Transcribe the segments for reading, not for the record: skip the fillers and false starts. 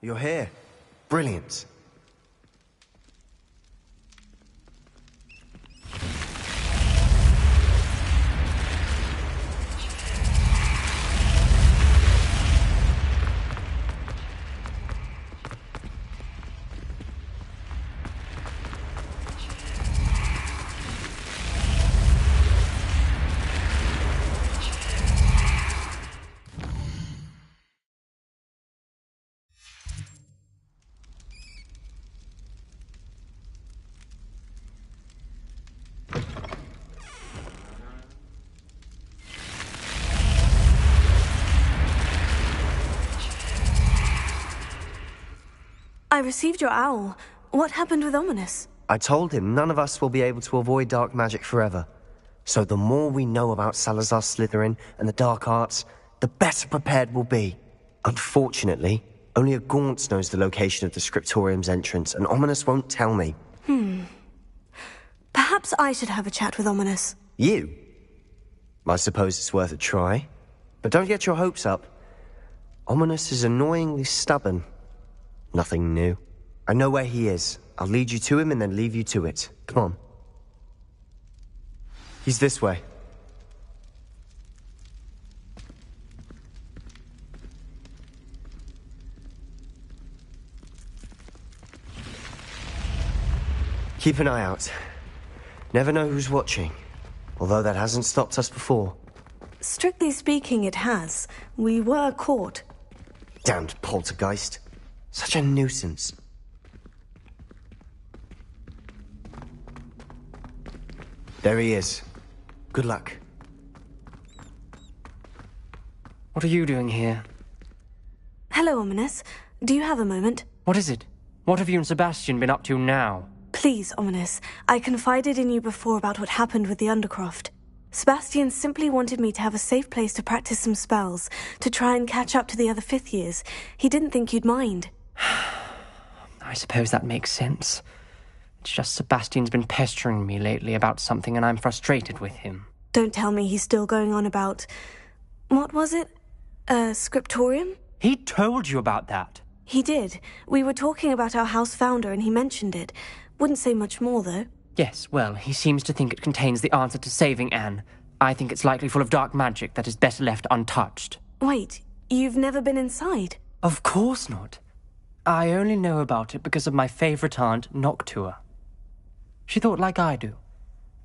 You're here. Brilliant. I received your owl. What happened with Ominous? I told him none of us will be able to avoid dark magic forever. So the more we know about Salazar Slytherin and the dark arts, the better prepared we'll be. Unfortunately, only a Gaunt knows the location of the Scriptorium's entrance, and Ominous won't tell me. Perhaps I should have a chat with Ominous. You? I suppose it's worth a try. But don't get your hopes up. Ominous is annoyingly stubborn. Nothing new. I know where he is. I'll lead you to him and then leave you to it. Come on. He's this way. Keep an eye out. Never know who's watching. Although that hasn't stopped us before. Strictly speaking, it has. We were caught. Damned poltergeist. Such a nuisance. There he is. Good luck. What are you doing here? Hello, Ominous. Do you have a moment? What is it? What have you and Sebastian been up to now? Please, Ominous. I confided in you before about what happened with the Undercroft. Sebastian simply wanted me to have a safe place to practice some spells, to try and catch up to the other fifth years. He didn't think you'd mind. I suppose that makes sense. It's just Sebastian's been pestering me lately about something and I'm frustrated with him. Don't tell me he's still going on about... What was it? Scriptorium? He told you about that? He did. We were talking about our house founder and he mentioned it. Wouldn't say much more, though. Yes, well, he seems to think it contains the answer to saving Anne. I think it's likely full of dark magic that is better left untouched. Wait, you've never been inside? Of course not. I only know about it because of my favourite aunt, Noctua. She thought like I do.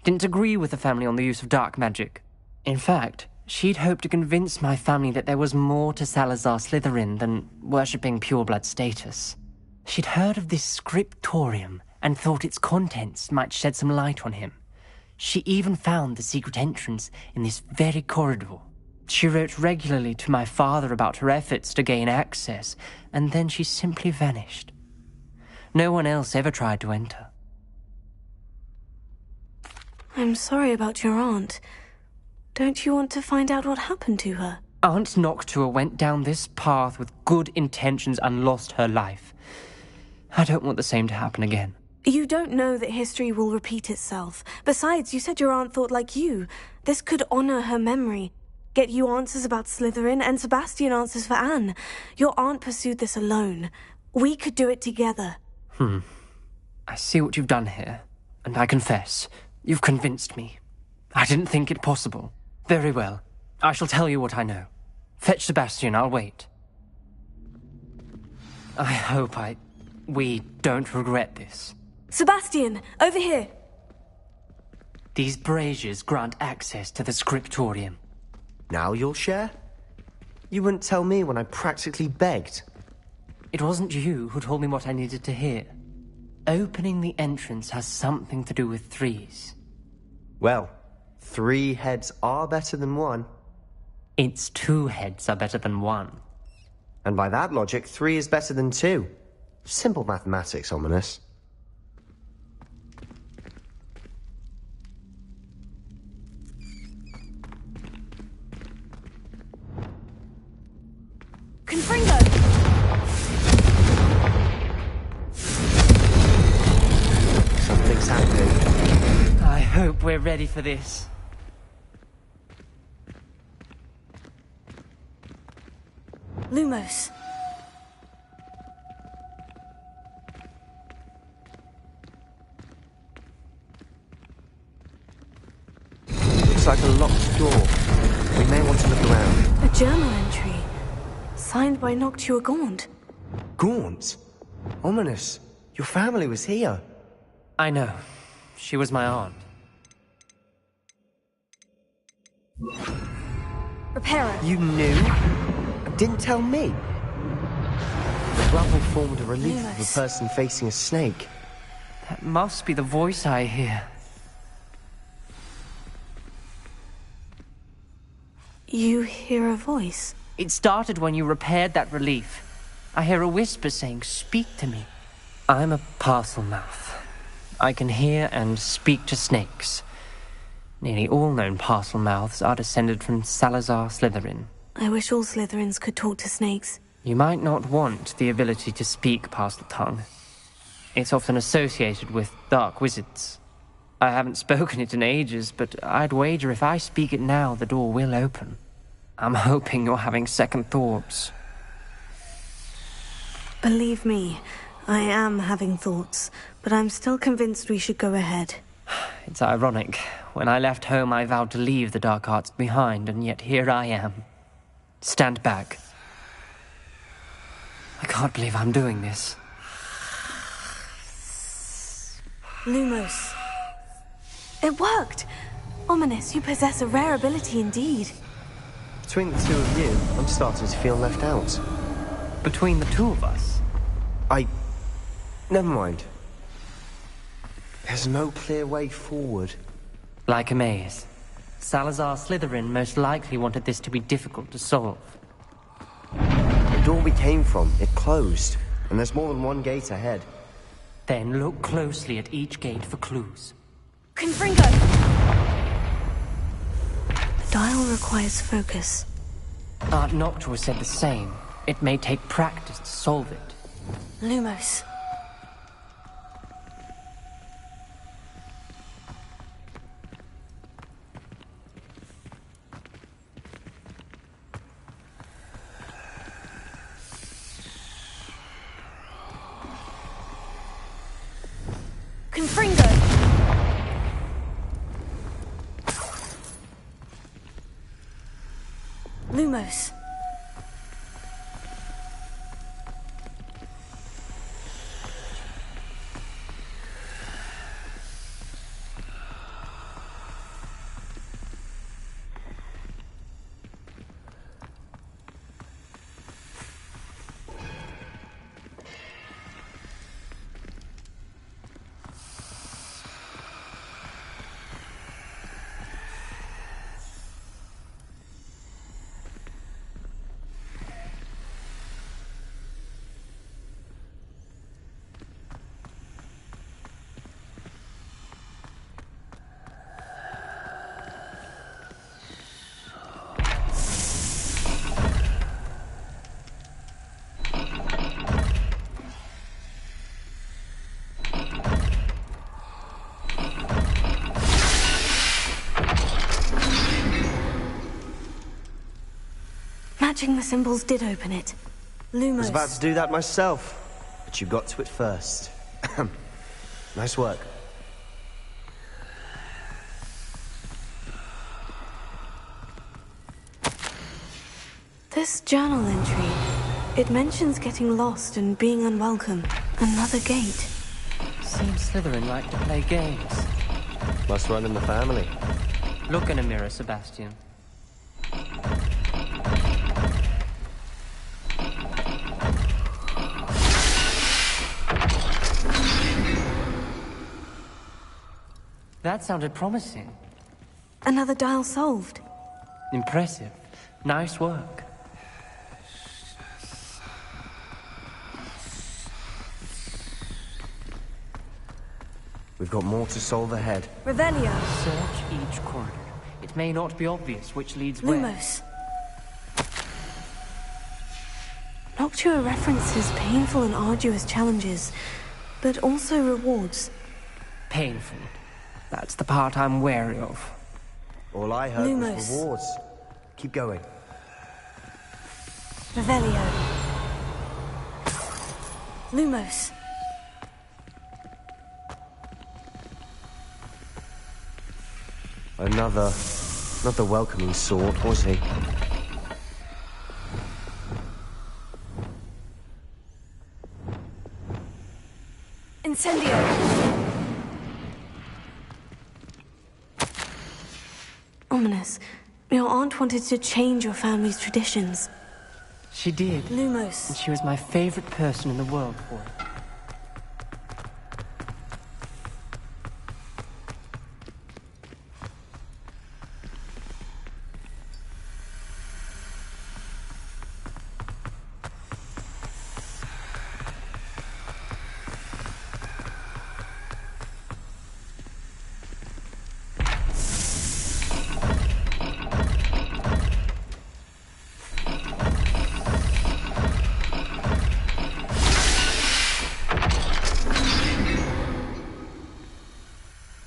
Didn't agree with the family on the use of dark magic. In fact, she'd hoped to convince my family that there was more to Salazar Slytherin than worshipping pureblood status. She'd heard of this scriptorium and thought its contents might shed some light on him. She even found the secret entrance in this very corridor. She wrote regularly to my father about her efforts to gain access, and then she simply vanished. No one else ever tried to enter. I'm sorry about your aunt. Don't you want to find out what happened to her? Aunt Noctua went down this path with good intentions and lost her life. I don't want the same to happen again. You don't know that history will repeat itself. Besides, you said your aunt thought like you. This could honor her memory. Get you answers about Slytherin, and Sebastian answers for Anne. Your aunt pursued this alone. We could do it together. I see what you've done here, and I confess, you've convinced me. I didn't think it possible. Very well. I shall tell you what I know. Fetch Sebastian, I'll wait. I hope we don't regret this. Sebastian, over here! These braziers grant access to the scriptorium. Now you'll share? You wouldn't tell me when I practically begged. It wasn't you who told me what I needed to hear. Opening the entrance has something to do with threes. Well, 3 heads are better than 1. It's 2 heads are better than 1. And by that logic, 3 is better than 2. Simple mathematics, Ominous. Confringo! Something's happening. I hope we're ready for this. Lumos. looks like a locked door. We may want to look around. A journal entry. Signed by Noctua Gaunt. Gaunt? Ominous. Your family was here. I know. She was my aunt. Reparo. You knew? Didn't tell me. The rubble formed a relief of a person facing a snake. That must be the voice I hear. You hear a voice? It started when you repaired that relief. I hear a whisper saying, "Speak to me." I'm a parcel mouth. I can hear and speak to snakes. Nearly all known parcel mouths are descended from Salazar Slytherin. I wish all Slytherins could talk to snakes. You might not want the ability to speak parcel tongue. It's often associated with dark wizards. I haven't spoken it in ages, but I'd wager if I speak it now, the door will open. I'm hoping you're having second thoughts. Believe me, I am having thoughts, but I'm still convinced we should go ahead. It's ironic. When I left home, I vowed to leave the dark arts behind, and yet here I am. Stand back. I can't believe I'm doing this. Lumos. It worked! Ominous, you possess a rare ability indeed. Between the two of you, I'm starting to feel left out. Between the two of us? Never mind. There's no clear way forward. Like a maze. Salazar Slytherin most likely wanted this to be difficult to solve. The door we came from, it closed, and there's more than one gate ahead. Then look closely at each gate for clues. Confringo! The dial requires focus. Aunt Noctua said the same. It may take practice to solve it. Lumos. Confringo! Lumos. Matching the symbols did open it. Lumos. I was about to do that myself, but you got to it first. Nice work. This journal entry, it mentions getting lost and being unwelcome. Another gate. Seems Slytherin like to play games. Must run in the family. Look in a mirror, Sebastian. That sounded promising. Another dial solved. Impressive. Nice work. We've got more to solve ahead. Revelio. Search each corridor. It may not be obvious which leads where. Lumos. Noctua references painful and arduous challenges, but also rewards. Painful. That's the part I'm wary of. All I heard Lumos. was rewards. Keep going. Revelio. Lumos. Another Not the welcoming sort, was he? Incendio! Ominous. Your aunt wanted to change your family's traditions. She did. Lumos. And she was my favorite person in the world for it.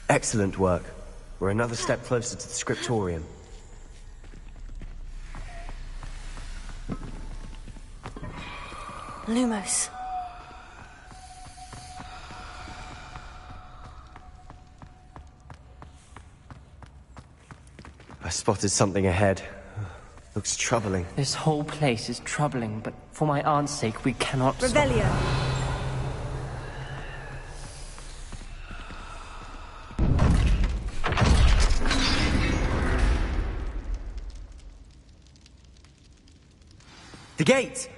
Excellent work. We're another step closer to the scriptorium. Lumos. I spotted something ahead. Looks troubling. This whole place is troubling, but for my aunt's sake, we cannot stop. Revelio. The gate!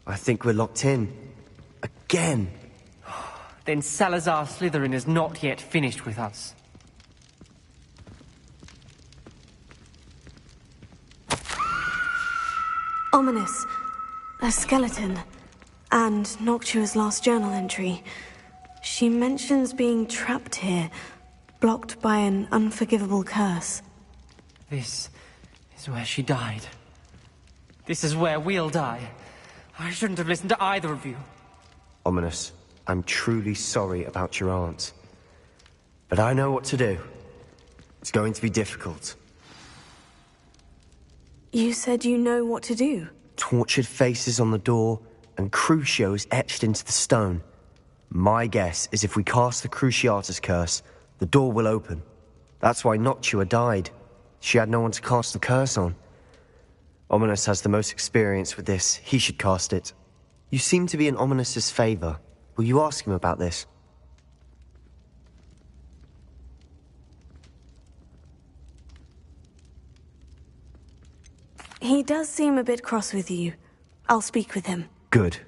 I think we're locked in. Again. Then Salazar Slytherin is not yet finished with us. Ominous. A skeleton. And Noctua's last journal entry. She mentions being trapped here, blocked by an unforgivable curse. This is where she died. This is where we'll die. I shouldn't have listened to either of you. Ominous, I'm truly sorry about your aunt. But I know what to do. It's going to be difficult. You said you know what to do. Tortured faces on the door, and Crucio is etched into the stone. My guess is if we cast the Cruciatus curse, the door will open. That's why Noctua died. She had no one to cast the curse on. Ominous has the most experience with this. He should cast it. You seem to be in Ominous's favor. Will you ask him about this? He does seem a bit cross with you. I'll speak with him. Good.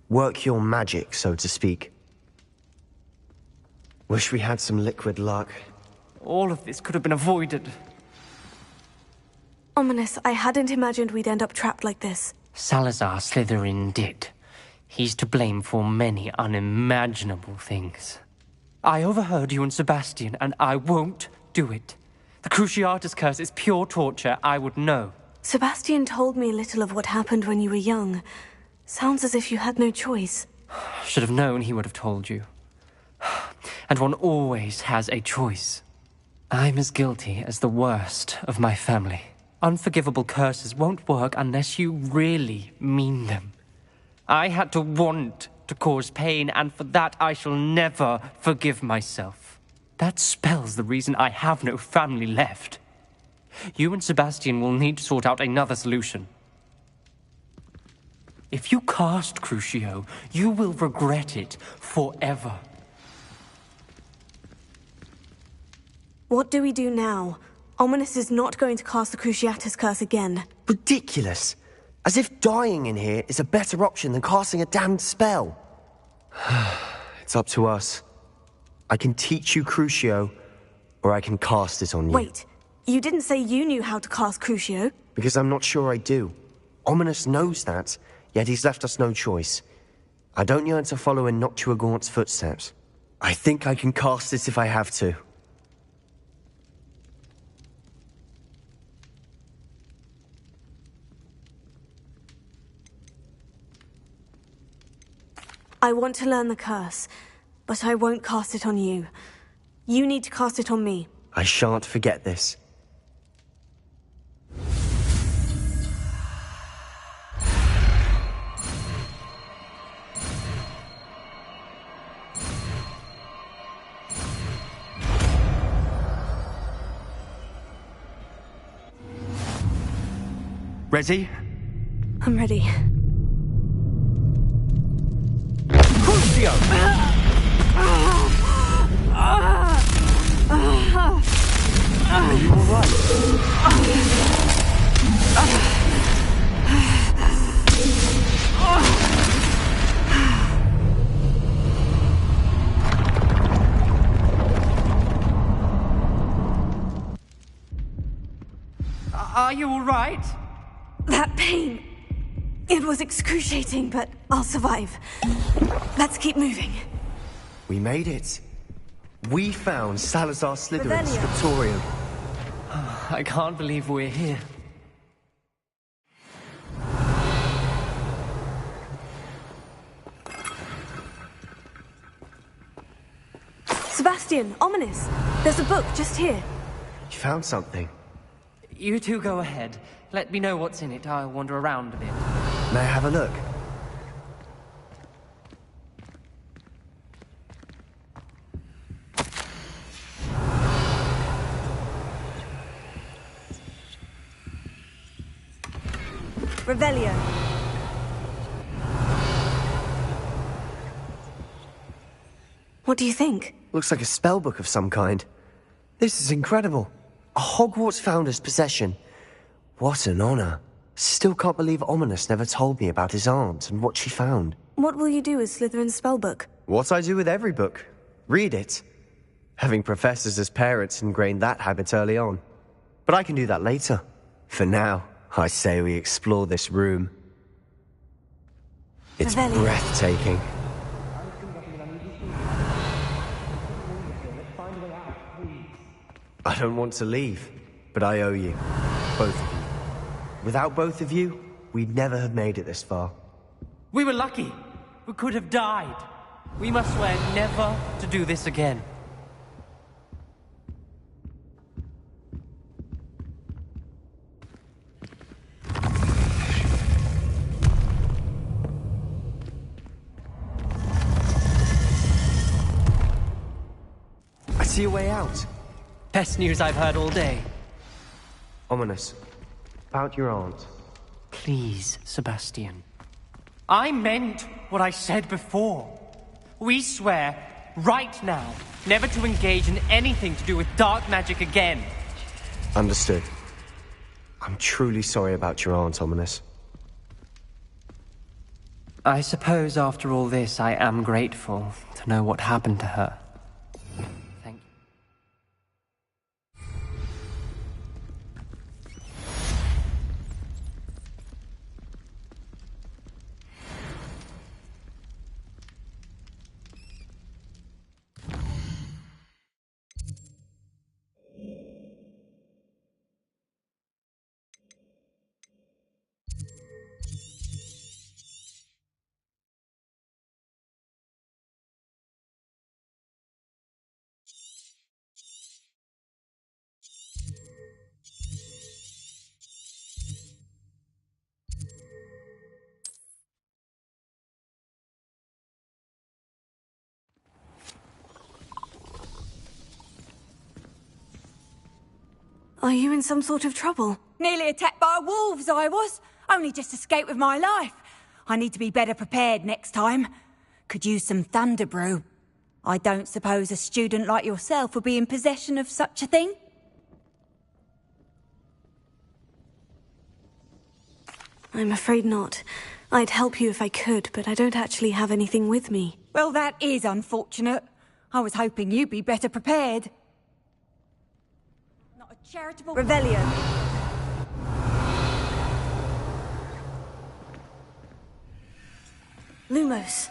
Work your magic, so to speak. Wish we had some liquid luck. All of this could have been avoided. Ominous, I hadn't imagined we'd end up trapped like this. Salazar Slytherin did. He's to blame for many unimaginable things. I overheard you and Sebastian, and I won't do it. The Cruciatus curse is pure torture, I would know. Sebastian told me a little of what happened when you were young. Sounds as if you had no choice. Should have known he would have told you. And one always has a choice. I'm as guilty as the worst of my family. Unforgivable curses won't work unless you really mean them. I had to want to cause pain, and for that I shall never forgive myself. That spells the reason I have no family left. You and Sebastian will need to sort out another solution. If you cast Crucio, you will regret it forever. What do we do now? Ominous is not going to cast the Cruciatus curse again. Ridiculous. As if dying in here is a better option than casting a damned spell. It's up to us. I can teach you Crucio, or I can cast it on you. Wait, you didn't say you knew how to cast Crucio? Because I'm not sure I do. Ominous knows that, yet he's left us no choice. I don't yearn to follow in Noctua Gaunt's footsteps. I think I can cast it if I have to. I want to learn the curse, but I won't cast it on you. You need to cast it on me. I shan't forget this. Ready? I'm ready. Crucio! Are you alright? Are you all right? That pain. It was excruciating, but I'll survive. Let's keep moving. We made it. We found Salazar Slytherin's Revelio. scriptorium. I can't believe we're here. Sebastian, ominous. There's a book just here. You found something. You two go ahead. Let me know what's in it. I'll wander around a bit. May I have a look? Revelio. What do you think? Looks like a spellbook of some kind. This is incredible. A Hogwarts founder's possession. What an honor. Still can't believe Ominous never told me about his aunt and what she found. What will you do with Slytherin's spellbook? What I do with every book. Read it. Having professors as parents ingrained that habit early on. But I can do that later. For now, I say we explore this room. It's Revelio. breathtaking. I don't want to leave, but I owe you. Both of you. Without both of you, we'd never have made it this far. We were lucky. We could have died. We must swear never to do this again. I see a way out. Best news I've heard all day. Ominous. About your aunt. Please, Sebastian. I meant what I said before. We swear, right now, never to engage in anything to do with dark magic again. Understood. I'm truly sorry about your aunt, Ominous. I suppose after all this, I am grateful to know what happened to her. Thank you. Are you in some sort of trouble? Nearly attacked by wolves, I was. Only just escaped with my life. I need to be better prepared next time. Could use some thunder brew. I don't suppose a student like yourself would be in possession of such a thing? I'm afraid not. I'd help you if I could, but I don't actually have anything with me. Well, that is unfortunate. I was hoping you'd be better prepared. Not a charitable... Revelio. Lumos.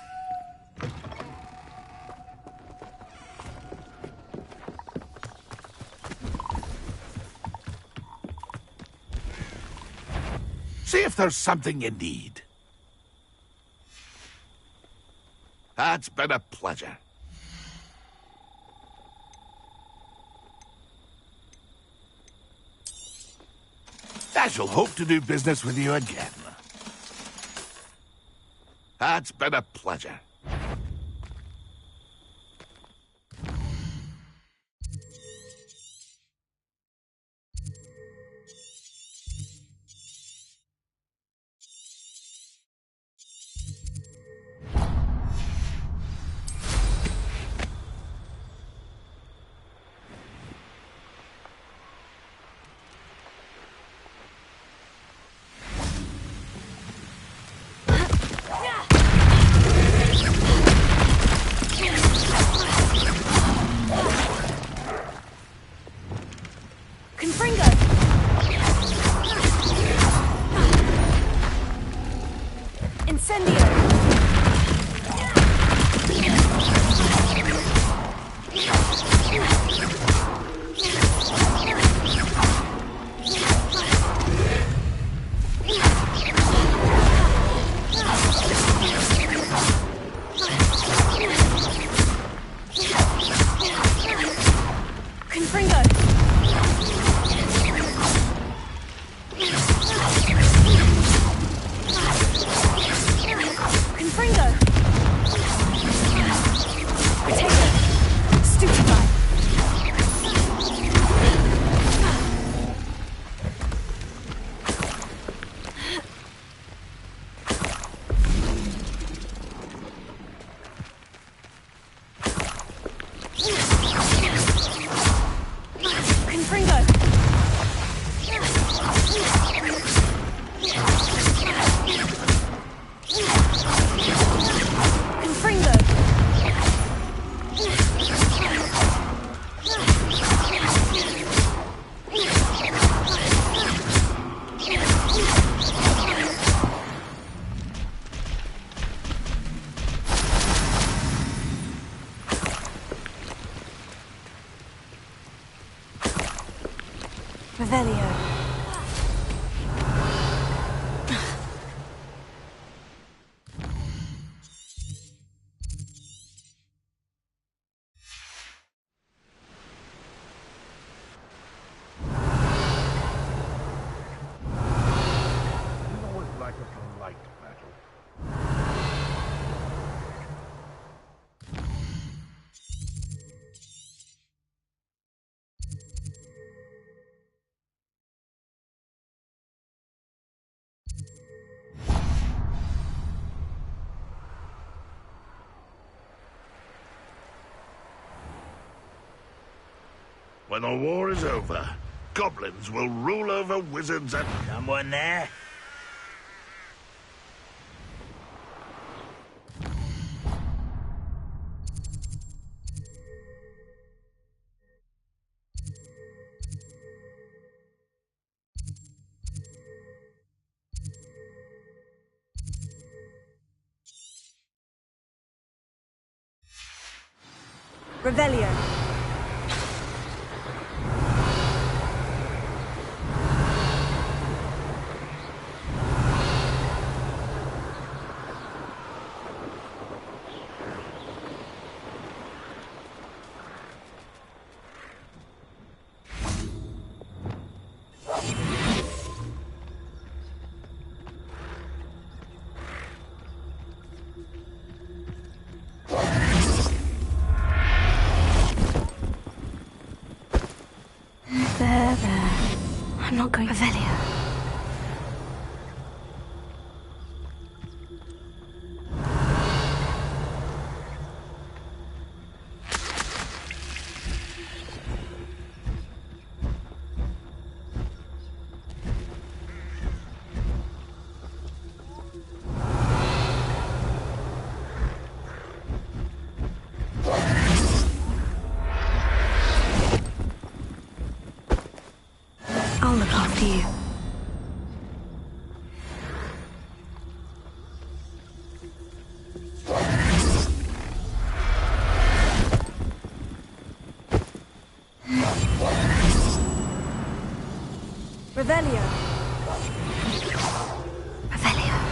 See if there's something you need. It's been a pleasure. I shall hope to do business with you again. It's been a pleasure. When the war is over, goblins will rule over wizards and... Someone there? Revelio. There. I'm not going... Revelio. I'll look after you. Revelio. Revelio.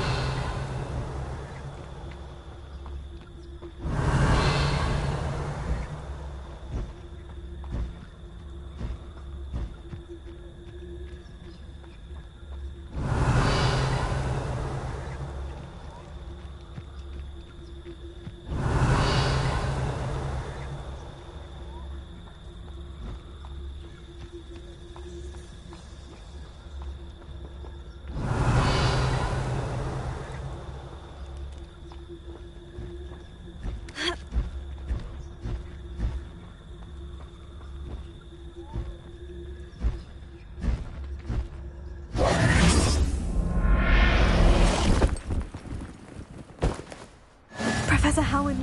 Professor Howard.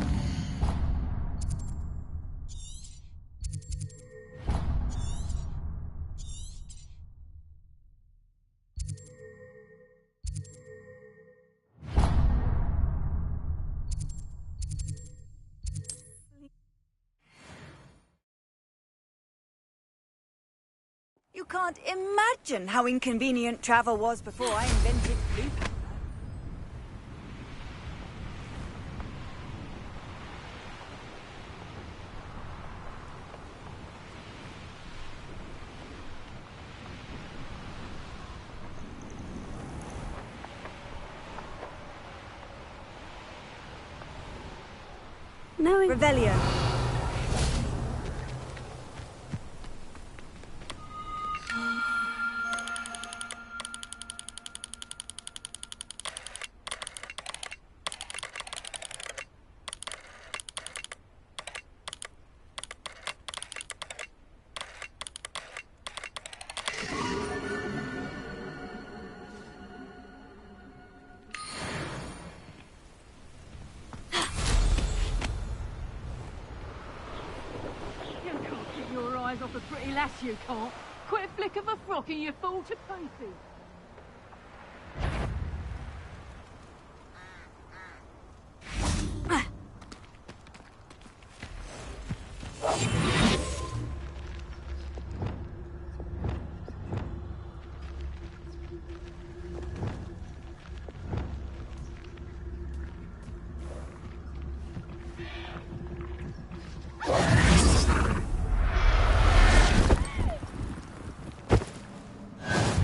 You can't imagine how inconvenient travel was before I invented blue. Knowing... Revelio. Off a pretty lass, you can't. Quick flick of a frock and you fall to pieces.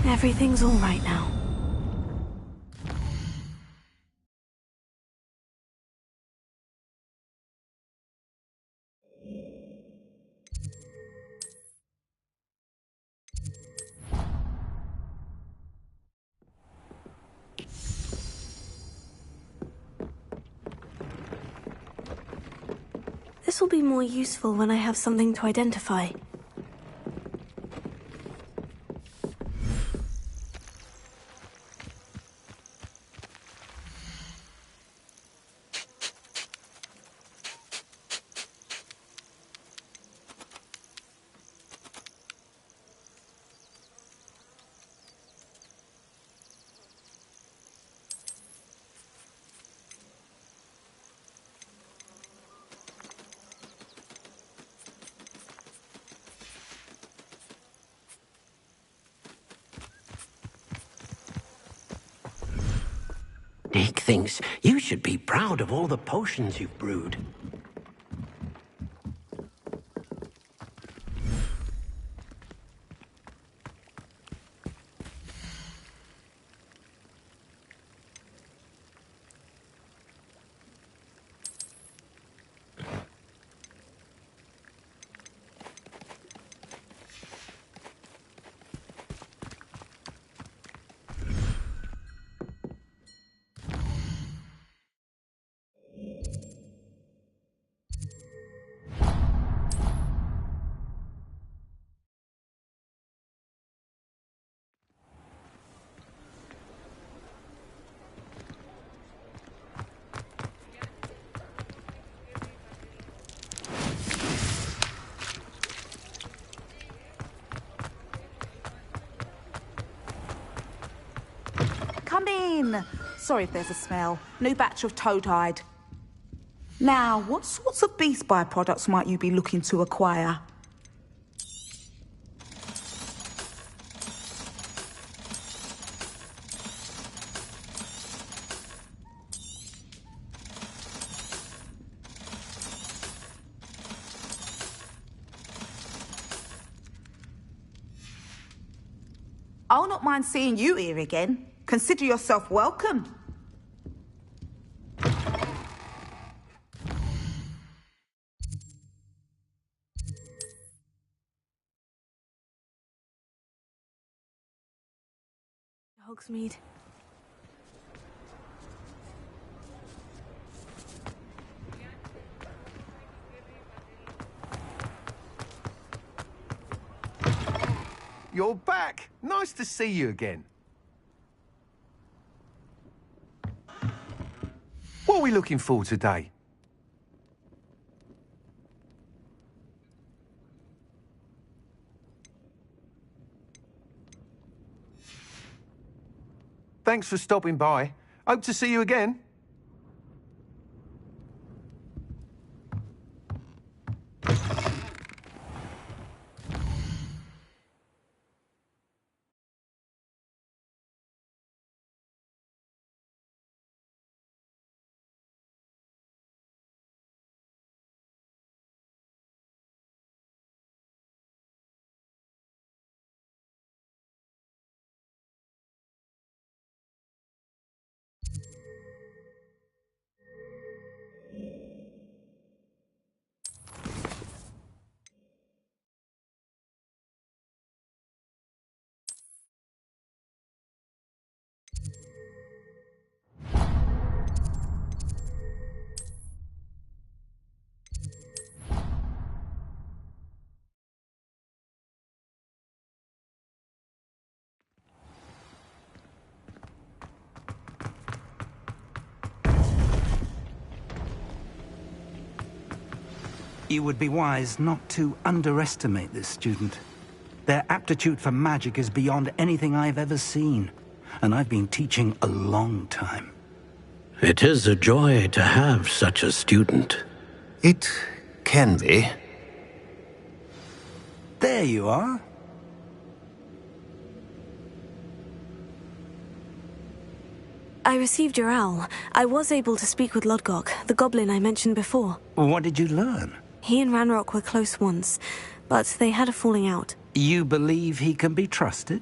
Everything's all right now. This will be more useful when I have something to identify. Dick thinks you should be proud of all the potions you've brewed. Come in. Sorry if there's a smell. New batch of toad-hide. Now, what sorts of beast byproducts might you be looking to acquire? I'll not mind seeing you here again. Consider yourself welcome. Hogsmeade. You're back! Nice to see you again. What are we looking for today? Thanks for stopping by. Hope to see you again. You would be wise not to underestimate this student. Their aptitude for magic is beyond anything I've ever seen, and I've been teaching a long time. It is a joy to have such a student. It can be. There you are. I received your owl. I was able to speak with Lodgok, the goblin I mentioned before. What did you learn? He and Ranrock were close once, but they had a falling out. You believe he can be trusted?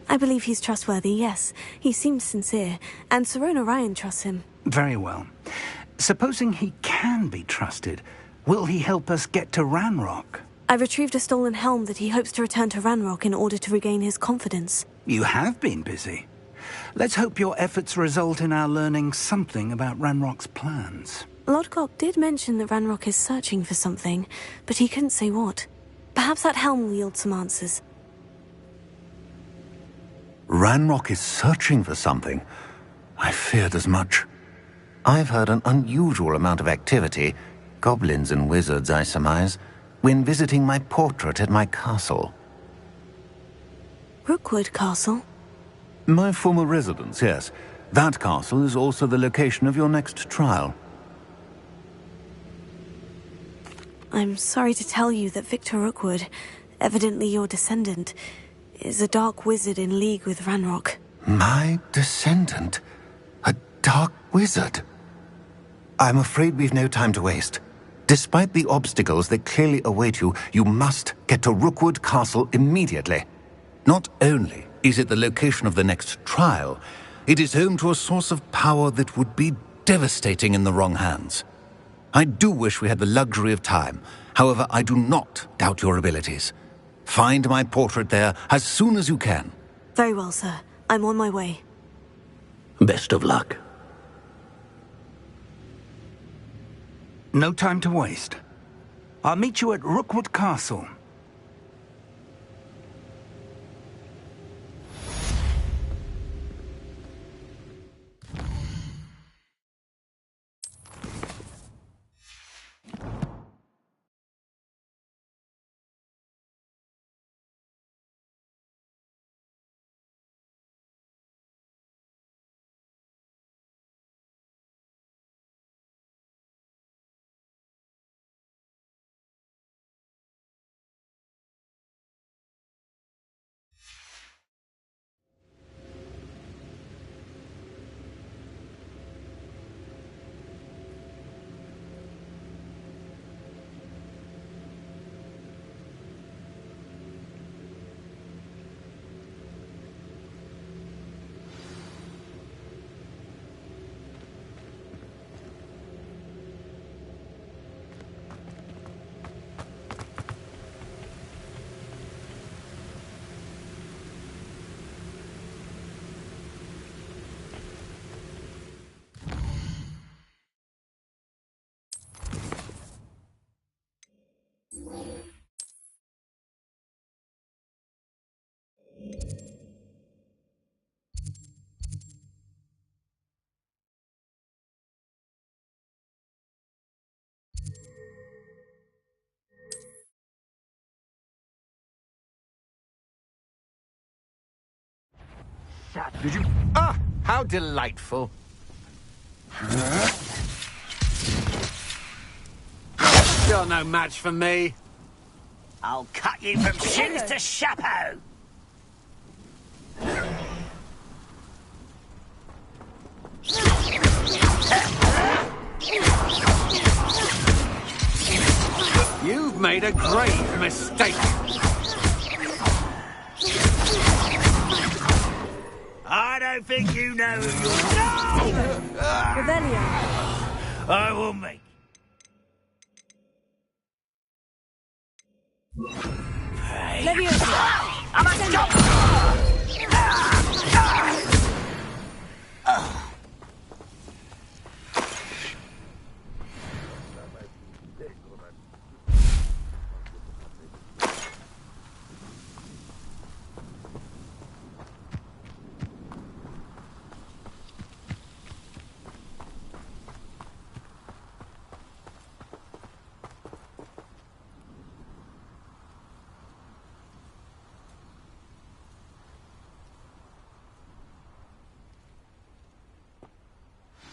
I believe he's trustworthy, yes. He seems sincere, and Sirona Ryan trusts him. Very well. Supposing he can be trusted, will he help us get to Ranrock? I retrieved a stolen helm that he hopes to return to Ranrock in order to regain his confidence. You have been busy. Let's hope your efforts result in our learning something about Ranrock's plans. Lodgok did mention that Ranrock is searching for something, but he couldn't say what. Perhaps that helm will yield some answers. Ranrock is searching for something. I feared as much. I've heard an unusual amount of activity, goblins and wizards, I surmise, when visiting my portrait at my castle. Rookwood Castle? My former residence, yes. That castle is also the location of your next trial. I'm sorry to tell you that Victor Rookwood, evidently your descendant, is a dark wizard in league with Ranrock. My descendant? A dark wizard? I'm afraid we've no time to waste. Despite the obstacles that clearly await you, you must get to Rookwood Castle immediately. Not only is it the location of the next trial, it is home to a source of power that would be devastating in the wrong hands. I do wish we had the luxury of time. However, I do not doubt your abilities. Find my portrait there as soon as you can. Very well, sir. I'm on my way. Best of luck. No time to waste. I'll meet you at Rookwood Castle. Did you? Ah, how delightful. You're no match for me. I'll cut you from shins to chapeau. You've made a grave mistake. I don't think you know who you're... No! Revelio. I will make... Leviosa. I'm a stop!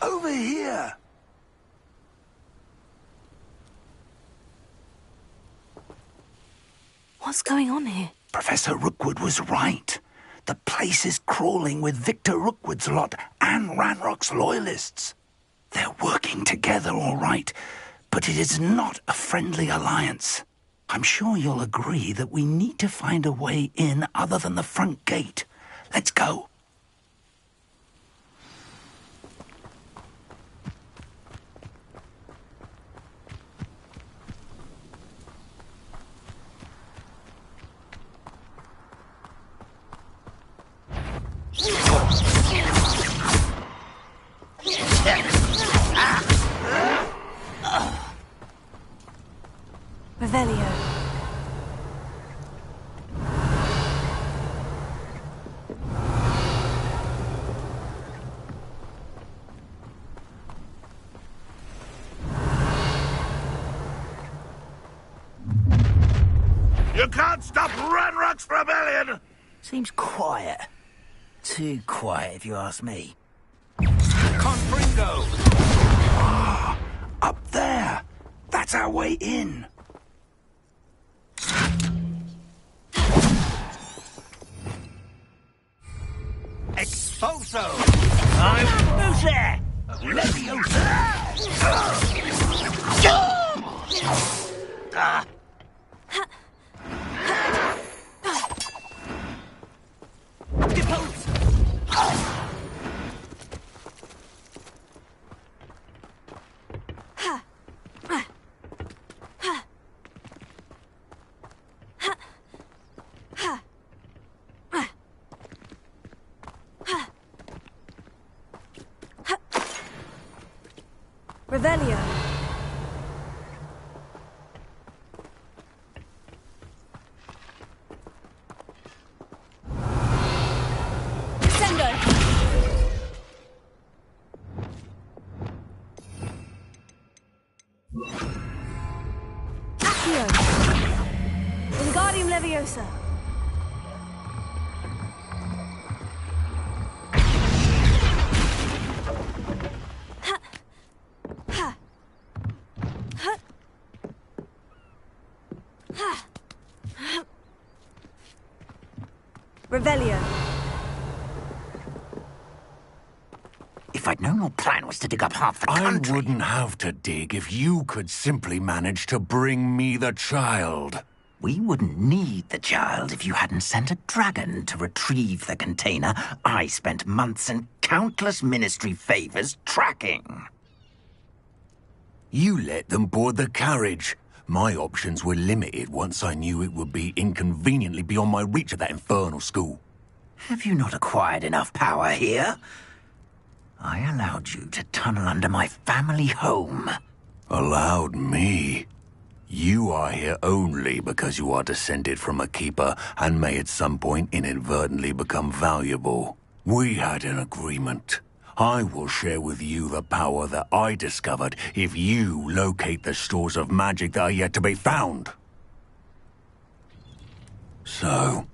Over here! What's going on here? Professor Rookwood was right. The place is crawling with Victor Rookwood's lot and Ranrock's loyalists. They're working together, all right, but it is not a friendly alliance. I'm sure you'll agree that we need to find a way in other than the front gate. Let's go. Revelio. You can't stop Ranrock's rebellion! Seems quiet. Too quiet, if you ask me. Confringo! Ah, up there! That's our way in. so! Who's there? Leviosa! Depose! Revelio. Descendo. Accio. Wingardium Leviosa. Revelio. If I'd known your plan was to dig up half the country... I wouldn't have to dig if you could simply manage to bring me the child. We wouldn't need the child if you hadn't sent a dragon to retrieve the container I spent months and countless ministry favors tracking. You let them board the carriage. My options were limited once I knew it would be inconveniently beyond my reach at that infernal school. Have you not acquired enough power here? I allowed you to tunnel under my family home. Allowed me? You are here only because you are descended from a keeper and may at some point inadvertently become valuable. We had an agreement. I will share with you the power that I discovered if you locate the stores of magic that are yet to be found. So,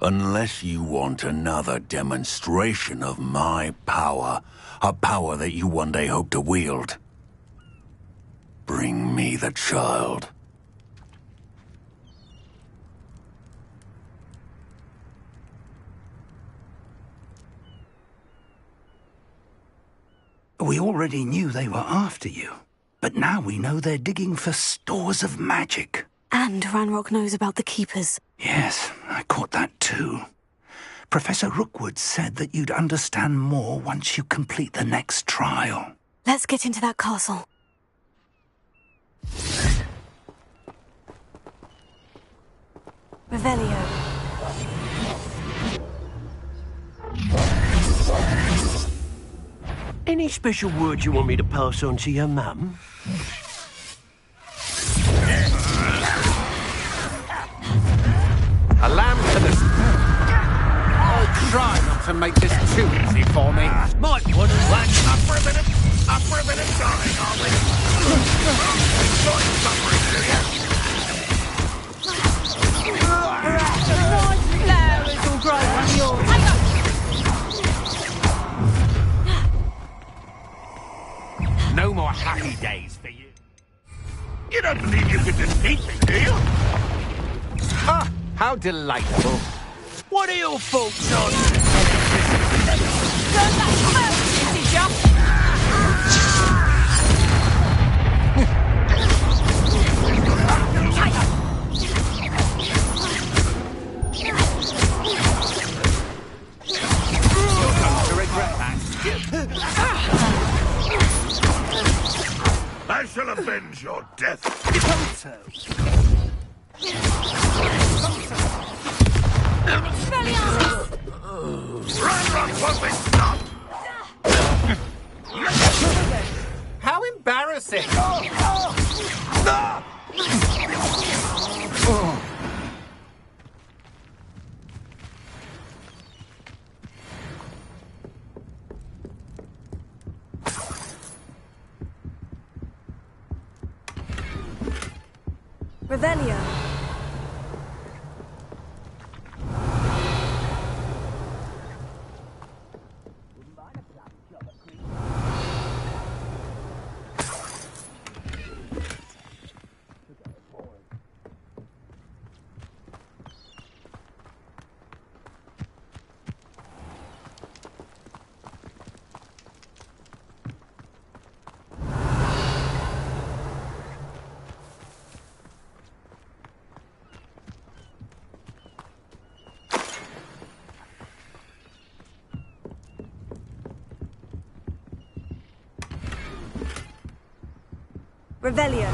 unless you want another demonstration of my power, a power that you one day hope to wield, bring me the child. We already knew they were after you, but now we know they're digging for stores of magic. And Ranrock knows about the Keepers. Yes, I caught that too. Professor Rookwood said that you'd understand more once you complete the next trial. Let's get into that castle. Revelio. Any special word you want me to pass on to your mum? A lamb to the... Oh, try not to make this too easy for me. Might want to wax Up for a bit of dying, are we? Enjoy suffering, do you? Flowers will grow on yours. No more happy days for you. You don't believe you can defeat me, do you? Ah, how delightful. What are your thoughts on... Turn back first, teacher. You're going to regret that. I shall avenge your death. Ranrock won't be stopped! How embarrassing! Revelio.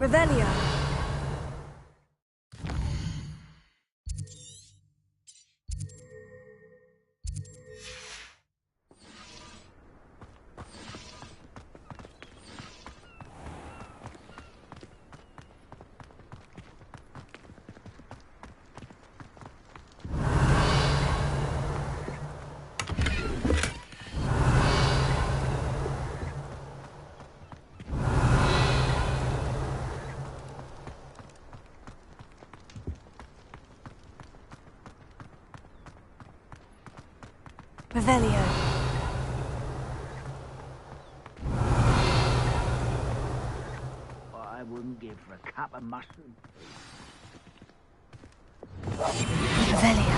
Revelio. Revelio. I wouldn't give for a cup of mustard. Revelio.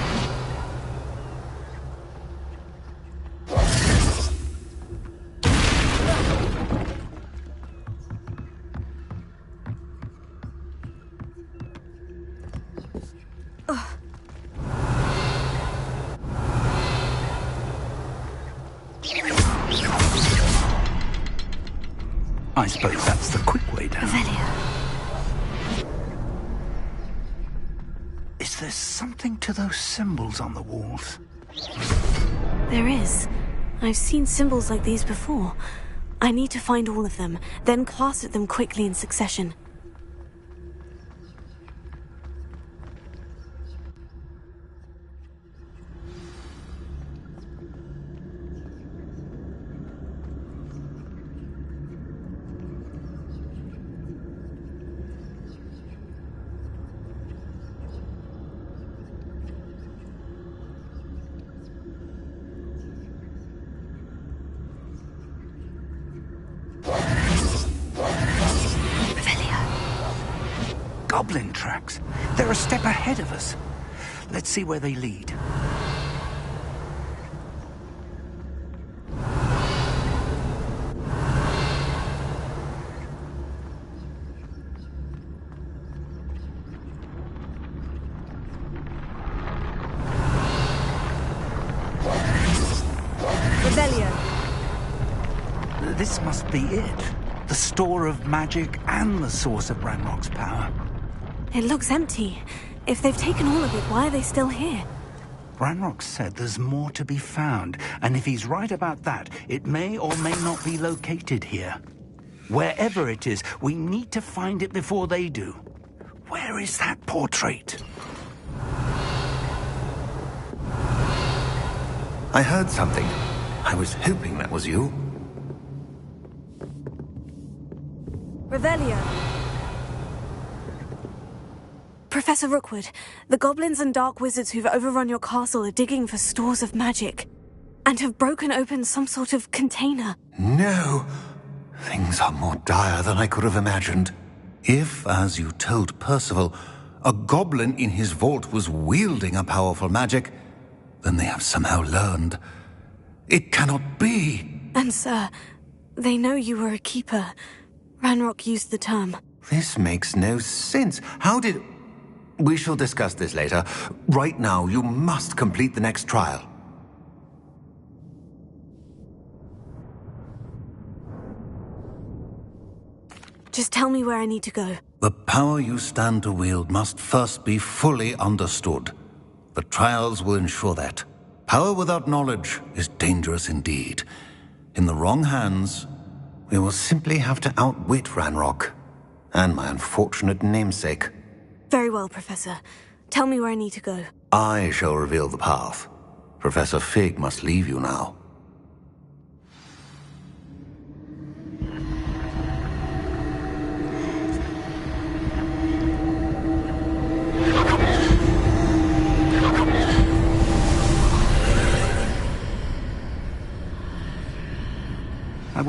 I suppose that's the quick way down. Revelio. Is there something to those symbols on the walls? There is. I've seen symbols like these before. I need to find all of them, then cast at them quickly in succession. Goblin tracks. They're a step ahead of us. Let's see where they lead. Revelio. This must be it. The store of magic and the source of Ranrock's power. It looks empty. If they've taken all of it, why are they still here? Ranrock said there's more to be found, and if he's right about that, it may or may not be located here. Wherever it is, we need to find it before they do. Where is that portrait? I heard something. I was hoping that was you. Revelio. Professor Rookwood, the goblins and dark wizards who've overrun your castle are digging for stores of magic and have broken open some sort of container. No. Things are more dire than I could have imagined. If, as you told Percival, a goblin in his vault was wielding a powerful magic, then they have somehow learned. It cannot be. And sir, they know you were a keeper. Ranrock used the term. This makes no sense. How did... We shall discuss this later. Right now, you must complete the next trial. Just tell me where I need to go. The power you stand to wield must first be fully understood. The trials will ensure that. Power without knowledge is dangerous indeed. In the wrong hands, we will simply have to outwit Ranrock and my unfortunate namesake. Very well, Professor. Tell me where I need to go. I shall reveal the path. Professor Fig must leave you now.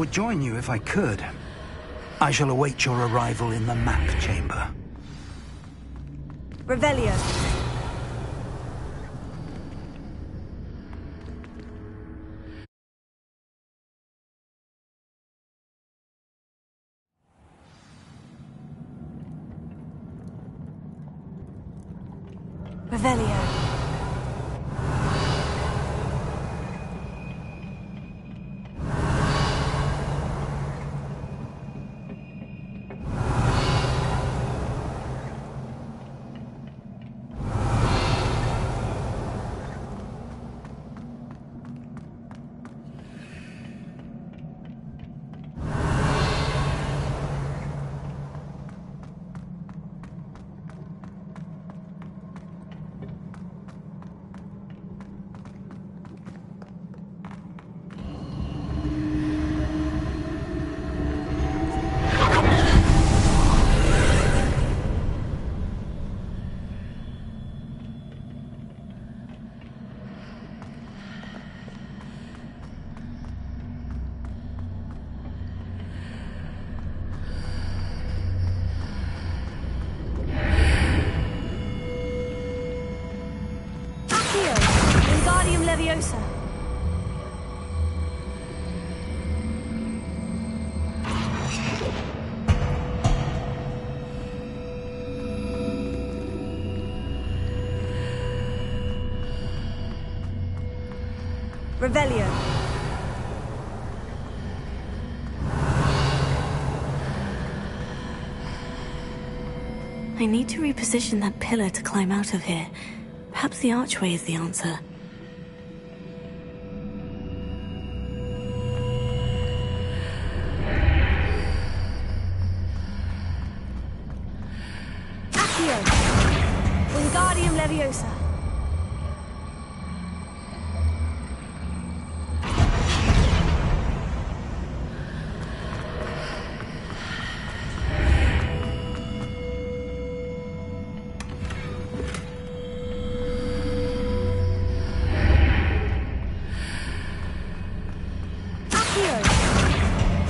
would join you if I could. I shall await your arrival in the map chamber. Revelio. Revelio. Wingardium Leviosa. Revelio. I need to reposition that pillar to climb out of here. Perhaps the archway is the answer. Accio! Wingardium Leviosa.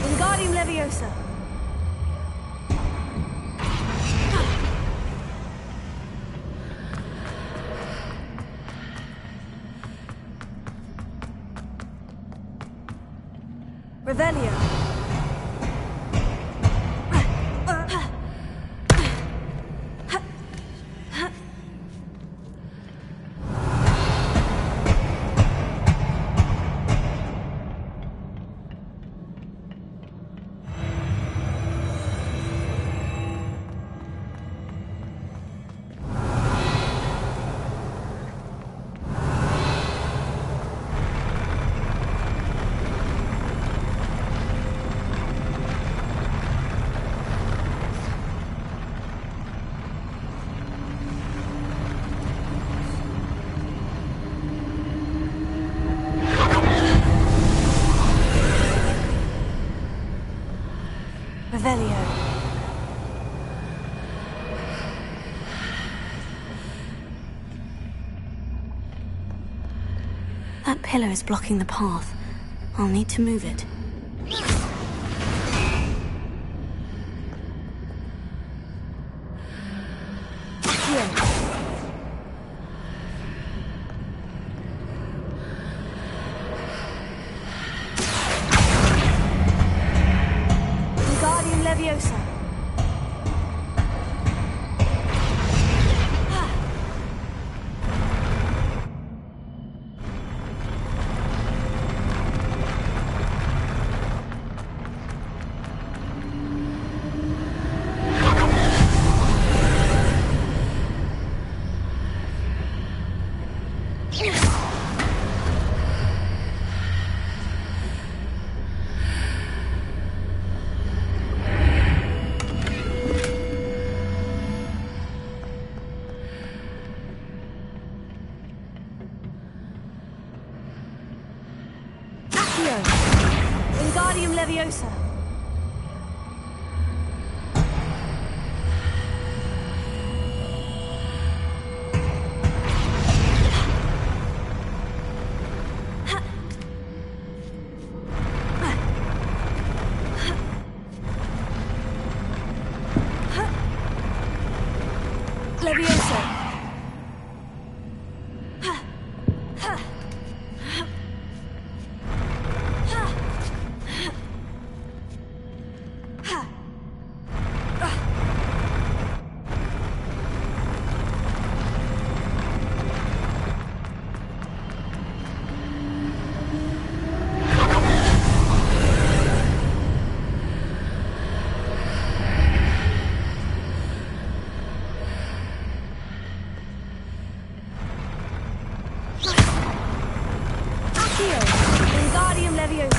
Wingardium Leviosa. Revelio. Revelio. That pillar is blocking the path. I'll need to move it. Wingardium Leviosa. Levioso. Revelio.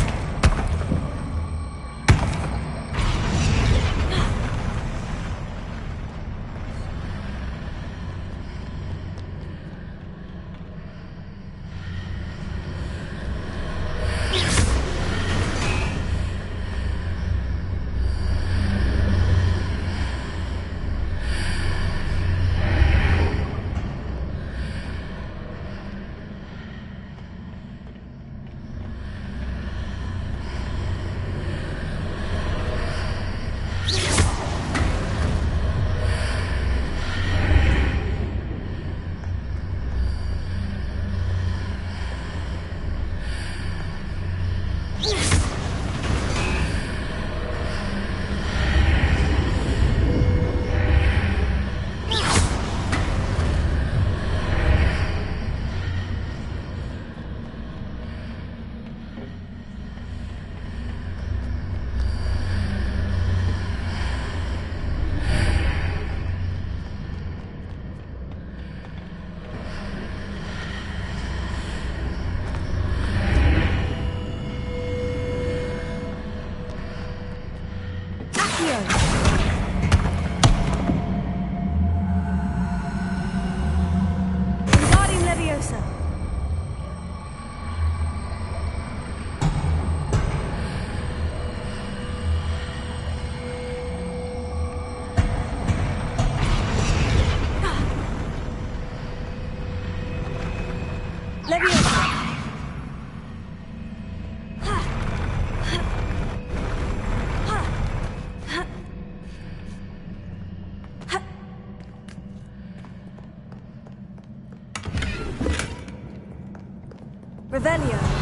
Revelio.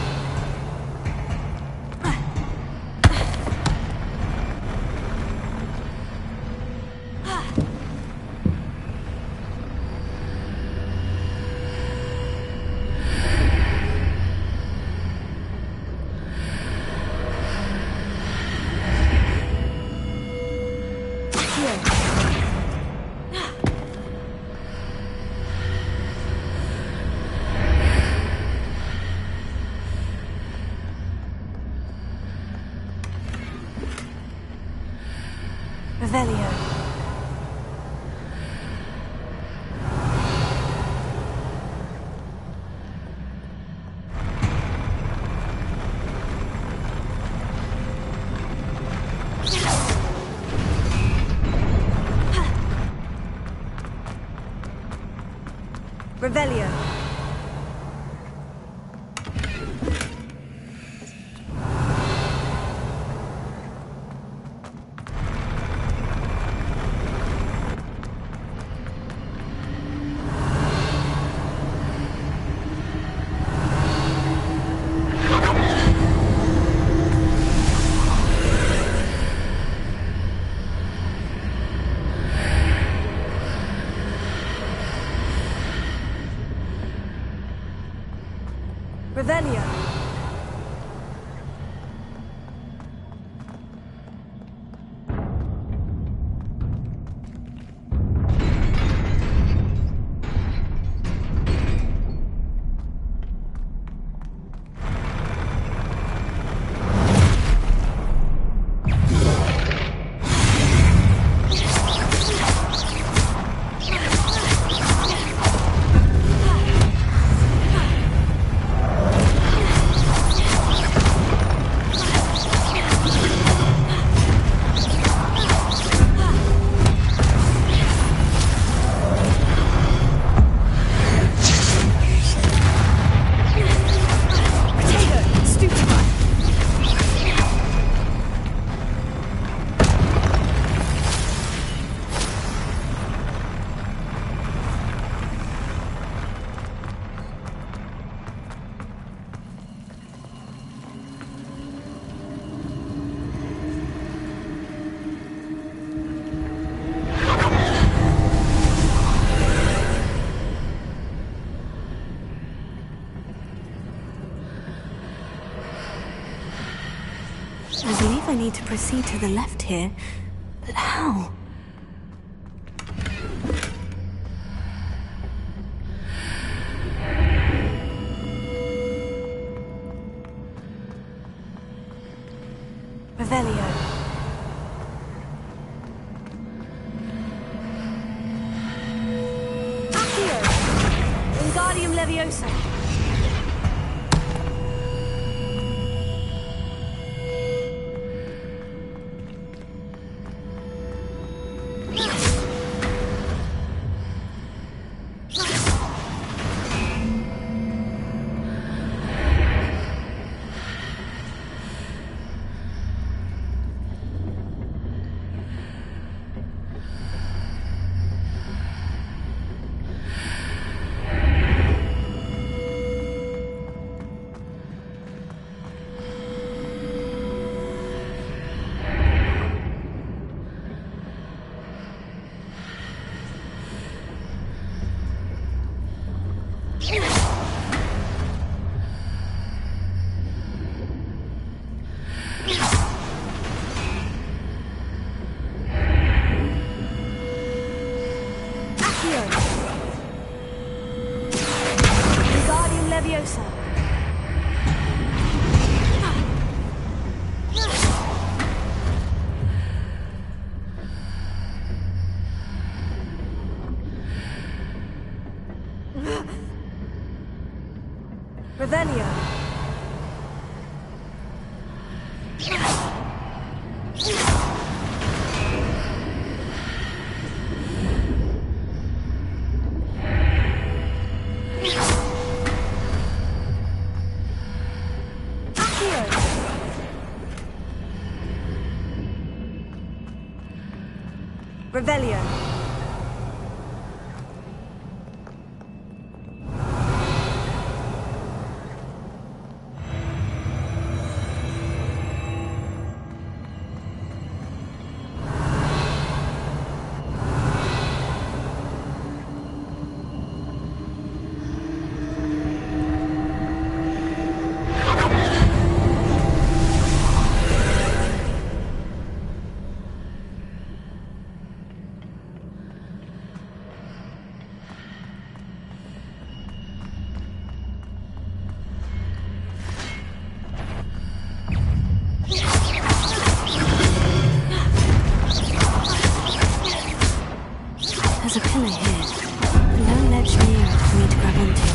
Revelio. Revelio. to proceed to the left here, but how? Revelio. Accio! Wingardium Leviosa. Wingardium Leviosa. Revelio. Revelio. There's a pillar here. No ledge near it for me to grab onto.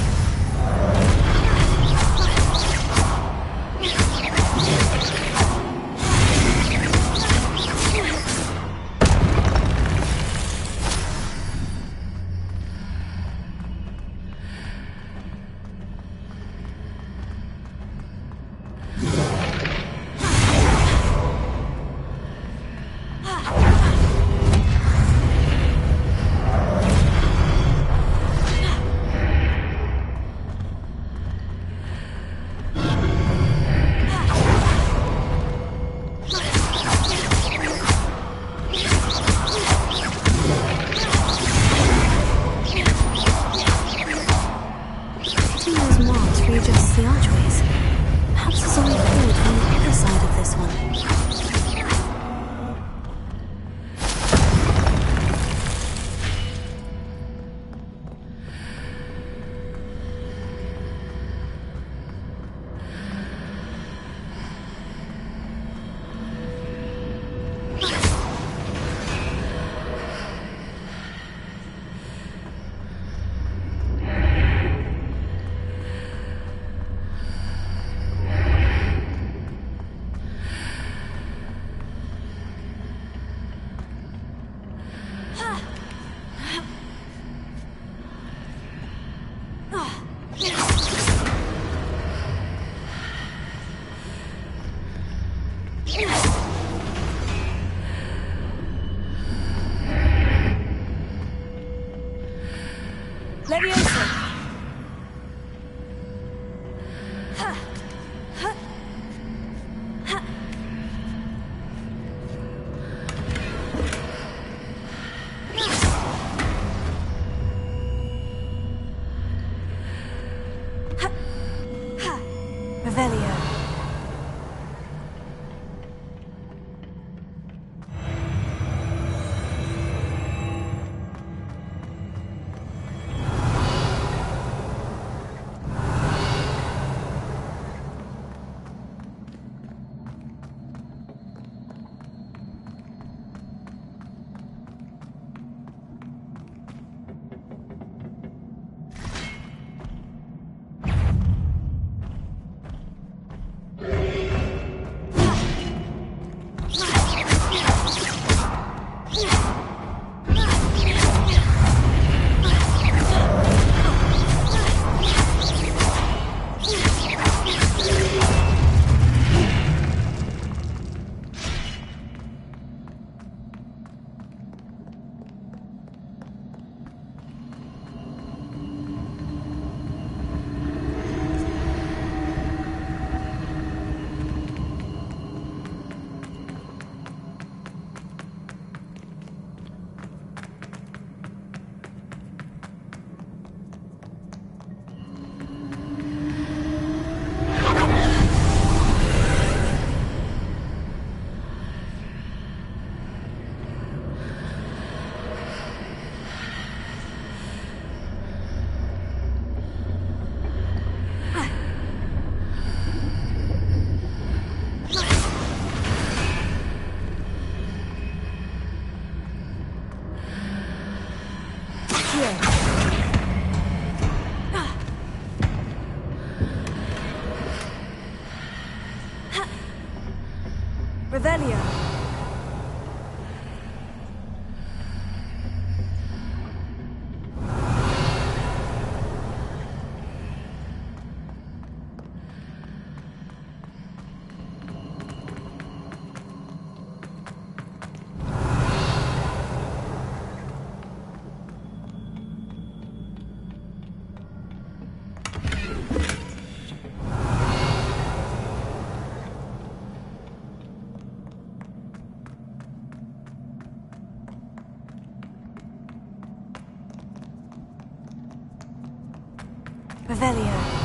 Revelio.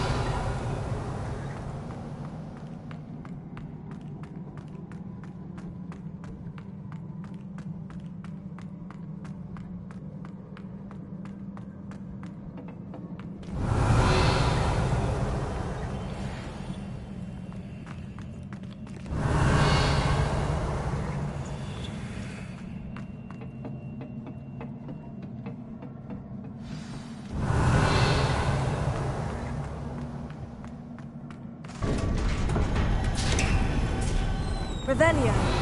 Revelio.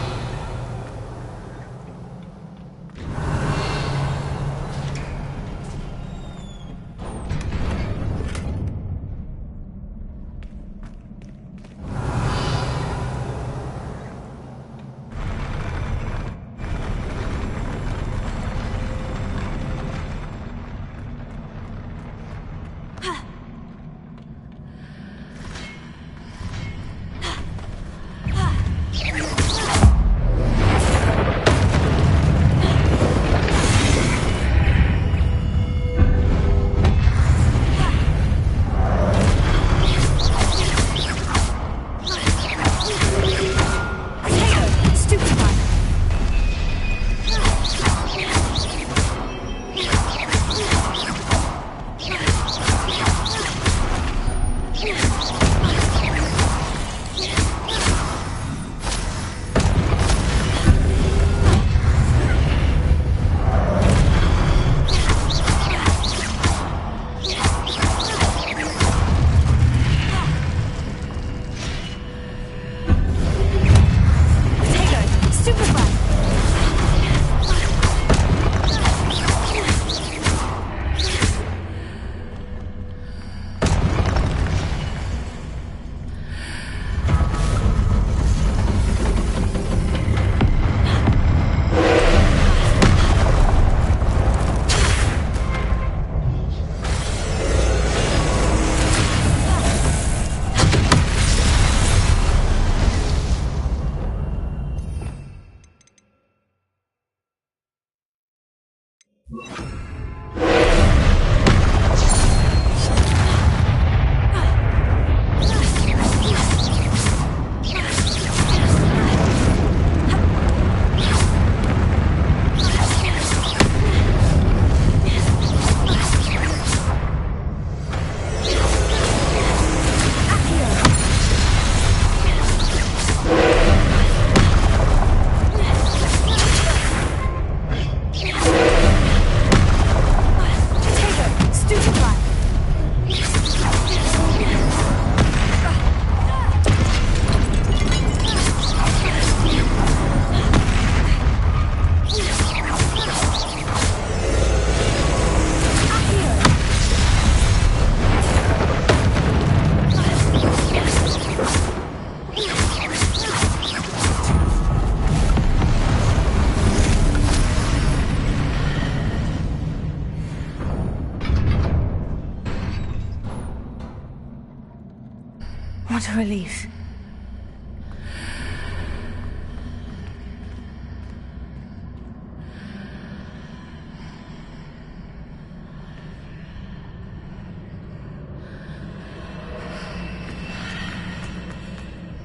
What a relief.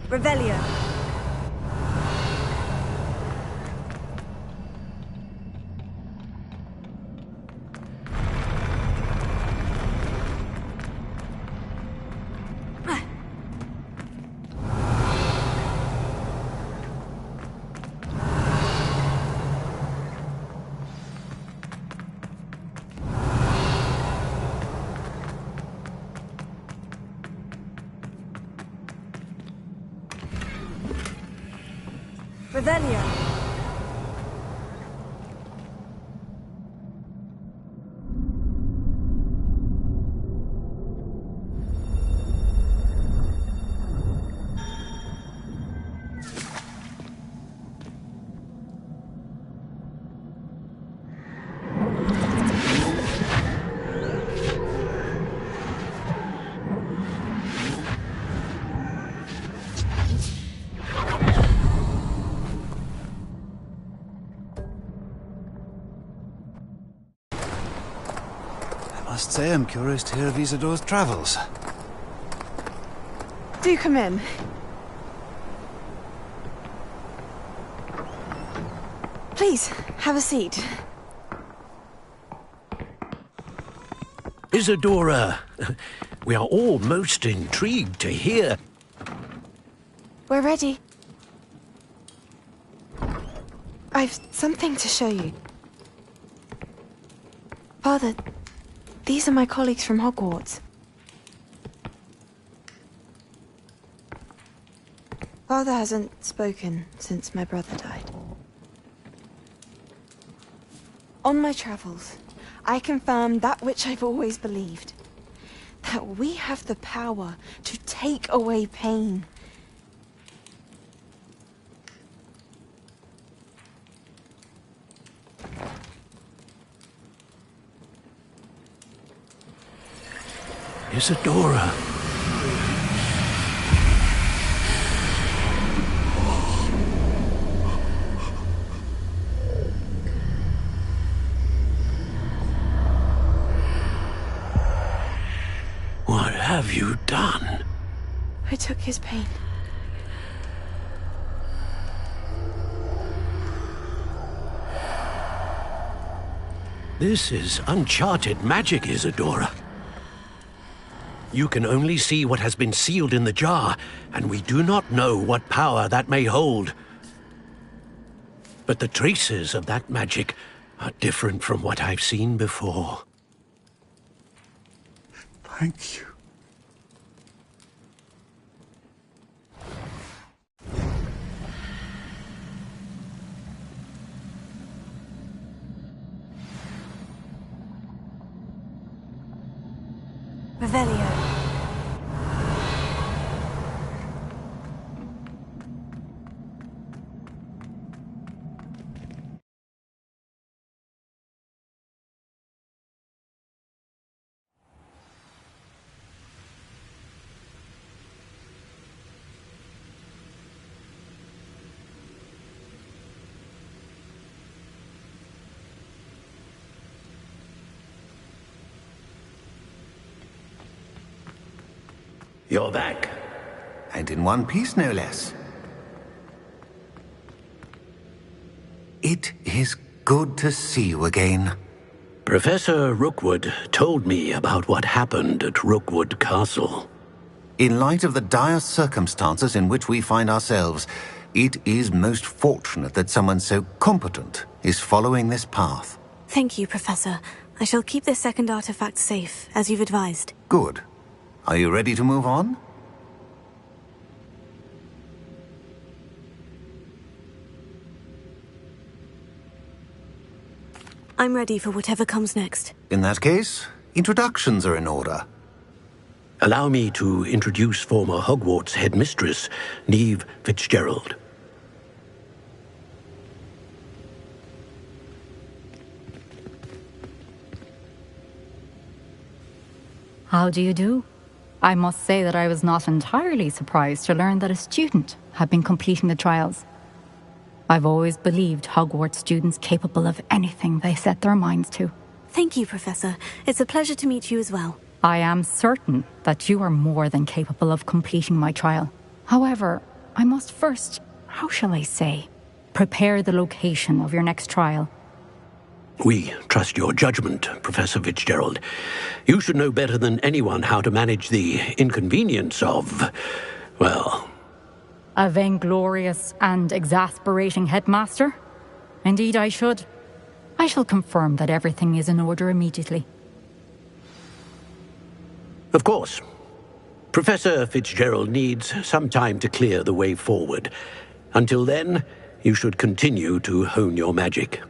Revelio. Revelio. Must say I'm curious to hear of Isadore's travels. Do come in. Please, have a seat. Isadora, we are all most intrigued to hear. We're ready. I've something to show you. Father, these are my colleagues from Hogwarts. Father hasn't spoken since my brother died. On my travels, I confirmed that which I've always believed. That we have the power to take away pain. Isadora. What have you done? I took his pain. This is uncharted magic, Isadora. You can only see what has been sealed in the jar, and we do not know what power that may hold. But the traces of that magic are different from what I've seen before. Thank you. Revelio. You're back. And in one piece, no less. It is good to see you again. Professor Rookwood told me about what happened at Rookwood Castle. In light of the dire circumstances in which we find ourselves, it is most fortunate that someone so competent is following this path. Thank you, Professor. I shall keep this second artifact safe, as you've advised. Good. Are you ready to move on? I'm ready for whatever comes next. In that case, introductions are in order. Allow me to introduce former Hogwarts headmistress, Neve Fitzgerald. How do you do? I must say that I was not entirely surprised to learn that a student had been completing the trials. I've always believed Hogwarts students capable of anything they set their minds to. Thank you, Professor. It's a pleasure to meet you as well. I am certain that you are more than capable of completing my trial. However, I must first, how shall I say, prepare the location of your next trial. We trust your judgment, Professor Fitzgerald. You should know better than anyone how to manage the inconvenience of, well... A vainglorious and exasperating headmaster? Indeed I should. I shall confirm that everything is in order immediately. Of course. Professor Fitzgerald needs some time to clear the way forward. Until then, you should continue to hone your magic.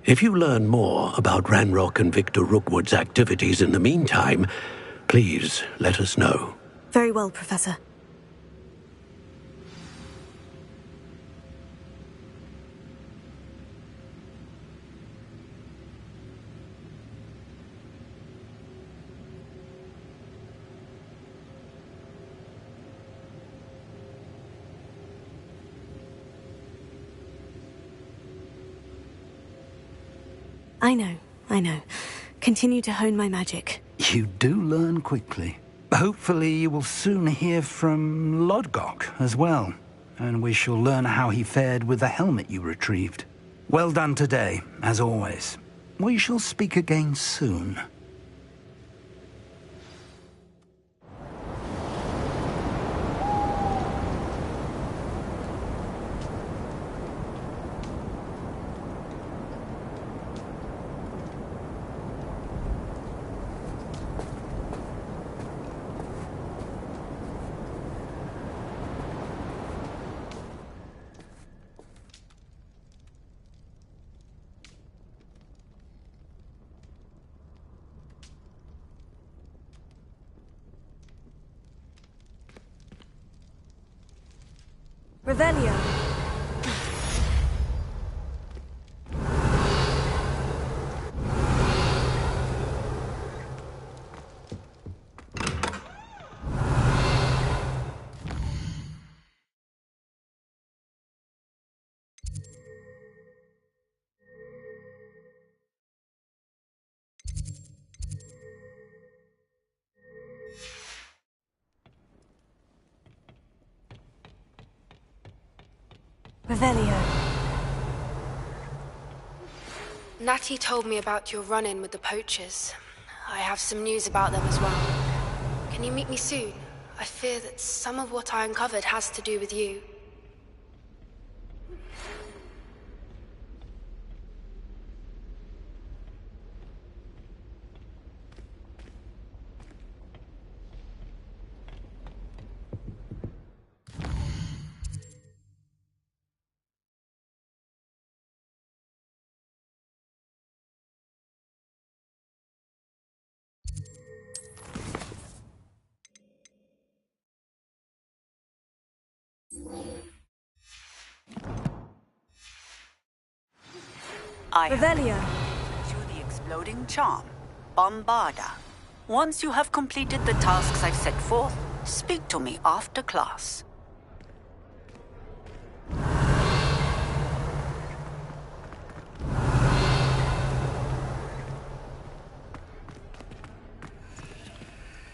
If you learn more about Ranrock and Victor Rookwood's activities in the meantime, please let us know. Very well, Professor. I know. Continue to hone my magic. You do learn quickly. Hopefully you will soon hear from Lodgok as well, and we shall learn how he fared with the helmet you retrieved. Well done today, as always. We shall speak again soon. Revelio. Revelio. Natty told me about your run-in with the poachers. I have some news about them as well. Can you meet me soon? I fear that some of what I uncovered has to do with you. Revelio. To the exploding charm, Bombarda. Once you have completed the tasks I've set forth, speak to me after class.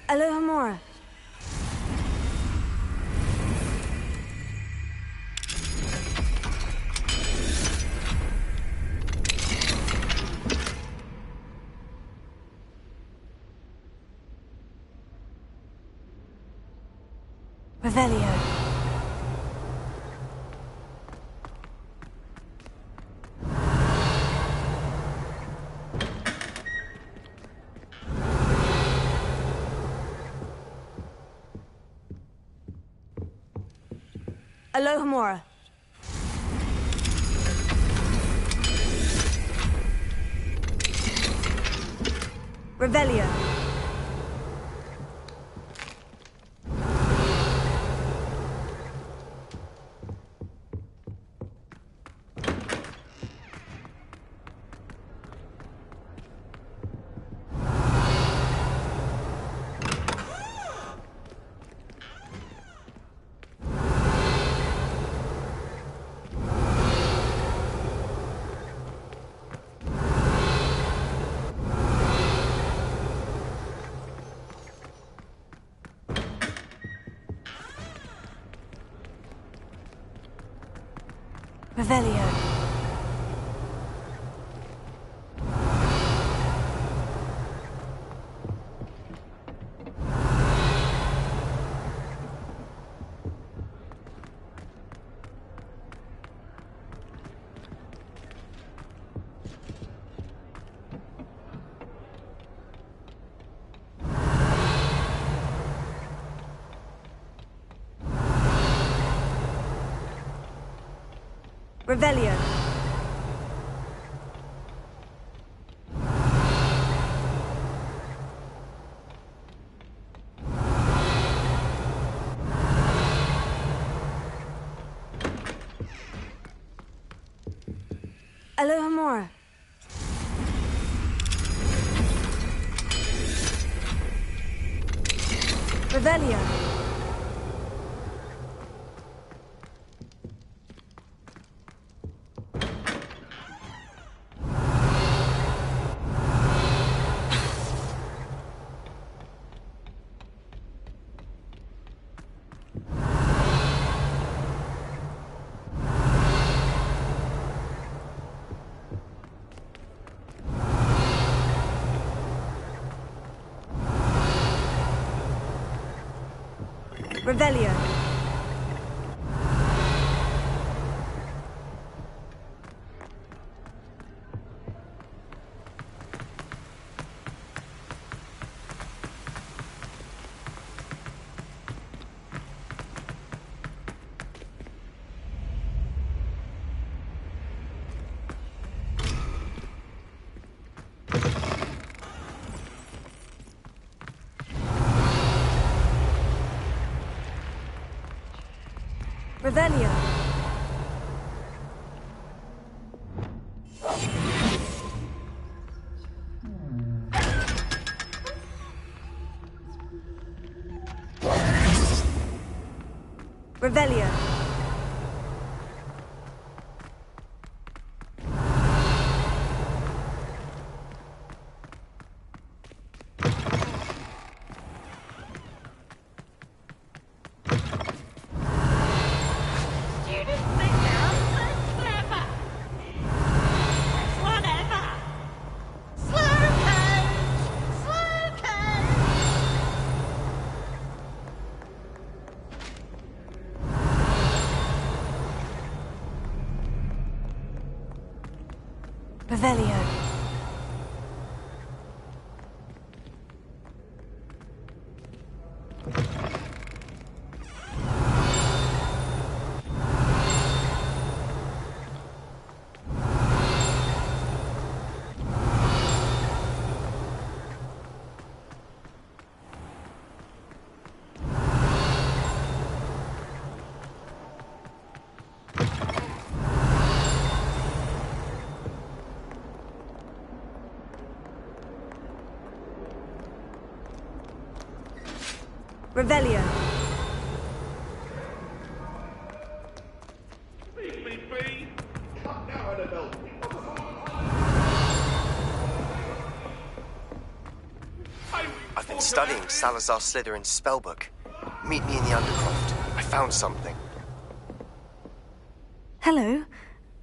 Alohomora. Revelio. Alohomora. Revelio. Revelio. Revelio. Alohomora. Revelio. Revelio. Revelio. Revelio. Revelio. Revelio. I've been studying Salazar Slytherin's spellbook. Meet me in the Undercroft. I found something. Hello.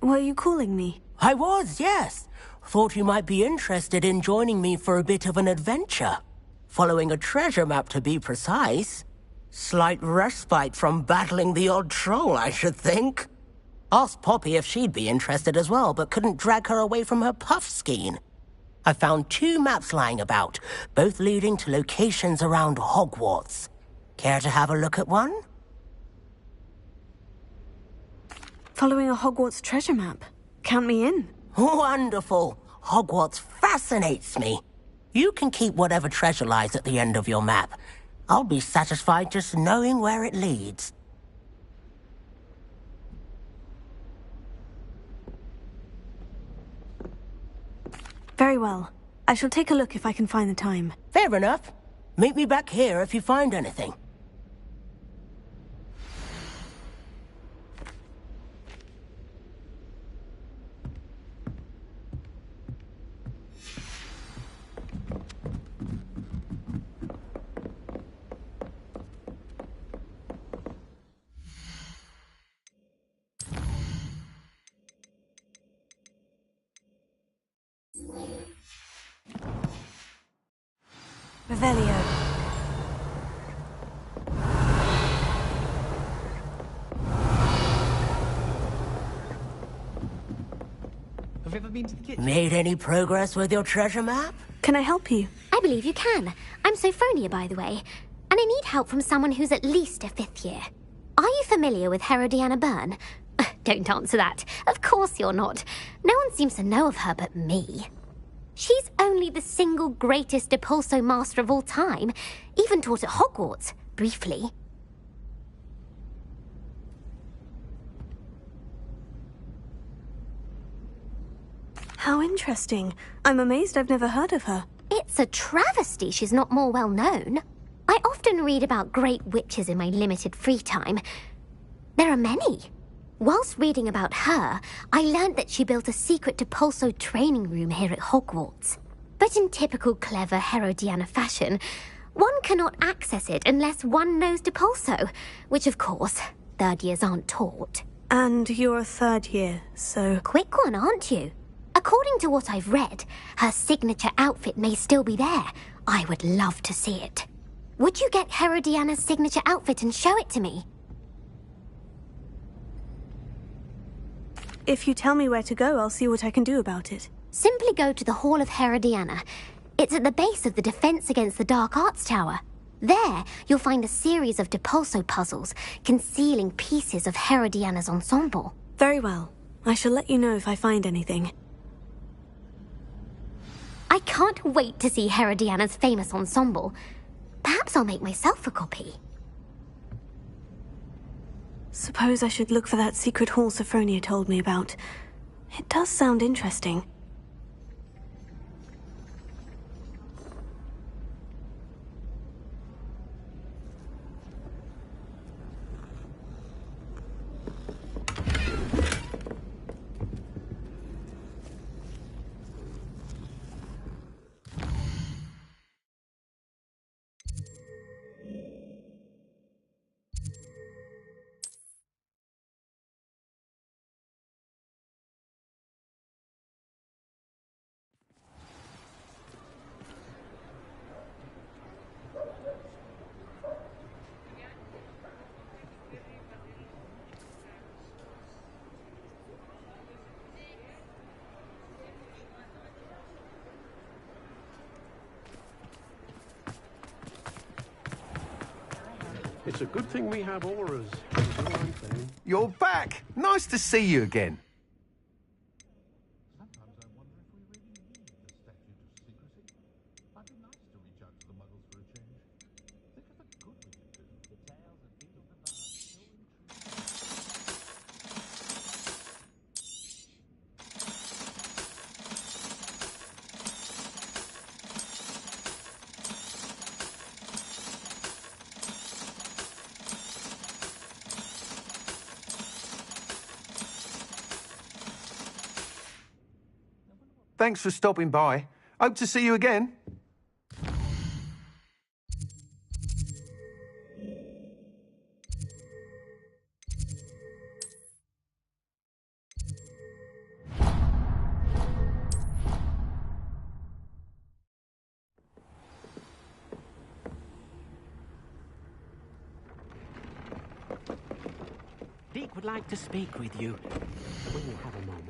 Were you calling me? I was, yes. Thought you might be interested in joining me for a bit of an adventure. Following a treasure map, to be precise. Slight respite from battling the odd troll, I should think. Asked Poppy if she'd be interested as well, but couldn't drag her away from her puff skein. I found 2 maps lying about, both leading to locations around Hogwarts. Care to have a look at one? Following a Hogwarts treasure map. Count me in. Wonderful. Hogwarts fascinates me. You can keep whatever treasure lies at the end of your map. I'll be satisfied just knowing where it leads. Very well. I shall take a look if I can find the time. Fair enough. Meet me back here if you find anything. Revelio. Have you ever been to the kitchen? Made any progress with your treasure map? Can I help you? I believe you can. I'm Sophronia, by the way, and I need help from someone who's at least a 5th year. Are you familiar with Herodiana Byrne? Don't answer that. Of course you're not. No one seems to know of her but me. She's only the single greatest Depulso master of all time, even taught at Hogwarts, briefly. How interesting. I'm amazed I've never heard of her. It's a travesty she's not more well known. I often read about great witches in my limited free time. There are many. Whilst reading about her, I learned that she built a secret Depulso training room here at Hogwarts. But in typical clever Herodiana fashion, one cannot access it unless one knows Depulso, which of course, 3rd years aren't taught. And you're a 3rd year, so... Quick one, aren't you? According to what I've read, her signature outfit may still be there. I would love to see it. Would you get Herodiana's signature outfit and show it to me? If you tell me where to go, I'll see what I can do about it. Simply go to the Hall of Herodiana. It's at the base of the Defense Against the Dark Arts Tower. There, you'll find a series of Depulso puzzles concealing pieces of Herodiana's ensemble. Very well. I shall let you know if I find anything. I can't wait to see Herodiana's famous ensemble. Perhaps I'll make myself a copy. Suppose I should look for that secret hall Sophronia told me about. It does sound interesting. It's a good thing we have auras. That's all I'm saying. You're back! Nice to see you again. Thanks for stopping by. Hope to see you again. Deke would like to speak with you when you have a moment.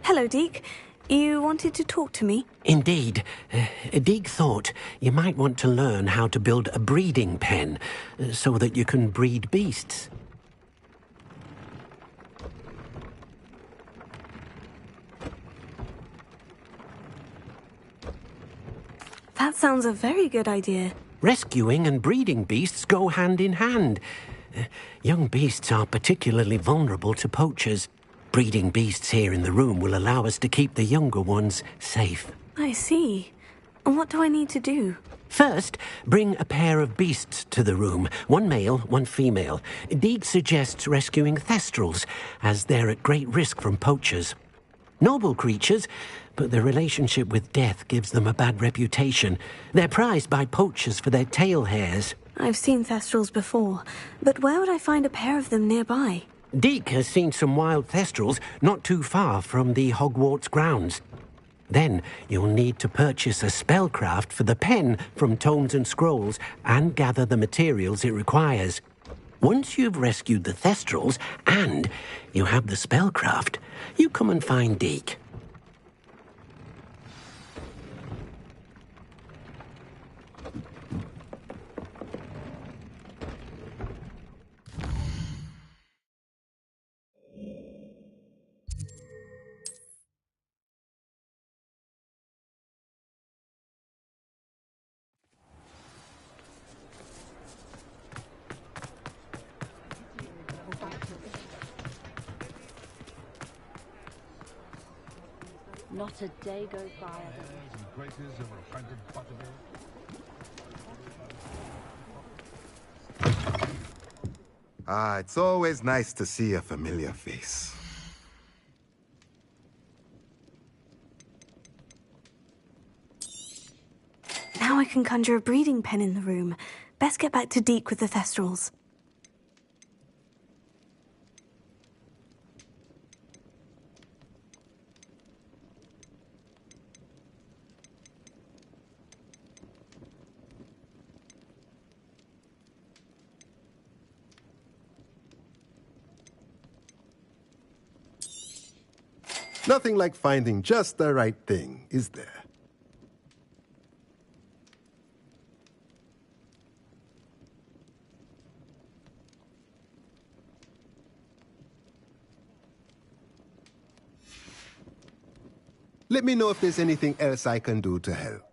Hello, Deke. You wanted to talk to me? Indeed. Deke thought you might want to learn how to build a breeding pen so that you can breed beasts. That sounds a very good idea. Rescuing and breeding beasts go hand in hand. Young beasts are particularly vulnerable to poachers. Breeding beasts here in the room will allow us to keep the younger ones safe. I see. And what do I need to do? First, bring a pair of beasts to the room. One male, one female. Deke suggests rescuing thestrals, as they're at great risk from poachers. Noble creatures, but their relationship with death gives them a bad reputation. They're prized by poachers for their tail hairs. I've seen thestrals before, but where would I find a pair of them nearby? Deke has seen some wild thestrals not too far from the Hogwarts grounds. Then you'll need to purchase a spellcraft for the pen from Tomes and Scrolls and gather the materials it requires. Once you've rescued the thestrals and you have the spellcraft, you come and find Deke. Not a day goes by. Ah, it's always nice to see a familiar face. Now I can conjure a breeding pen in the room. Best get back to Deke with the Thestrals. Nothing like finding just the right thing, is there? Let me know if there's anything else I can do to help.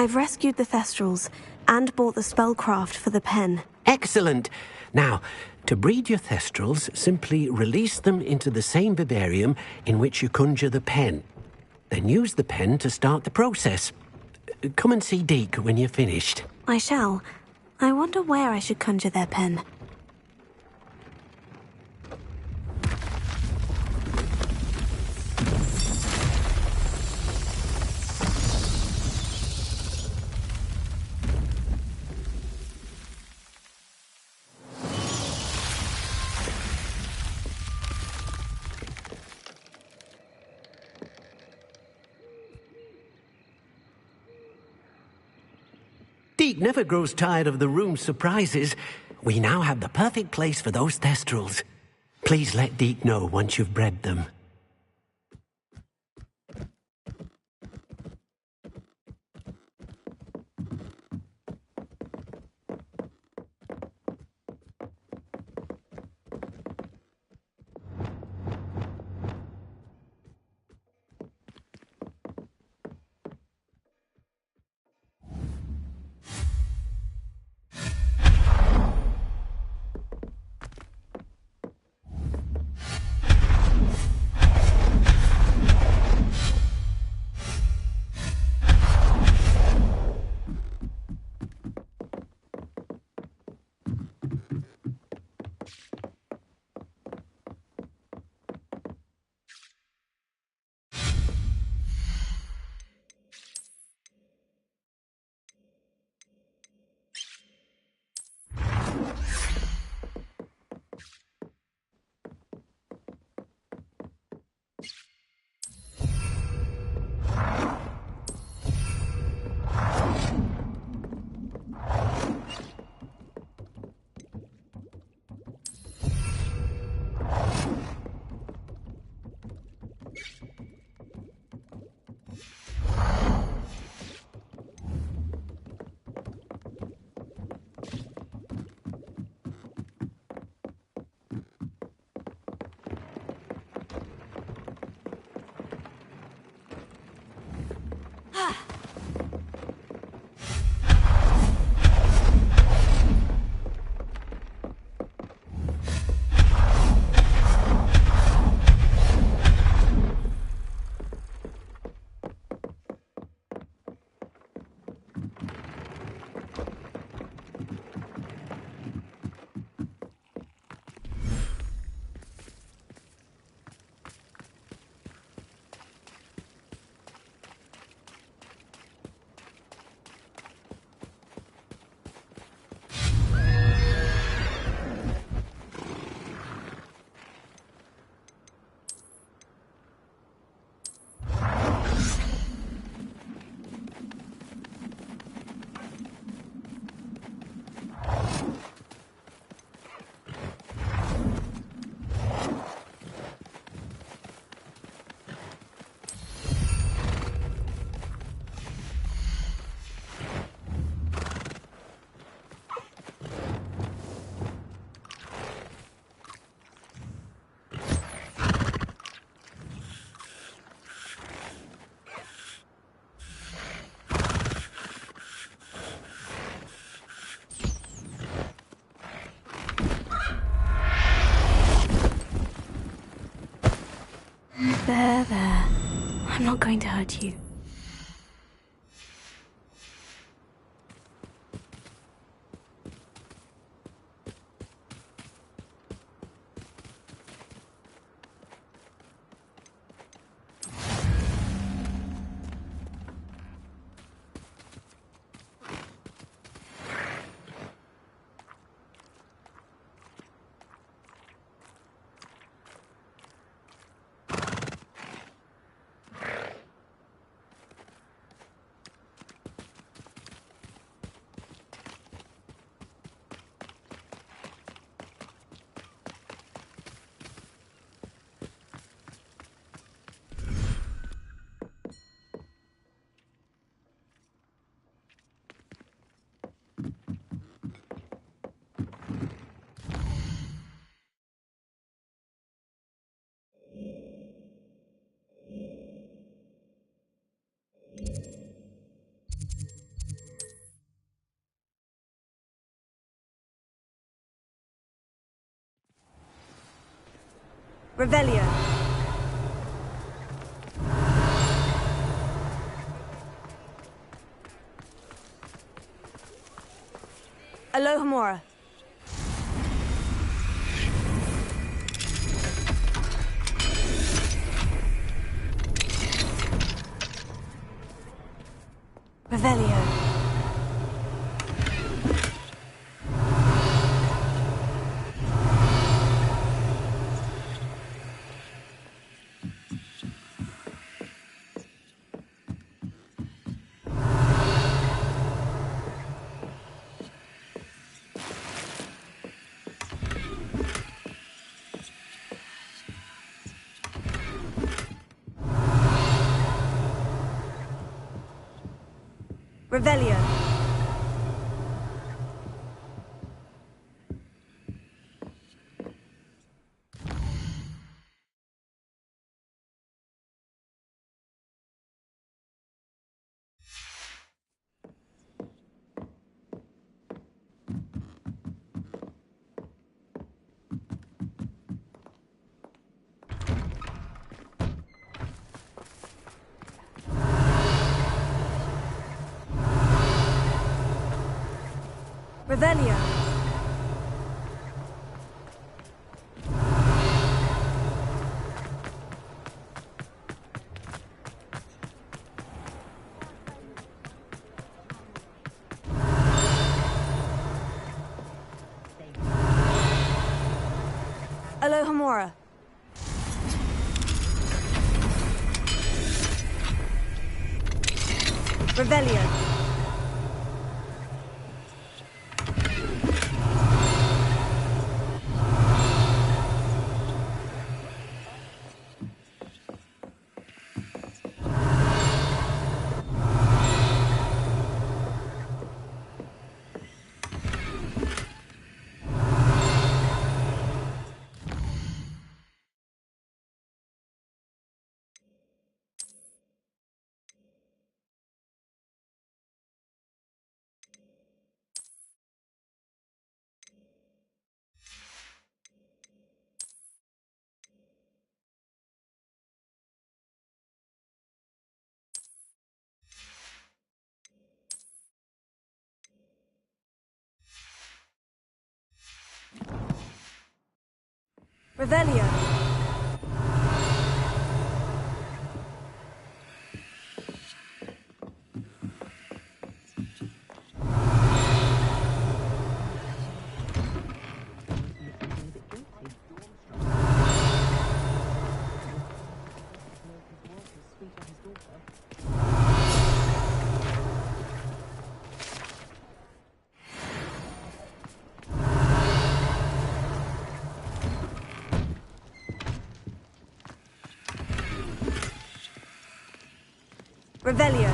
I've rescued the Thestrals and bought the spellcraft for the pen. Excellent. Now, to breed your Thestrals, simply release them into the same vivarium in which you conjure the pen. Then use the pen to start the process. Come and see Deke when you're finished. I shall. I wonder where I should conjure their pen. Deke never grows tired of the room's surprises. We now have the perfect place for those Thestrals. Please let Deke know once you've bred them. There. I'm not going to hurt you. Revelio. Alohomora. Revelio. Revelio. Revelio. Alohomora. Revelio. Revelio. Revelio.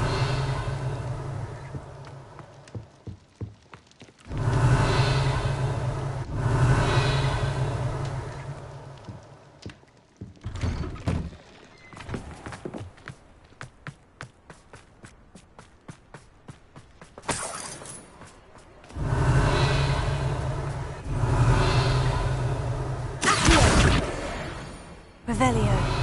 Revelio.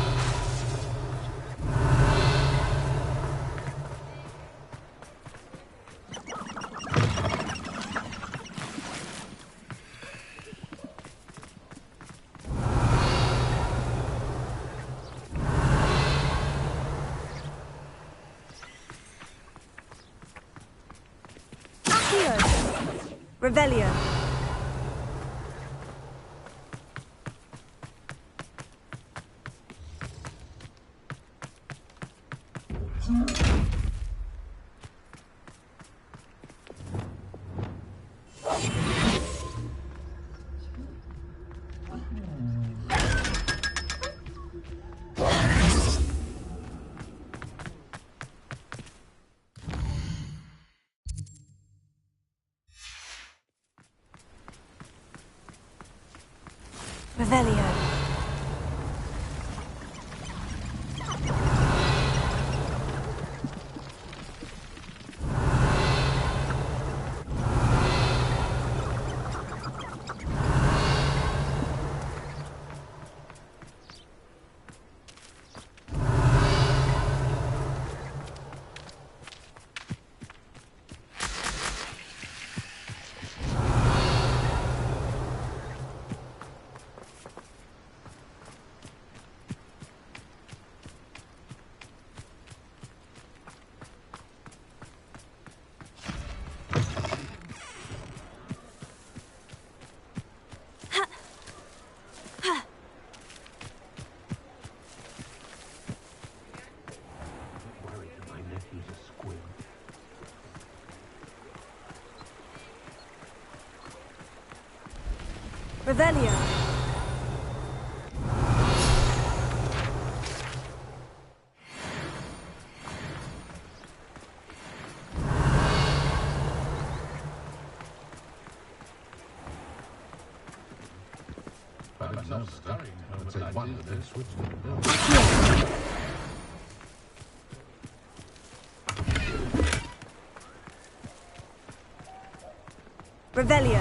Revelio. Revelio. Revelio. Revelio.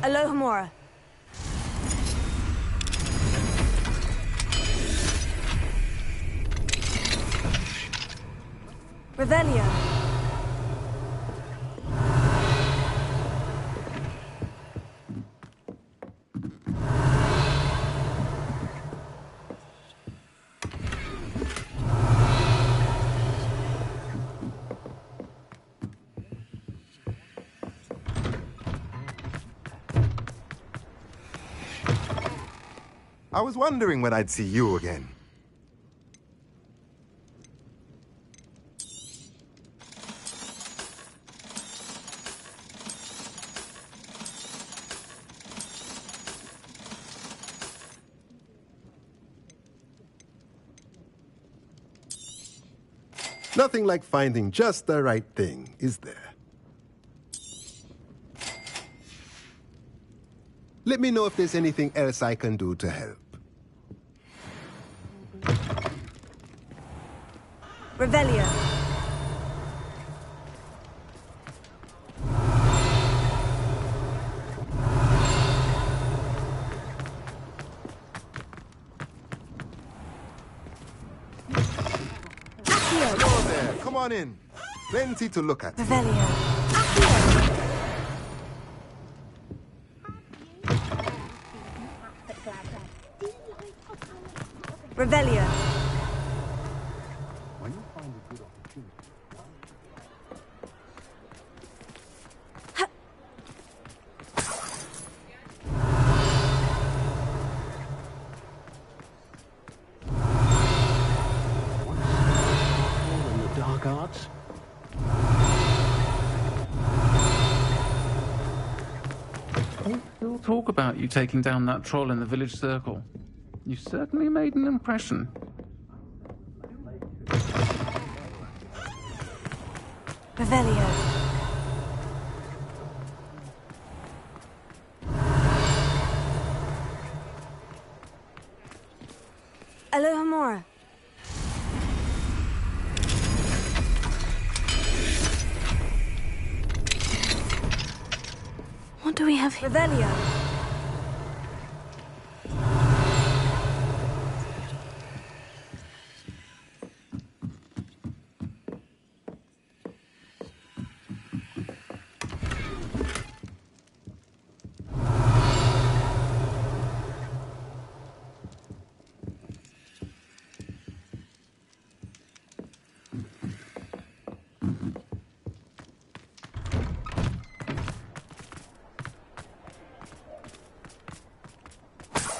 Alohomora. Revelio. I was wondering when I'd see you again. Nothing like finding just the right thing, is there? Let me know if there's anything else I can do to help. Revelio. Hello there, come on in. Plenty to look at. Revelio. Revelio. When you find a good opportunity. In the dark arts? We'll talk about you taking down that troll in the village circle. You certainly made an impression. Revelio. Alohomora. What do we have here? Revelio.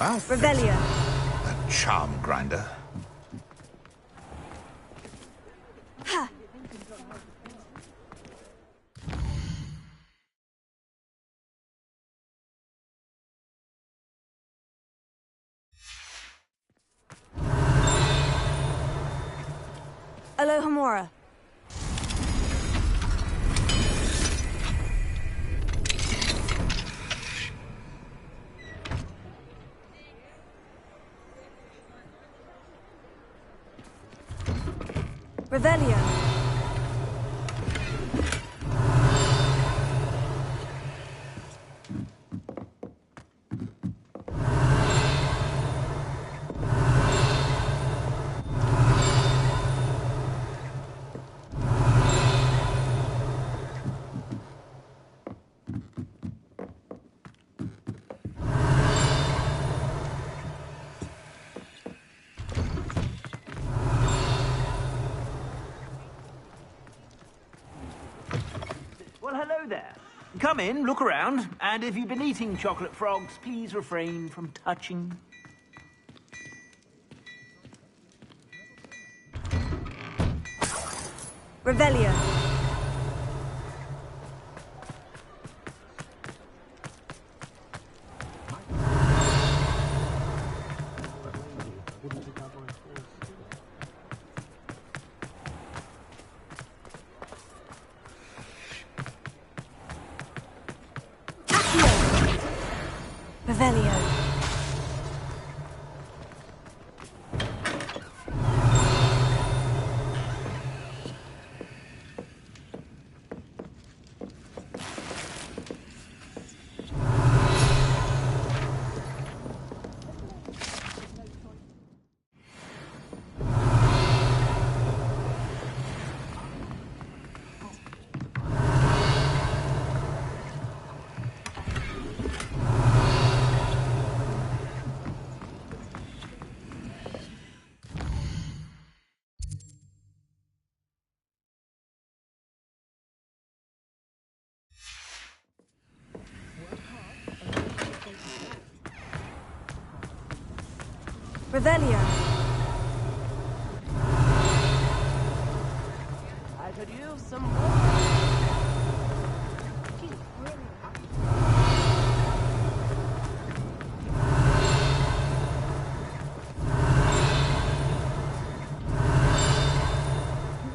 Revelio. A charm grinder. Ha! Alohomora. Revelio. Well, hello there. Come in, look around, and if you've been eating chocolate frogs, please refrain from touching. Revelio. Revelio. Revelio. I could use some more.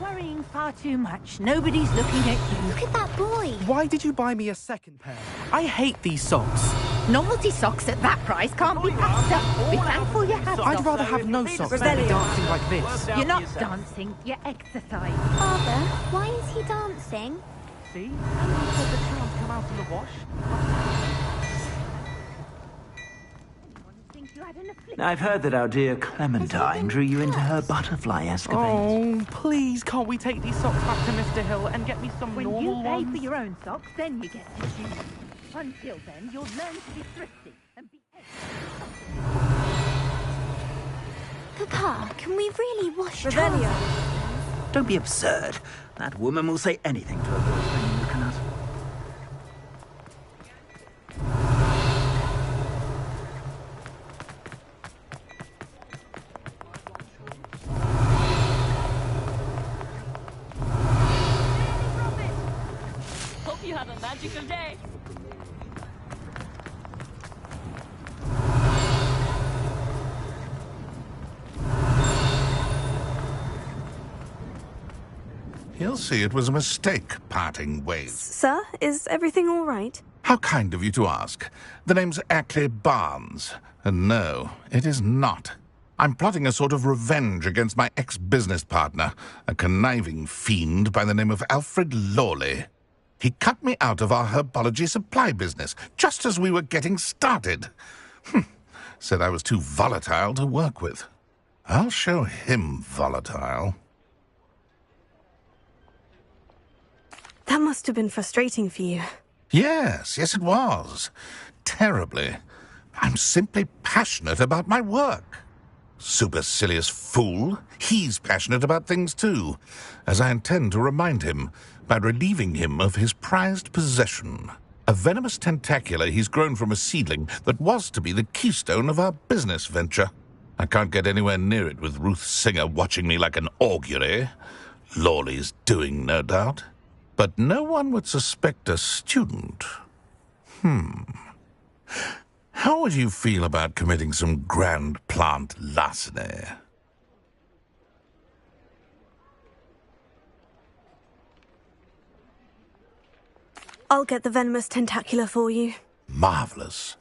Worrying far too much. Nobody's looking at you. Look at that boy. Why did you buy me a second pair? I hate these socks. Novelty socks at that price can't be passed up. Be thankful you have I'd socks. rather have no socks than be dancing like this. You're not dancing, you're exercising. Father, why is he dancing? See? You said the charms come out in the wash. I've heard that our dear Clementine drew you into her butterfly escapades. Oh, please, can't we take these socks back to Mr. Hill and get me some normal When you pay ones? for your own socks, then you get to choose. Until then, you'll learn to be thrifty and behave. Papa, can we really wash Revelio. trousers? Don't be absurd. That woman will say anything to avoid spending the canut. Hope you have a magical day. He'll see it was a mistake, parting ways. Sir, is everything all right? How kind of you to ask. The name's Ackley Barnes. And no, it is not. I'm plotting a sort of revenge against my ex-business partner, a conniving fiend by the name of Alfred Lawley. He cut me out of our herbology supply business, just as we were getting started. Said I was too volatile to work with. I'll show him volatile. That must have been frustrating for you. Yes, it was. Terribly. I'm simply passionate about my work. Supercilious fool. He's passionate about things too, as I intend to remind him by relieving him of his prized possession, A venomous tentacular he's grown from a seedling that was to be the keystone of our business venture. I can't get anywhere near it with Ruth Singer watching me like an augury. Lawley's doing, no doubt. But no one would suspect a student. How would you feel about committing some grand plant larceny? I'll get the venomous tentacular for you. Marvelous.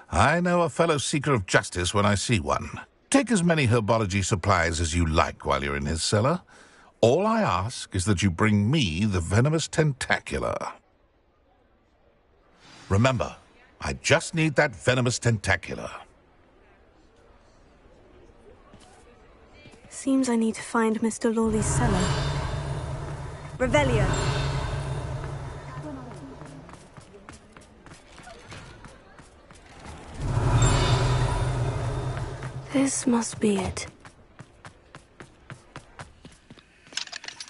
I know a fellow seeker of justice when I see one. Take as many herbology supplies as you like while you're in his cellar. All I ask is that you bring me the venomous tentacular. Remember, I just need that venomous tentacular. Seems I need to find Mr. Lawley's cellar. Revelio. This must be it.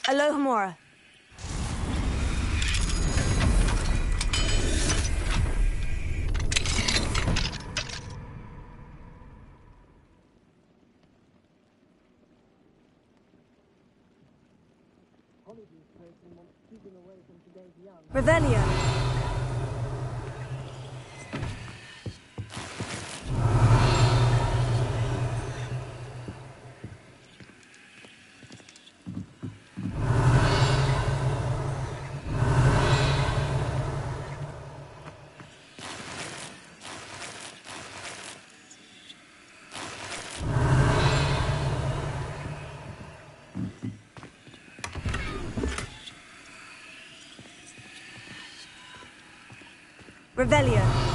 Alohomora. Revelio. Revelio.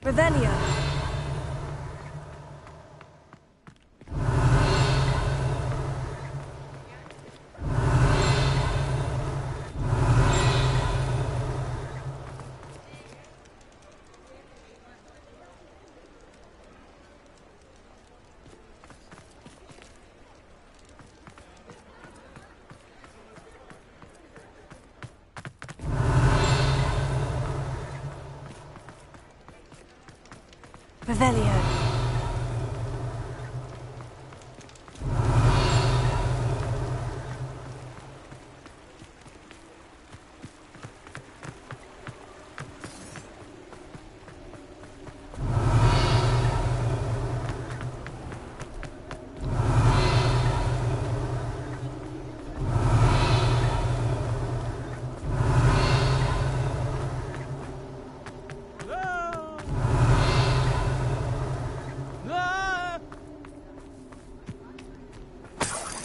Revelio. Revelio.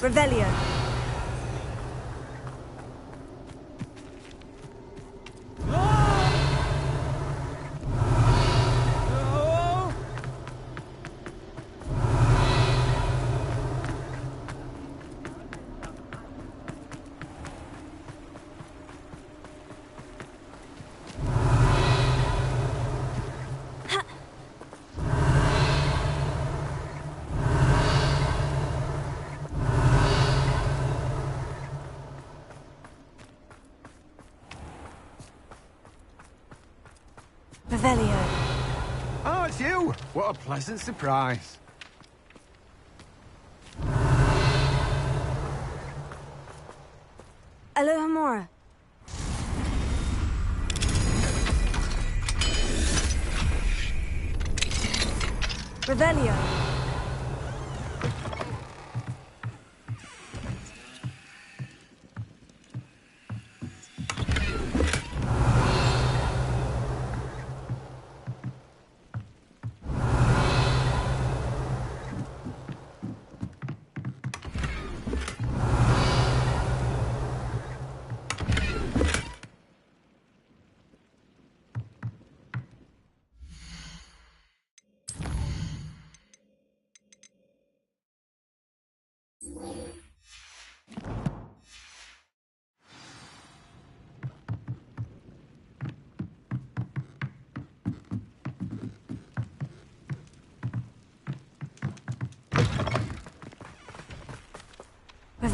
Revelio. Revelio. Oh, it's you! What a pleasant surprise. Alohomora. Revelio.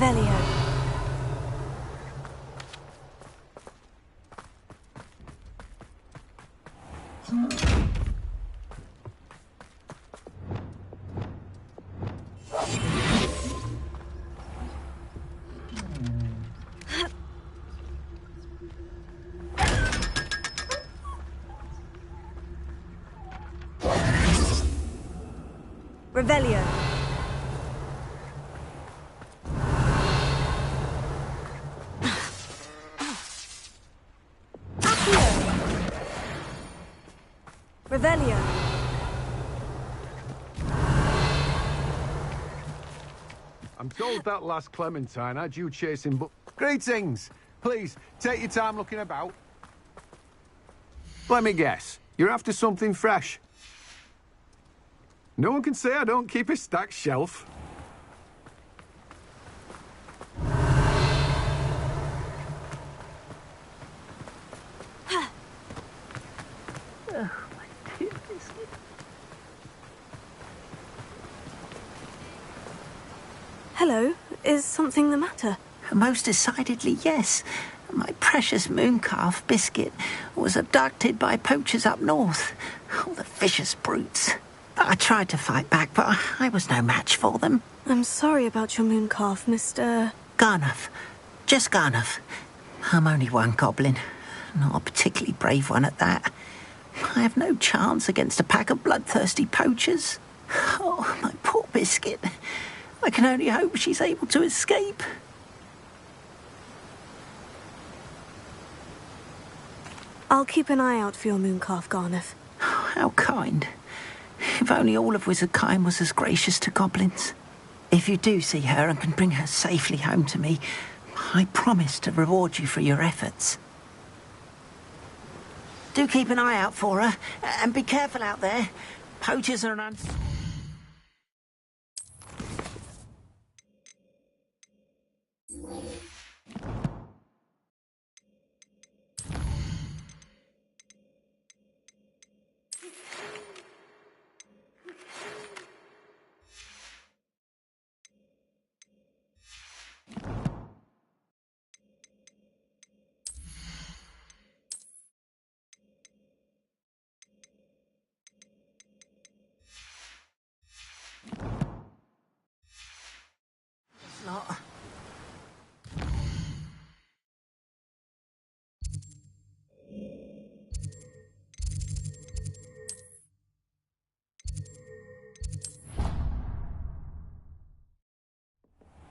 Revelio. Revelio. Revelio. I'm told that last Clementine had you chasing Greetings! Please, take your time looking about. Let me guess. You're after something fresh. No one can say I don't keep a stacked shelf. Hello, is something the matter? Most decidedly, yes. My precious mooncalf, Biscuit, was abducted by poachers up north. All the vicious brutes. I tried to fight back, but I was no match for them. I'm sorry about your mooncalf, Mr. Garnuff. Just Garnuff. I'm only one goblin. Not a particularly brave one at that. I have no chance against a pack of bloodthirsty poachers. Oh, my poor Biscuit. I can only hope she's able to escape. I'll keep an eye out for your mooncalf, Garnuff. How kind. If only all of Wizardkind was as gracious to goblins. If you do see her and can bring her safely home to me, I promise to reward you for your efforts. Do keep an eye out for her, and be careful out there. Poachers are an lot.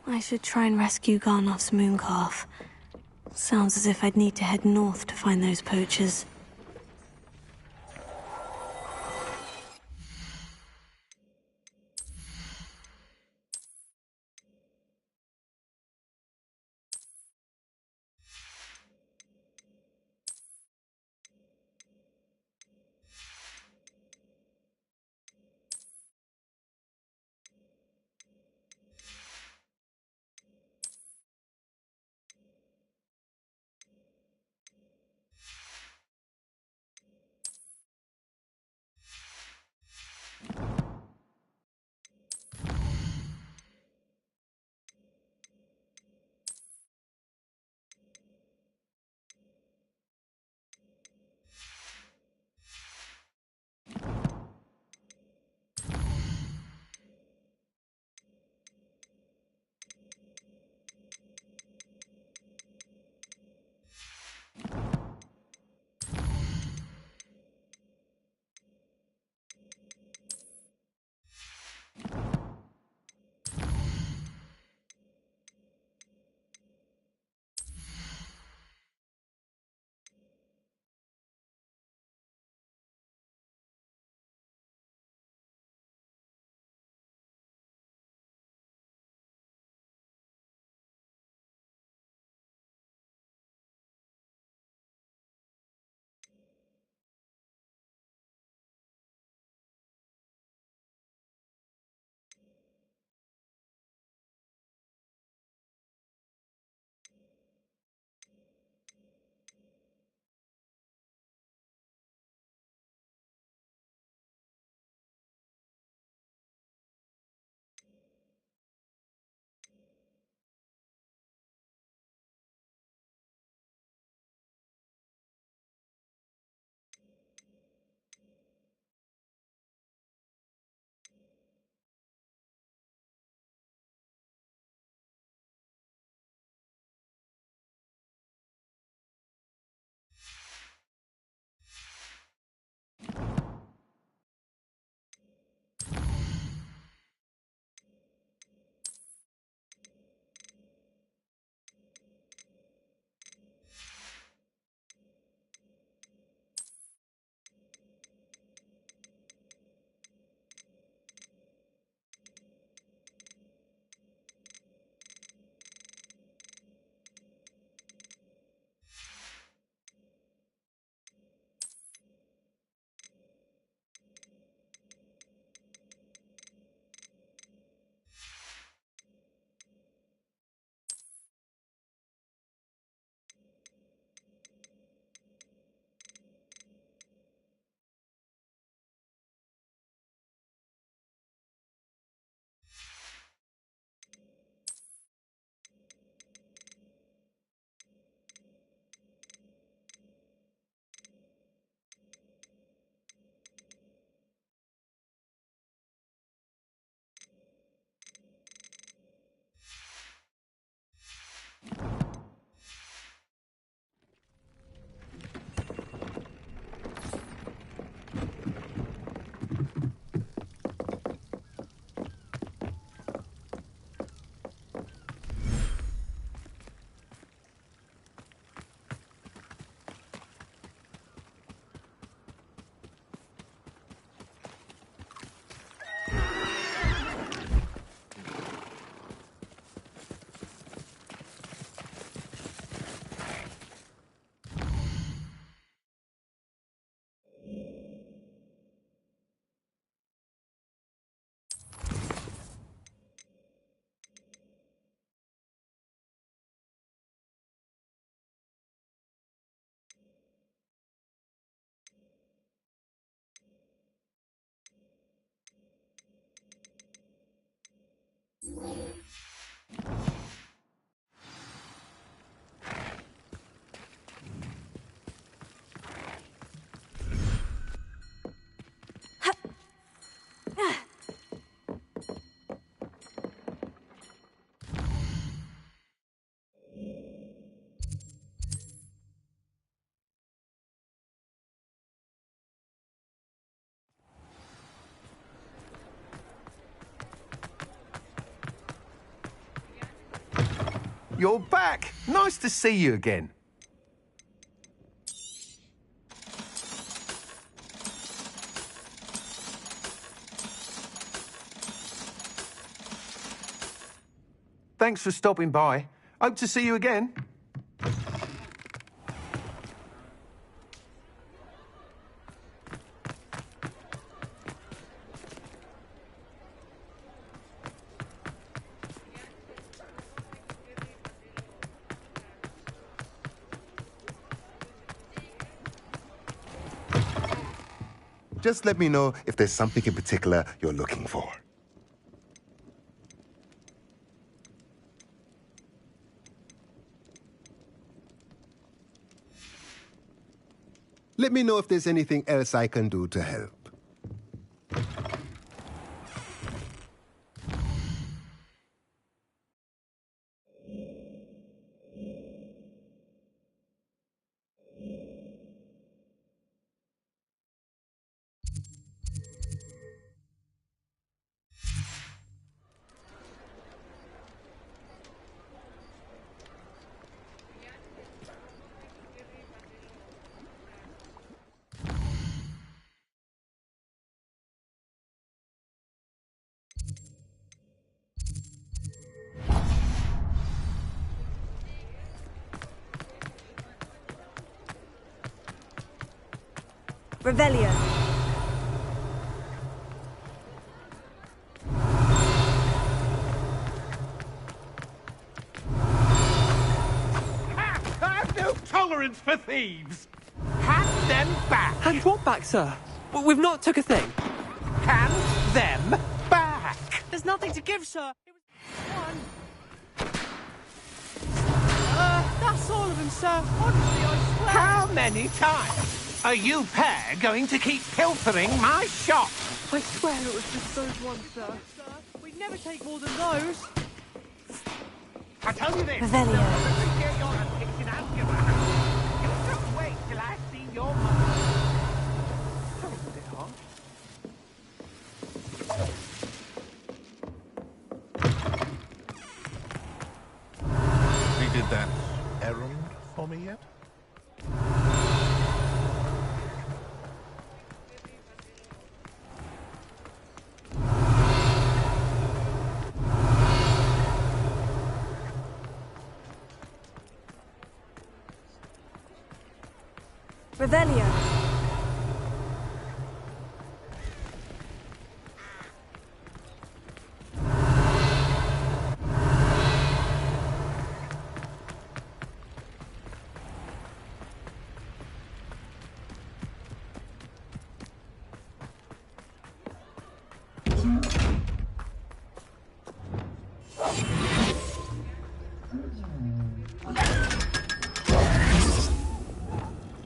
I should try and rescue Garnoff's mooncalf. Sounds as if I'd need to head north to find those poachers. you're back. Nice to see you again. Thanks for stopping by. Hope to see you again. Just let me know if there's something in particular you're looking for. Let me know if there's anything else I can do to help. Revelio. I have no tolerance for thieves. Hand them back. Hand what back, sir? We've not took a thing. Hand them back. There's nothing to give, sir. It was one. That's all of them, sir. Honestly, I swear. How many times are you pair going to keep pilfering my shop? I swear it was just those ones, sir. We'd never take more than those. I tell you this. Revelio. Get your kitchen out your mouth. You don't wait till I see your mother. That was a bit harsh. He did that errand for me yet? Revelio.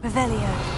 Revelio.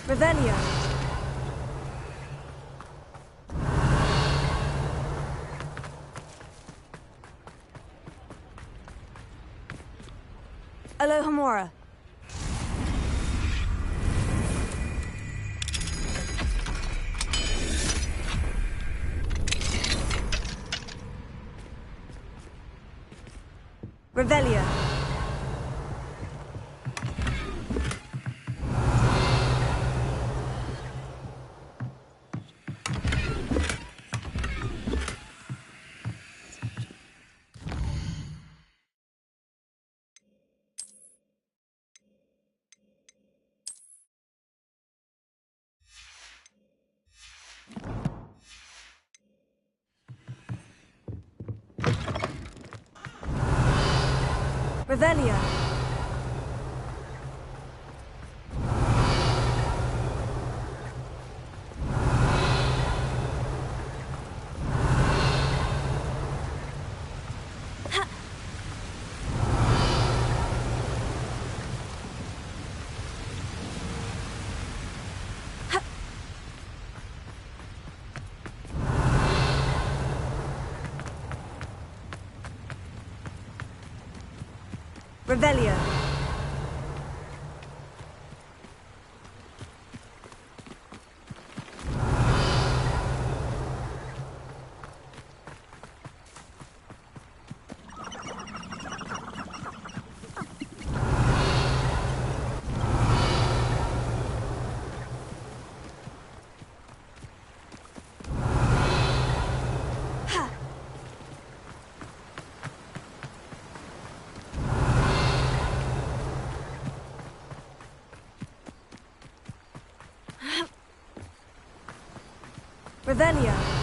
Revelio. Alohomora. Revelio. Revelio. Revelio. Revelio.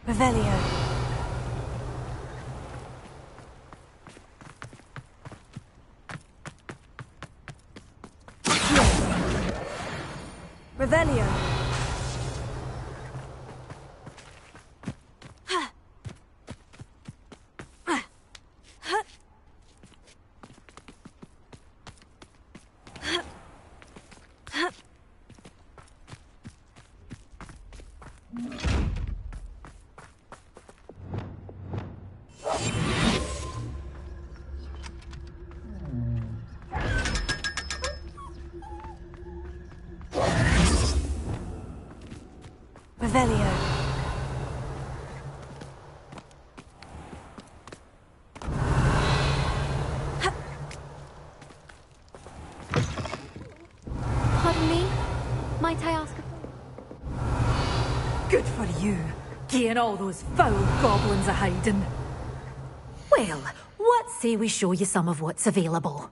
Revelio. Revelio. Revelio. Pardon me? Might I ask a... Good for you, getting all those foul goblins a hiding. Well, what say we show you some of what's available?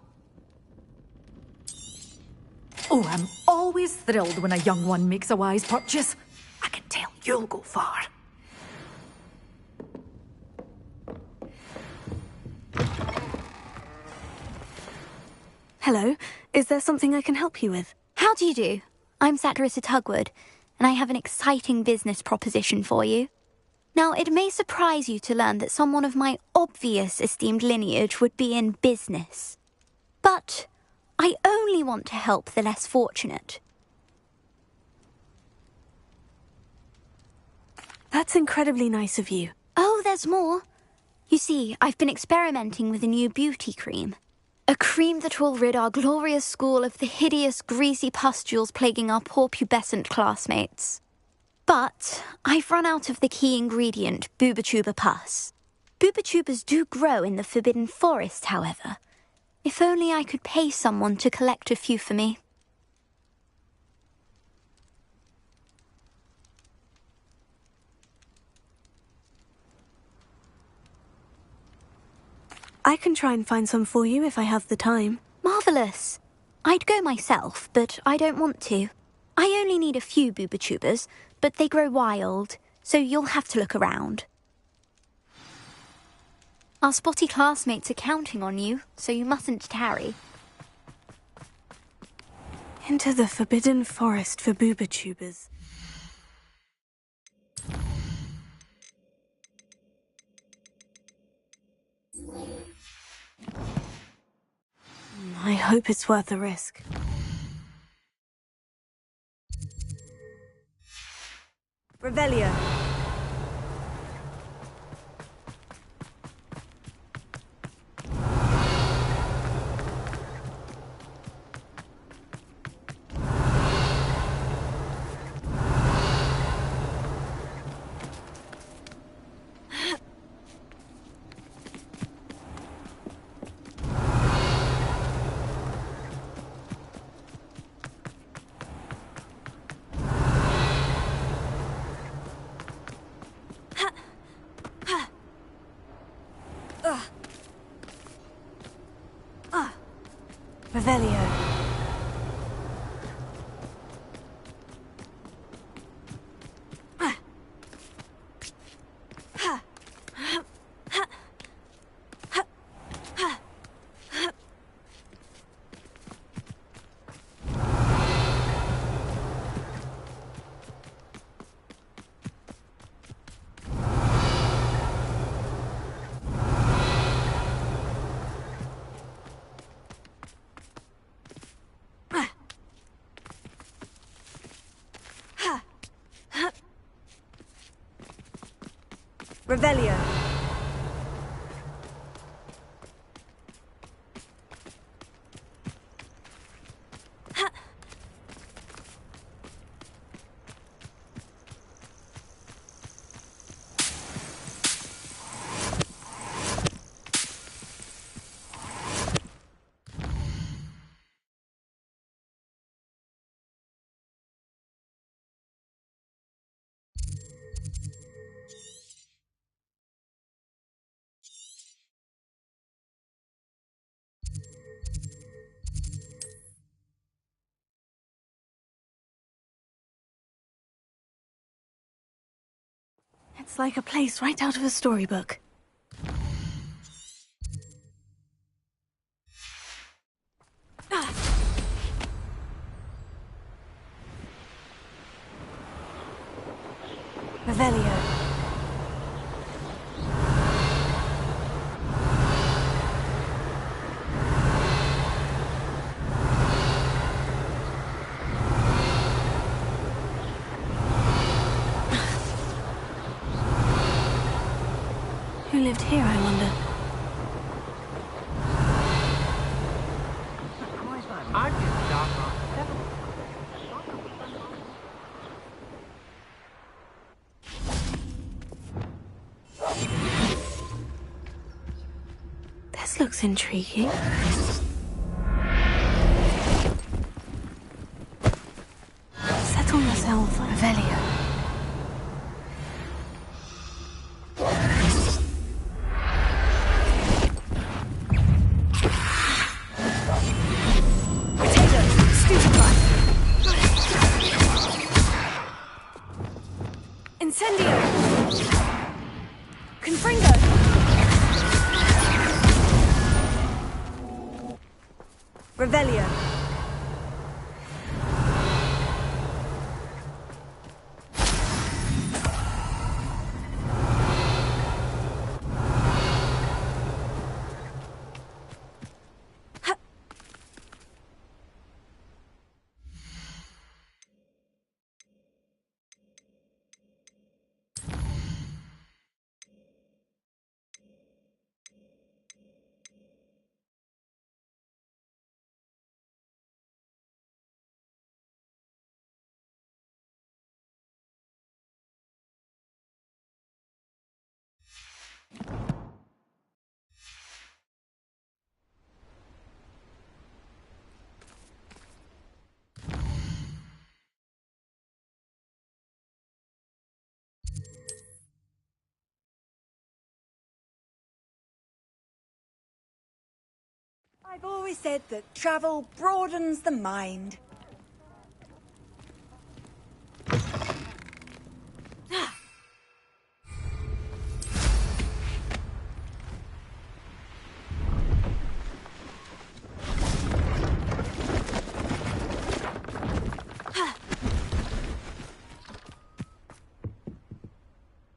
Oh, I'm always thrilled when a young one makes a wise purchase. I can tell you'll go far. Hello, is there something I can help you with? How do you do? I'm Satirissa Tugwood, and I have an exciting business proposition for you. Now, it may surprise you to learn that someone of my obvious esteemed lineage would be in business. But I only want to help the less fortunate. That's incredibly nice of you. Oh, there's more. You see, I've been experimenting with a new beauty cream. A cream that will rid our glorious school of the hideous, greasy pustules plaguing our poor pubescent classmates. But I've run out of the key ingredient, Booba-Tuber pus. Booba-Tubers do grow in the Forbidden Forest, however. If only I could pay someone to collect a few for me. I can try and find some for you if I have the time. Marvellous. I'd go myself, but I don't want to. I only need a few Booba-Tubers, but they grow wild, so you'll have to look around. Our spotty classmates are counting on you, so you mustn't tarry. Into the Forbidden Forest for Booba-Tubers. I hope it's worth the risk. Revelio. Revelio. Revelio. It's like a place right out of a storybook. Revelio. Who lived here, I wonder? This looks intriguing. Settle yourself, Revelio. Incendio! Confringo! Revelio. I've always said that travel broadens the mind.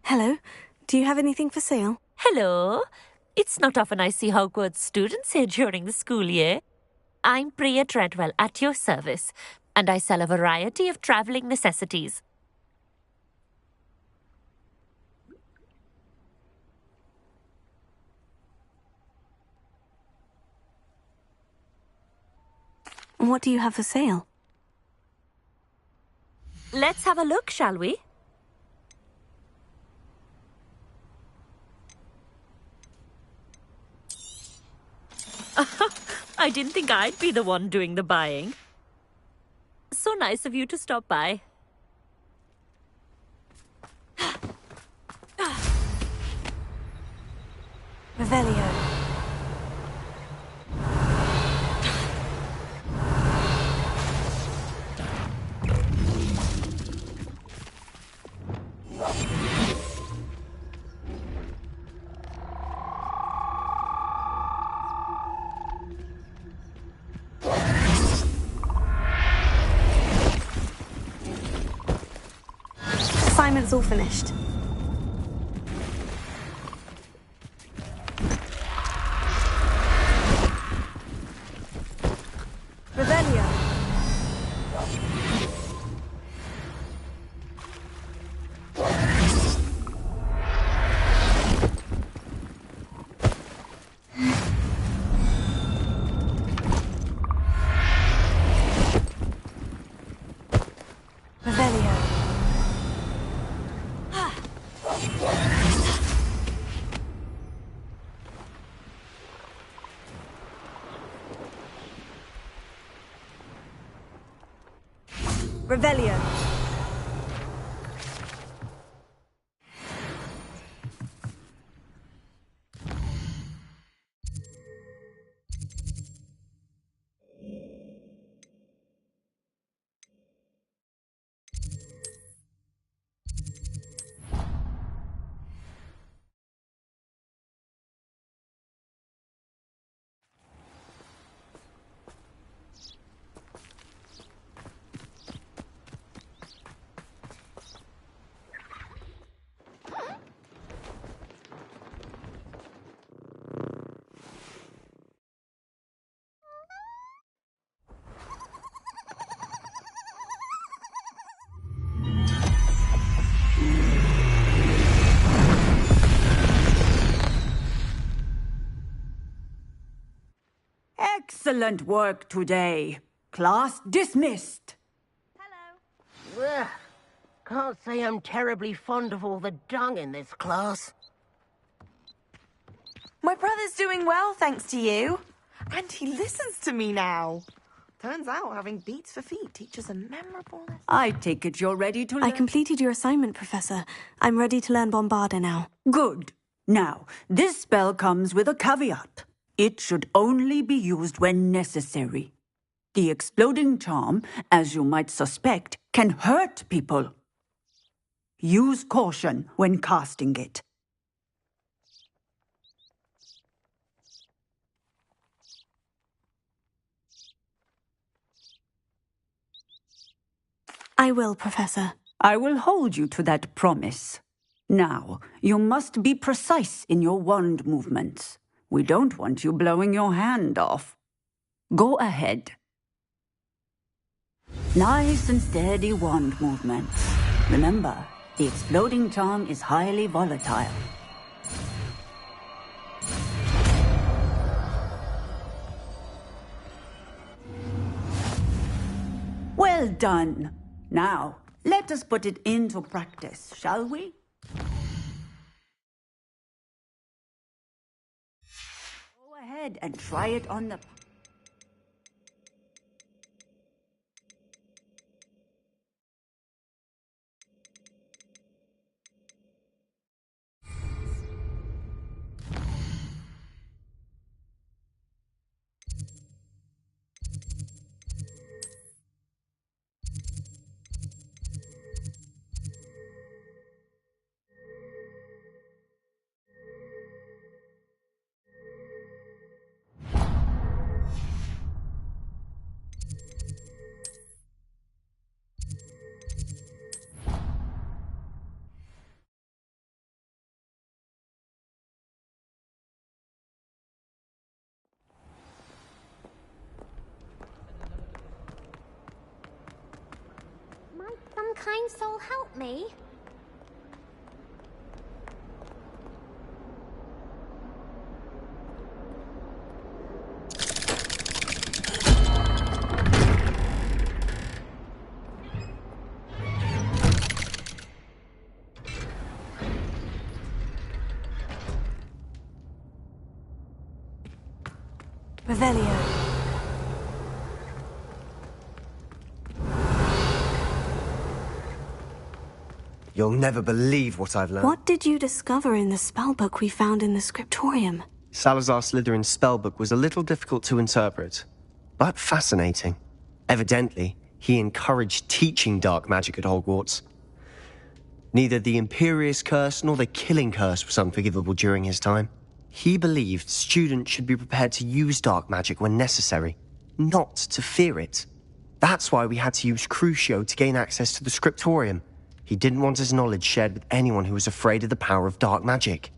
Hello. Do you have anything for sale? Hello. It's not often I see Hogwarts students here during the school year. I'm Priya Treadwell, at your service, and I sell a variety of travelling necessities. What do you have for sale? Let's have a look, shall we? I didn't think I'd be the one doing the buying. So nice of you to stop by. Revelio. Assignment's all finished. Revelio. Revelio. Revelio. Excellent work today. Class dismissed. Ugh, can't say I'm terribly fond of all the dung in this class. My brother's doing well, thanks to you. And he listens to me now. Turns out having beats for feet teaches a memorable lesson. I take it you're ready to learn. I completed your assignment, Professor. I'm ready to learn Bombarda now. Good. Now, this spell comes with a caveat. It should only be used when necessary. The exploding charm, as you might suspect, can hurt people. Use caution when casting it. I will, Professor. I will hold you to that promise. Now, you must be precise in your wand movements. We don't want you blowing your hand off. Go ahead. Nice and steady wand movements. Remember, the exploding charm is highly volatile. Well done. Now, let us put it into practice, shall we? Go ahead and try it on the... Might some kind soul help me? Revelio. You'll never believe what I've learned. What did you discover in the spellbook we found in the scriptorium? Salazar Slytherin's spellbook was a little difficult to interpret, but fascinating. Evidently, he encouraged teaching dark magic at Hogwarts. Neither the Imperious Curse nor the Killing Curse was unforgivable during his time. He believed students should be prepared to use dark magic when necessary, not to fear it. That's why we had to use Crucio to gain access to the scriptorium. He didn't want his knowledge shared with anyone who was afraid of the power of dark magic.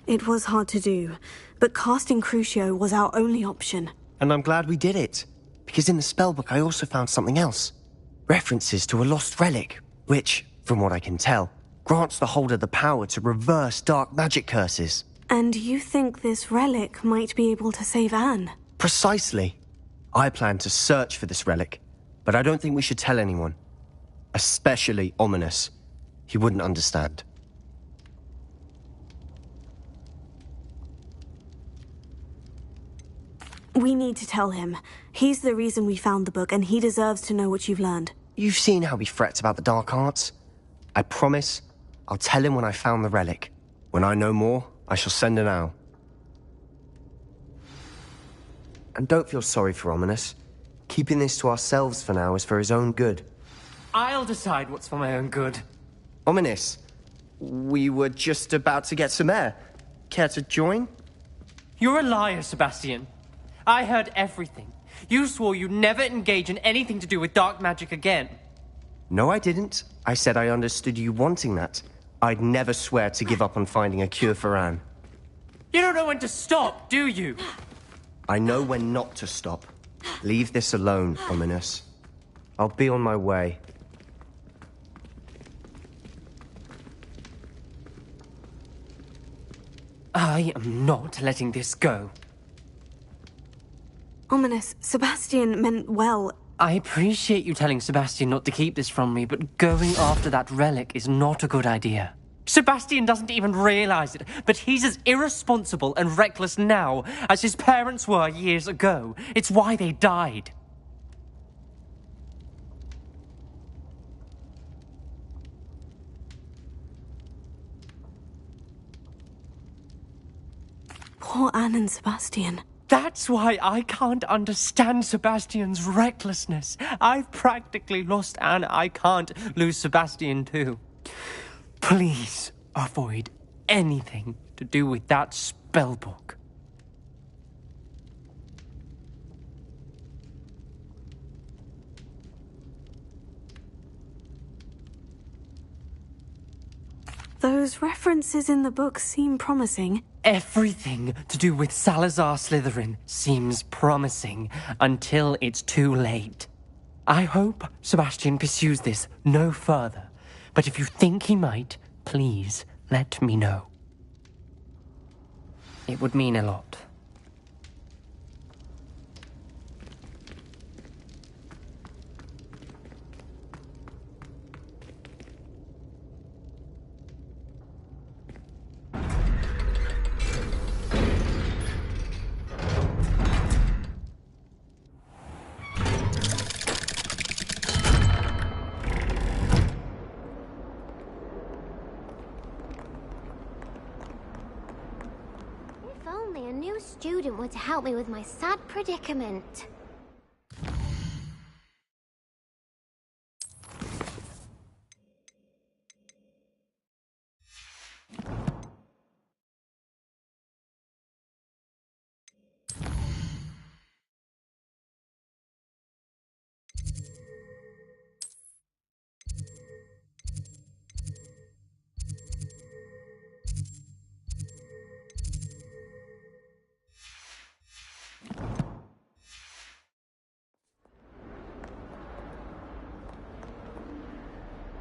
It was hard to do, but casting Crucio was our only option. And I'm glad we did it, because in the spellbook I also found something else. References to a lost relic, which, from what I can tell, grants the holder the power to reverse dark magic curses. And you think this relic might be able to save Anne? Precisely. I plan to search for this relic, but I don't think we should tell anyone. Especially Ominous. He wouldn't understand. We need to tell him. He's the reason we found the book, and he deserves to know what you've learned. You've seen how he frets about the dark arts. I promise I'll tell him when I found the relic. When I know more, I shall send an owl. And don't feel sorry for Ominous. Keeping this to ourselves for now is for his own good. I'll decide what's for my own good. Ominous, we were just about to get some air. Care to join? You're a liar, Sebastian. I heard everything. You swore you'd never engage in anything to do with dark magic again. No, I didn't. I said I understood you wanting that. I'd never swear to give up on finding a cure for Anne. You don't know when to stop, do you? I know when not to stop. Leave this alone, Ominous. I'll be on my way. I am not letting this go. Ominous, Sebastian meant well. I appreciate you telling Sebastian not to keep this from me, but going after that relic is not a good idea. Sebastian doesn't even realize it, but he's as irresponsible and reckless now as his parents were years ago. It's why they died. Poor Anne and Sebastian. That's why I can't understand Sebastian's recklessness. I've practically lost Anne. I can't lose Sebastian too. Please avoid anything to do with that spellbook. Those references in the book seem promising. Everything to do with Salazar Slytherin seems promising until it's too late. I hope Sebastian pursues this no further, but if you think he might, please let me know. It would mean a lot. If only a new student were to help me with my sad predicament.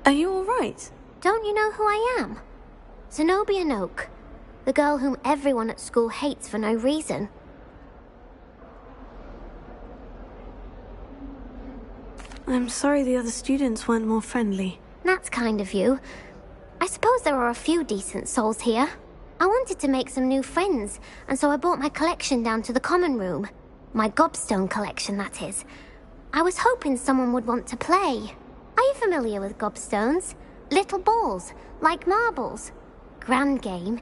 Are you all right? Don't you know who I am? Zenobia Noak, the girl whom everyone at school hates for no reason. I'm sorry the other students weren't more friendly. That's kind of you. I suppose there are a few decent souls here. I wanted to make some new friends, and so I brought my collection down to the common room. My gobstone collection, that is. I was hoping someone would want to play. Are you familiar with gobstones? Little balls, like marbles. Grand game.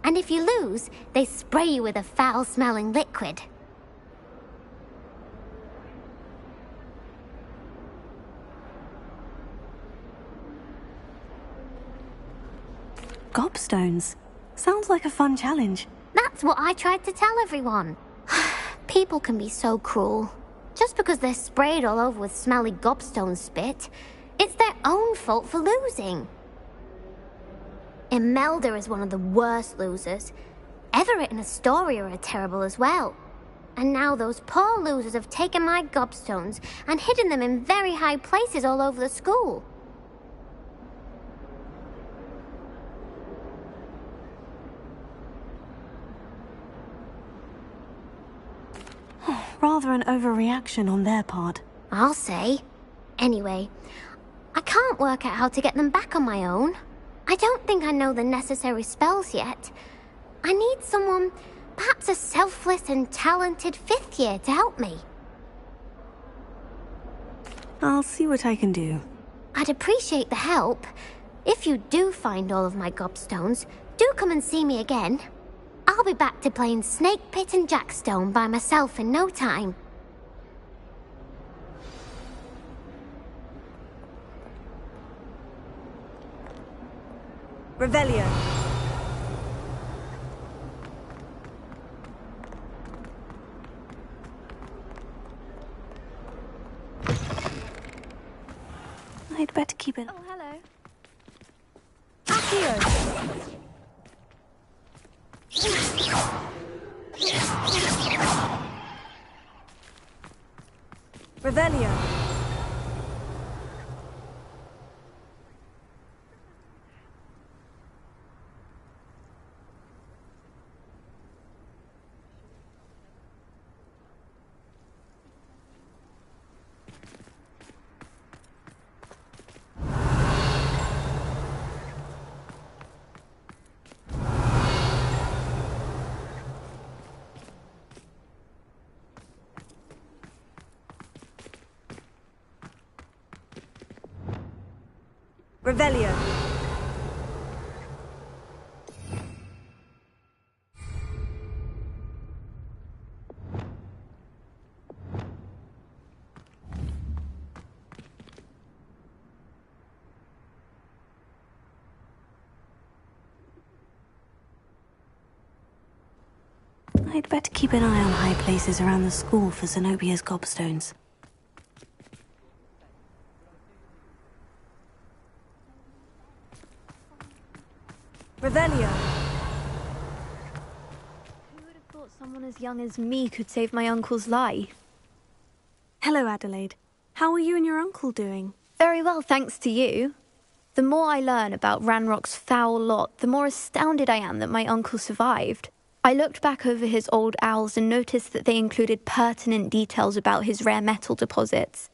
And if you lose, they spray you with a foul-smelling liquid. Gobstones. Sounds like a fun challenge. That's what I tried to tell everyone. People can be so cruel. Just because they're sprayed all over with smelly gobstone spit, it's their own fault for losing. Imelda is one of the worst losers. Everett and Astoria are terrible as well. And now those poor losers have taken my gobstones and hidden them in very high places all over the school. Rather an overreaction on their part. I'll say. Anyway, I can't work out how to get them back on my own. I don't think I know the necessary spells yet. I need someone, perhaps a selfless and talented 5th year to help me. I'll see what I can do. I'd appreciate the help. If you do find all of my gobstones, do come and see me again. I'll be back to playing Snake Pit and Jackstone by myself in no time. Revelio. I'd better keep it. Oh, hello. Accio. Revelio. Revelio. I'd better keep an eye on high places around the school for Zenobia's gobstones. Revelio. Who would have thought someone as young as me could save my uncle's life? Hello, Adelaide. How are you and your uncle doing? Very well, thanks to you. The more I learn about Ranrock's foul lot, the more astounded I am that my uncle survived. I looked back over his old owls and noticed that they included pertinent details about his rare metal deposits.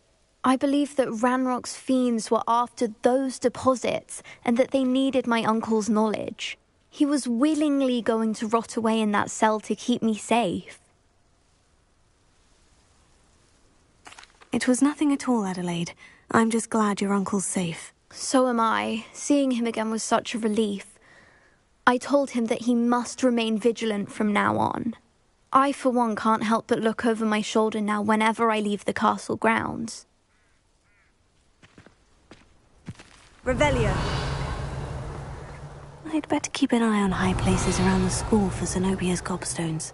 I believe that Ranrock's fiends were after those deposits and that they needed my uncle's knowledge. He was willingly going to rot away in that cell to keep me safe. It was nothing at all, Adelaide. I'm just glad your uncle's safe. So am I. Seeing him again was such a relief. I told him that he must remain vigilant from now on. I, for one, can't help but look over my shoulder now whenever I leave the castle grounds. Revelio. I'd better keep an eye on high places around the school for Zenobia's gobstones.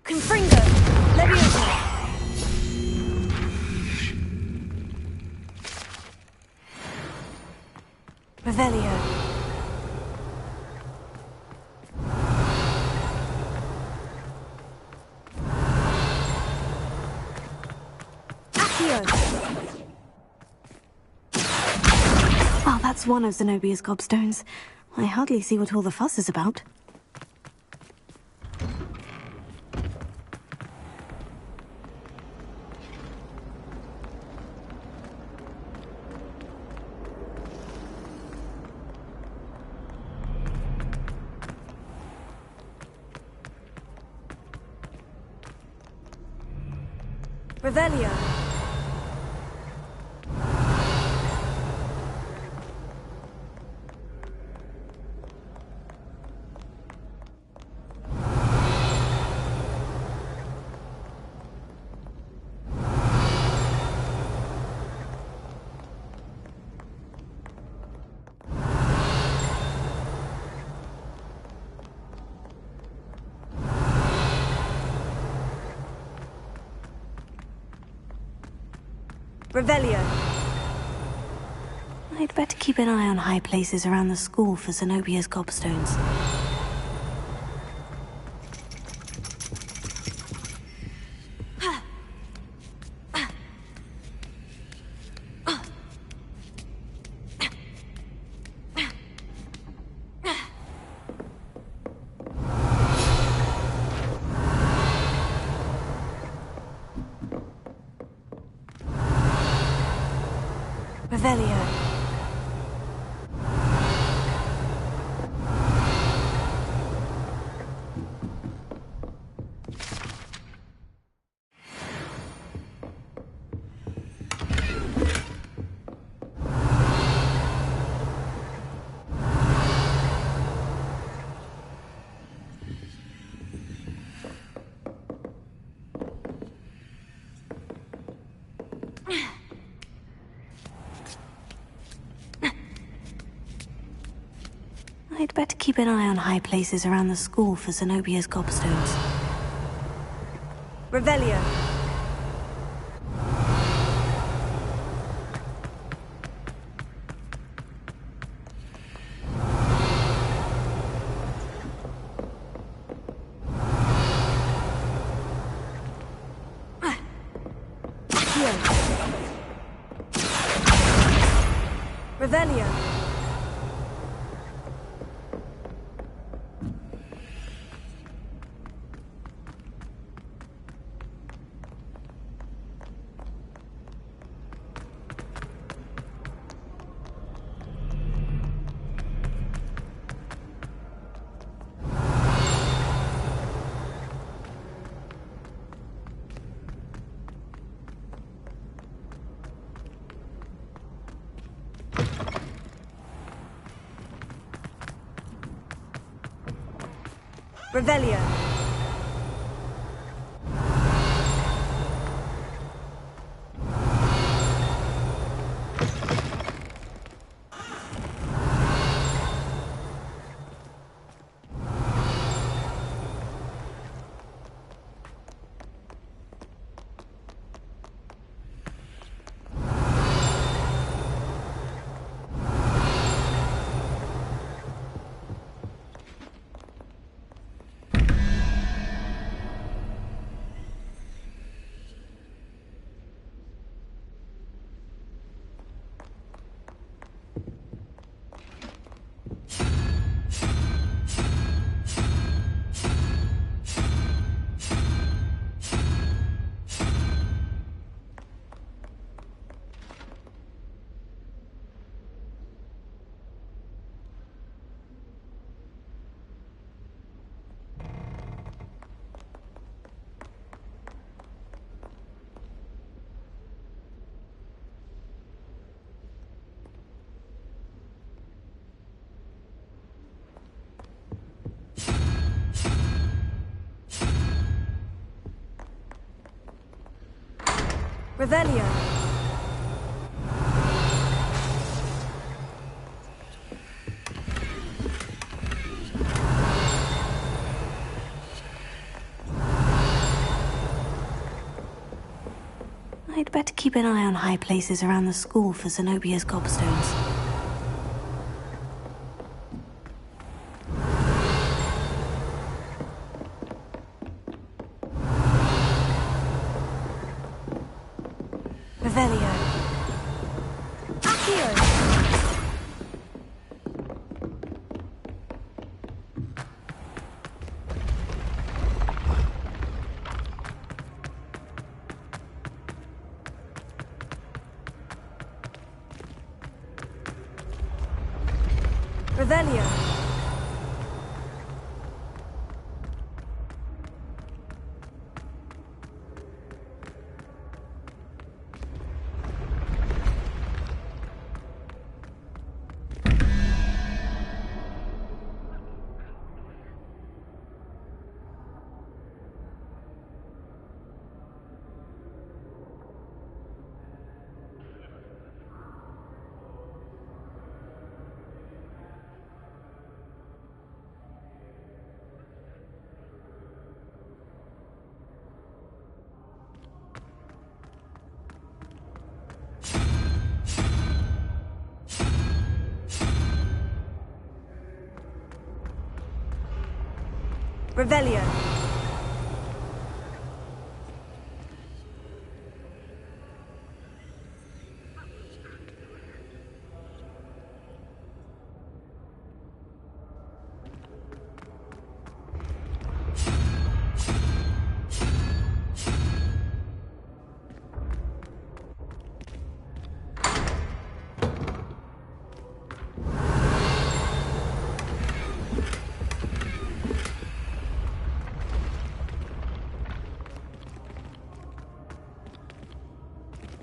Confringo. Leviosa. Revelio. Accio. Oh, that's one of Zenobia's gobstones. I hardly see what all the fuss is about. Revelio. Revelio. I'd better keep an eye on high places around the school for Zenobia's gobstones. Revelio. I'd better keep an eye on high places around the school for Zenobia's gobstones. Revelio. Accio. Revelio. Revelio. Revelio. I'd better keep an eye on high places around the school for Zenobia's gobstones. Revelio. Accio. Revelio. Revelio.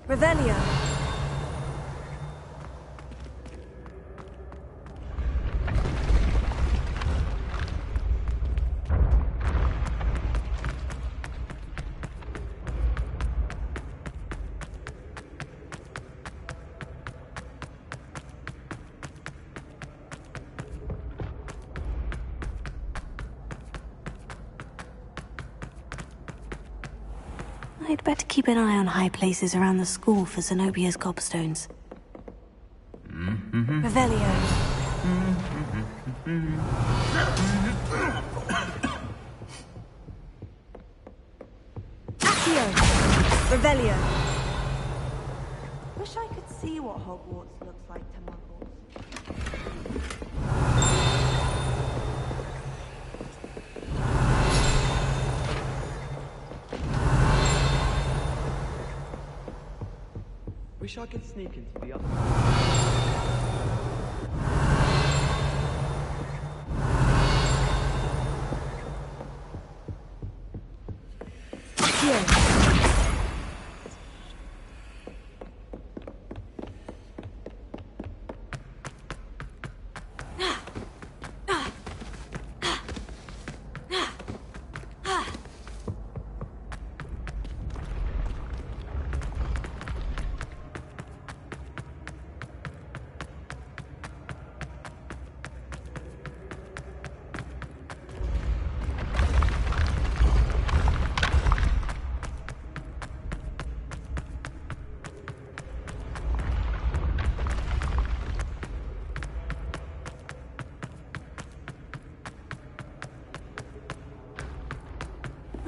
Revelio. I'd better keep an eye on high places around the school for Zenobia's gobstones. Revelio. Accio. Revelio. see what Hogwarts looks like to Muggles. Wish I could sneak into the other.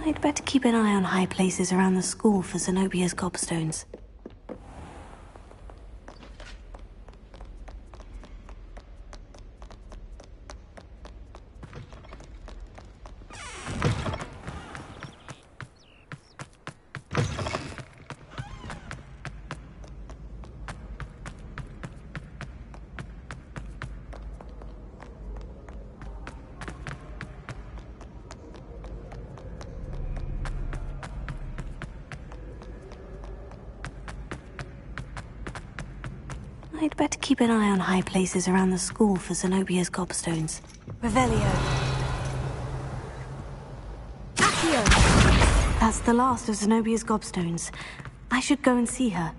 I'd better keep an eye on high places around the school for Zenobia's gobstones. I'd better keep an eye on high places around the school for Zenobia's gobstones. Revelio. Accio! That's the last of Zenobia's gobstones. I should go and see her.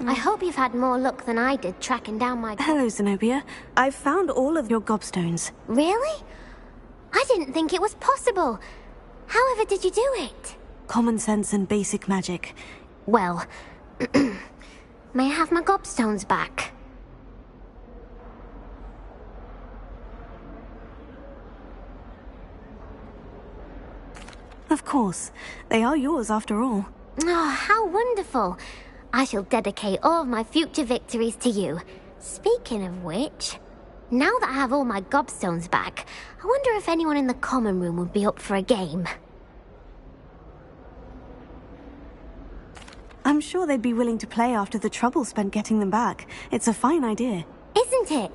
I hope you've had more luck than I did tracking down my... Hello, Zenobia. I've found all of your gobstones. Really? I didn't think it was possible. However did you do it? Common sense and basic magic. Well, may I have my gobstones back? Of course. They are yours after all. Oh, how wonderful. I shall dedicate all of my future victories to you. Speaking of which, now that I have all my gobstones back, I wonder if anyone in the common room would be up for a game. I'm sure they'd be willing to play after the trouble spent getting them back. It's a fine idea. Isn't it?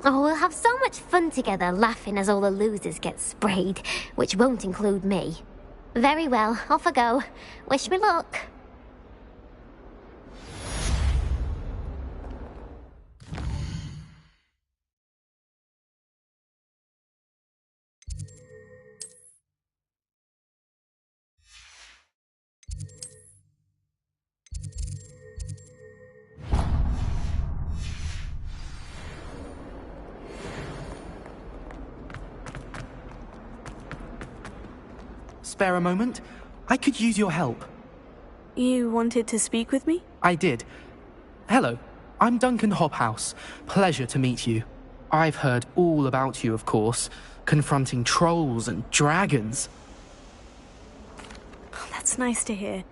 Oh, we'll have so much fun together, laughing as all the losers get sprayed, which won't include me. Very well, off I go. Wish me luck. Spare a moment? I could use your help. You wanted to speak with me? I did. Hello, I'm Duncan Hobhouse. Pleasure to meet you. I've heard all about you, of course, confronting trolls and dragons. Oh, that's nice to hear.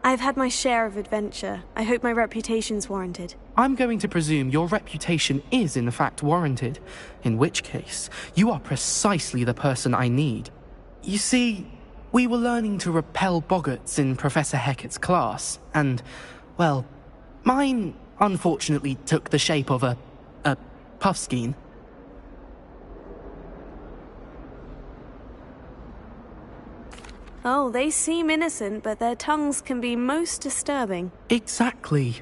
I've had my share of adventure. I hope my reputation's warranted. I'm going to presume your reputation is in fact warranted, in which case, you are precisely the person I need. You see, we were learning to repel boggarts in Professor Hecat's class, and, well, mine unfortunately took the shape of a puffskein. Oh, they seem innocent, but their tongues can be most disturbing. Exactly.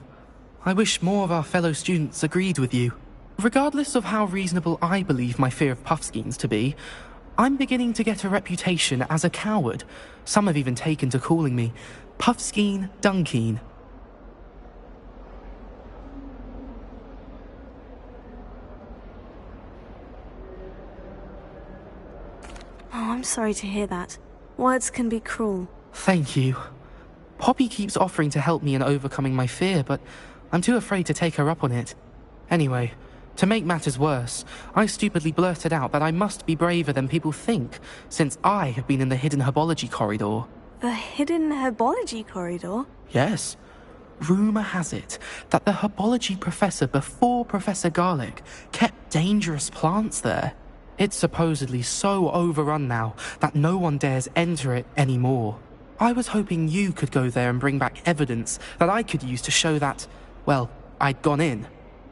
I wish more of our fellow students agreed with you. Regardless of how reasonable I believe my fear of Puffskeins to be, I'm beginning to get a reputation as a coward. Some have even taken to calling me Puffskeen Dunkeen. Oh, I'm sorry to hear that. Words can be cruel. Thank you. Poppy keeps offering to help me in overcoming my fear, but I'm too afraid to take her up on it. Anyway, to make matters worse, I stupidly blurted out that I must be braver than people think, since I have been in the hidden herbology corridor. The hidden herbology corridor? Yes. Rumour has it that the herbology professor before Professor Garlic kept dangerous plants there. It's supposedly so overrun now that no one dares enter it anymore. I was hoping you could go there and bring back evidence that I could use to show that, well, I'd gone in.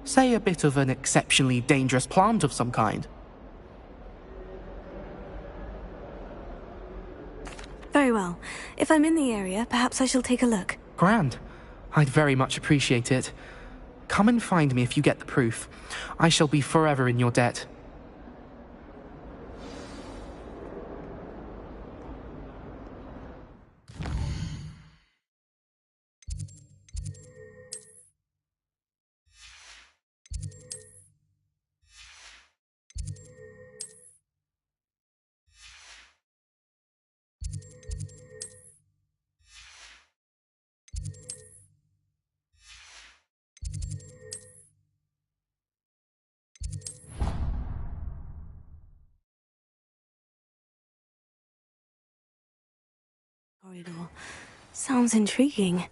Say a bit of an exceptionally dangerous plant of some kind. Very well. If I'm in the area, perhaps I shall take a look. Grand. I'd very much appreciate it. Come and find me if you get the proof. I shall be forever in your debt. Corridor. Sounds intriguing.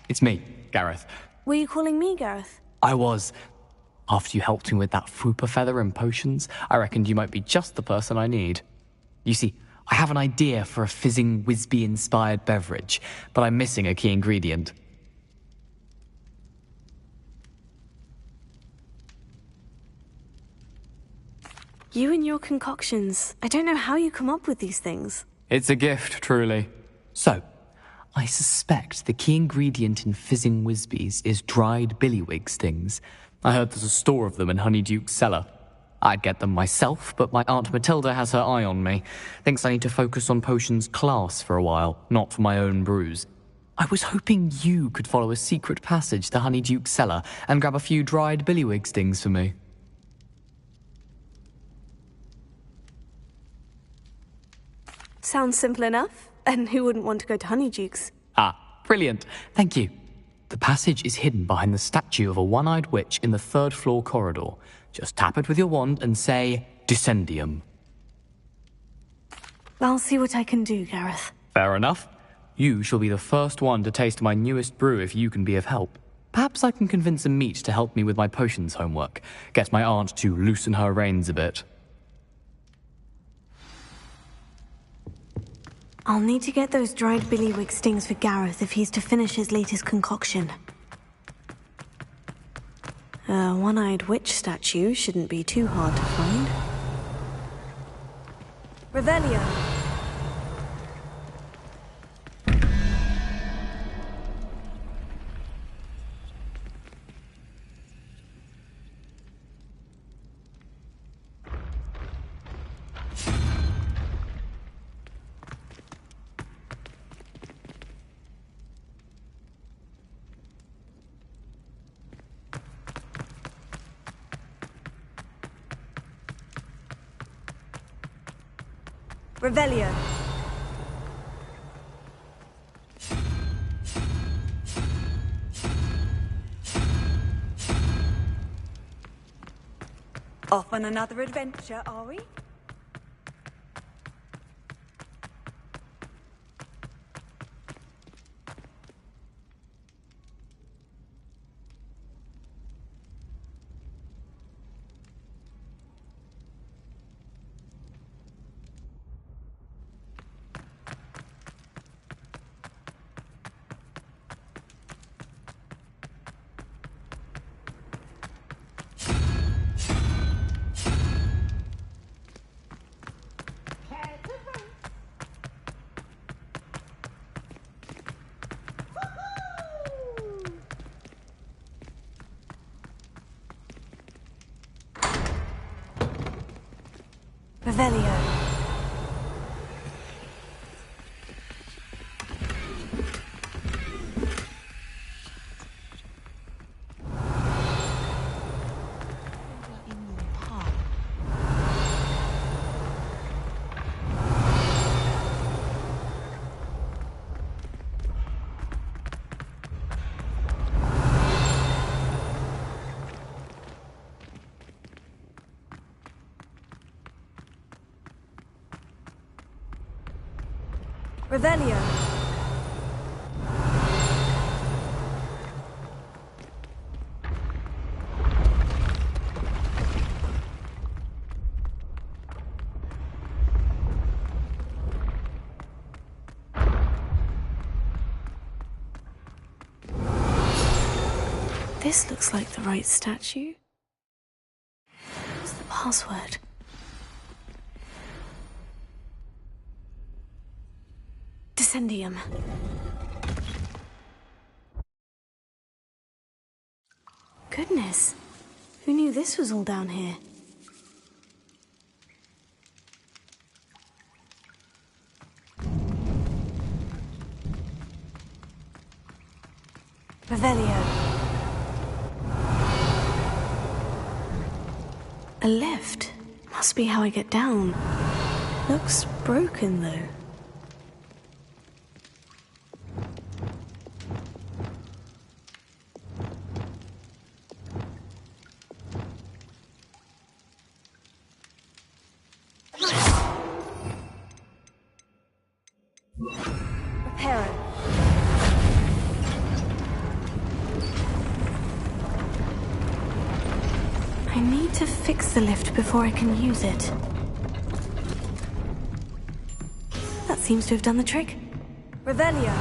It's me, Gareth. Were you calling me, Gareth? I was. After you helped me with that Fwooper feather and potions, I reckoned you might be just the person I need. You see, I have an idea for a fizzing Whizbee-inspired beverage, but I'm missing a key ingredient. You and your concoctions. I don't know how you come up with these things. It's a gift, truly. So, I suspect the key ingredient in fizzing Whizbees is dried billywig stings. I heard there's a store of them in Honeyduke's cellar. I'd get them myself, but my Aunt Matilda has her eye on me. Thinks I need to focus on potions class for a while, not for my own brews. I was hoping you could follow a secret passage to Honeyduke's cellar and grab a few dried billywig stings for me. Sounds simple enough. And who wouldn't want to go to Honeyduke's? Ah, brilliant. Thank you. The passage is hidden behind the statue of a one-eyed witch in the third-floor corridor. Just tap it with your wand and say, Descendium. I'll see what I can do, Gareth. Fair enough. You shall be the first one to taste my newest brew if you can be of help. Perhaps I can convince a meat to help me with my potions homework. Get my aunt to loosen her reins a bit. I'll need to get those dried billywig stings for Gareth if he's to finish his latest concoction. A one-eyed witch statue shouldn't be too hard to find. Revelio. Revelio. Off on another adventure, are we? Revelio. Revelio. This looks like the right statue. What's the password? Descendium. Goodness. Who knew this was all down here? Revelio. A lift. Must be how I get down. Looks broken, though. Reparo. I need to fix the lift before I can use it. That seems to have done the trick. Revelio.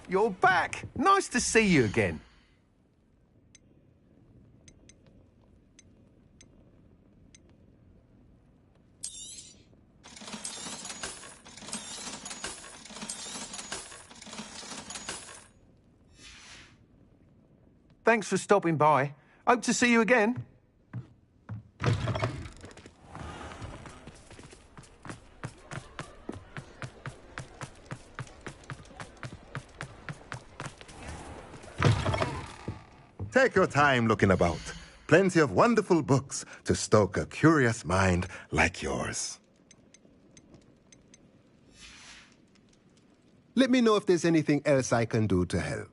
You're back. Nice to see you again. Thanks for stopping by. Hope to see you again. Take your time looking about. Plenty of wonderful books to stoke a curious mind like yours. Let me know if there's anything else I can do to help.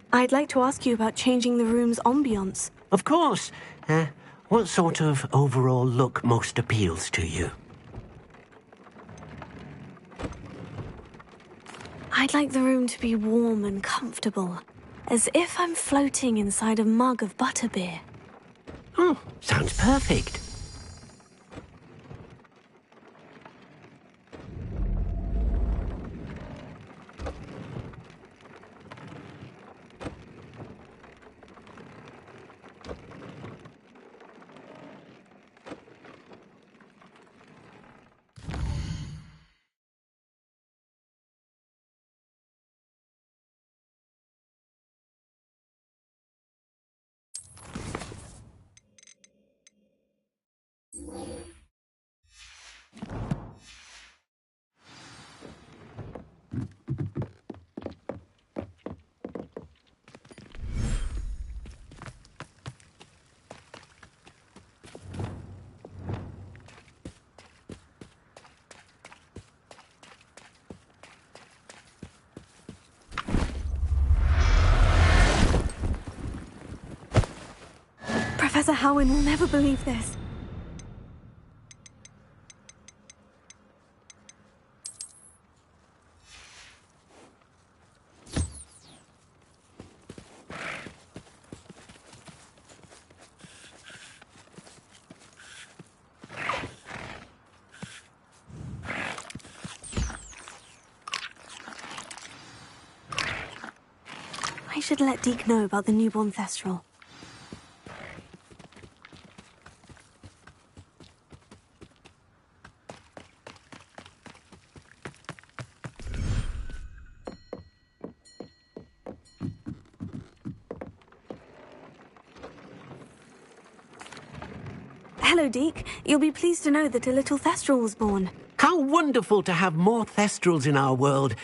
I'd like to ask you about changing the room's ambiance. Of course. What sort of overall look most appeals to you? I'd like the room to be warm and comfortable, as if I'm floating inside a mug of butterbeer. Oh, sounds perfect. Professor Howin will never believe this. I should let Deke know about the newborn Thestral. Hello, Deke. You'll be pleased to know that a little Thestral was born. How wonderful to have more Thestrals in our world.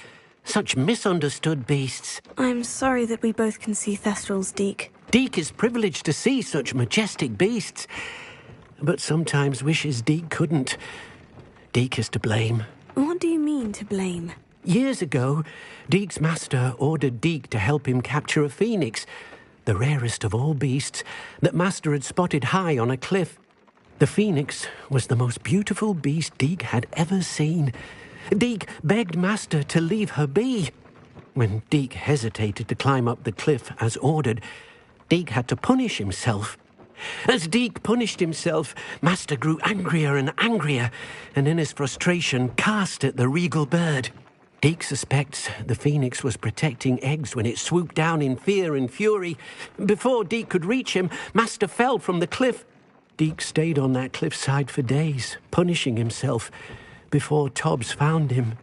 Such misunderstood beasts. I'm sorry that we both can see Thestrals, Deke. Deke is privileged to see such majestic beasts, but sometimes wishes Deke couldn't. Deke is to blame. What do you mean, to blame? Years ago, Deke's master ordered Deke to help him capture a phoenix, the rarest of all beasts, that master had spotted high on a cliff. The phoenix was the most beautiful beast Deke had ever seen. Deke begged master to leave her be. When Deke hesitated to climb up the cliff as ordered, Deke had to punish himself. As Deke punished himself, master grew angrier and angrier, and in his frustration cast at the regal bird. Deke suspects the phoenix was protecting eggs when it swooped down in fear and fury. Before Deke could reach him, master fell from the cliff. Deke stayed on that cliffside for days, punishing himself, before Tobbs found him.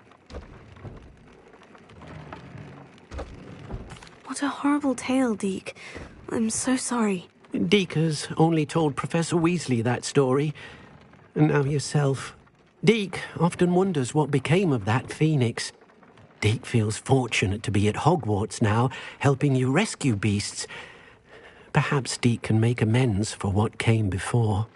What a horrible tale, Deke. I'm so sorry. Deke has only told Professor Weasley that story, and now yourself. Deke often wonders what became of that phoenix. Deke feels fortunate to be at Hogwarts now, helping you rescue beasts. Perhaps Deke can make amends for what came before.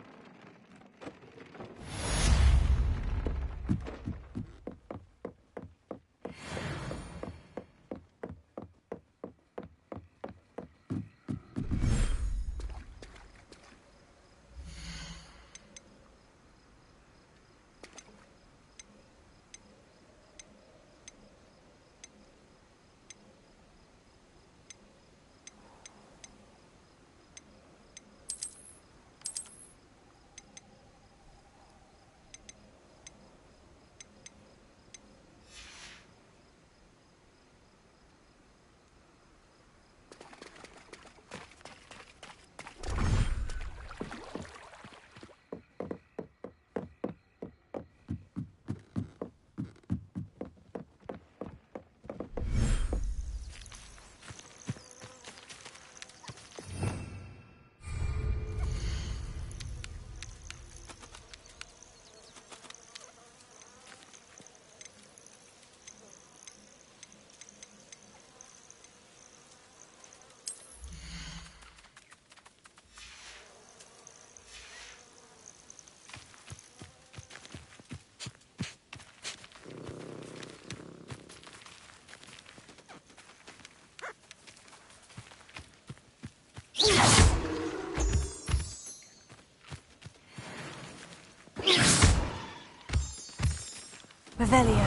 Revelio.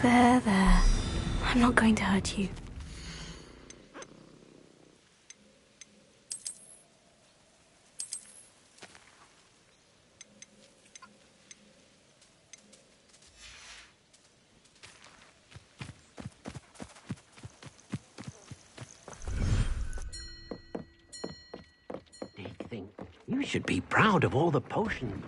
There. I'm not going to hurt you. You should be proud of all the potions.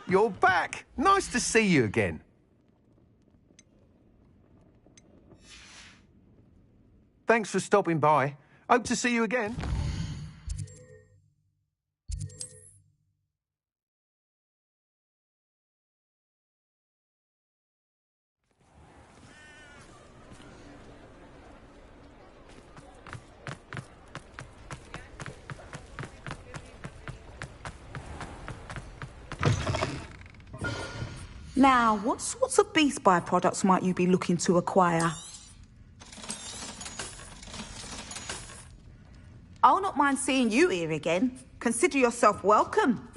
You're back! Nice to see you again. Thanks for stopping by. Hope to see you again. Now, what sorts of beast byproducts might you be looking to acquire? I'll not mind seeing you here again. Consider yourself welcome.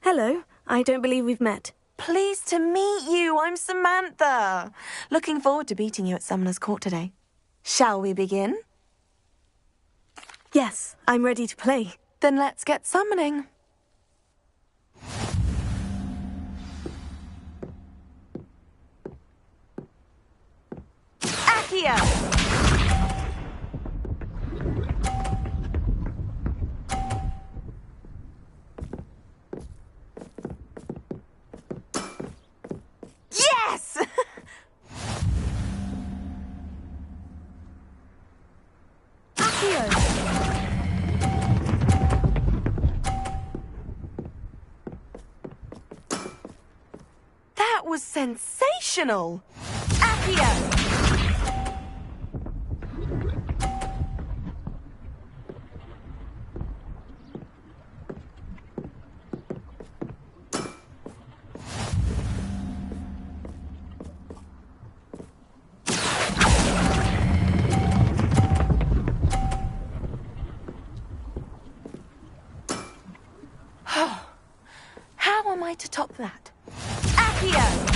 Hello. I don't believe we've met. Pleased to meet you. I'm Samantha. Looking forward to beating you at Summoner's Court today. Shall we begin? Yes, I'm ready to play. Then let's get summoning. Accio! Yes! Accio! That was sensational! Accio! How am I to top that? Accio!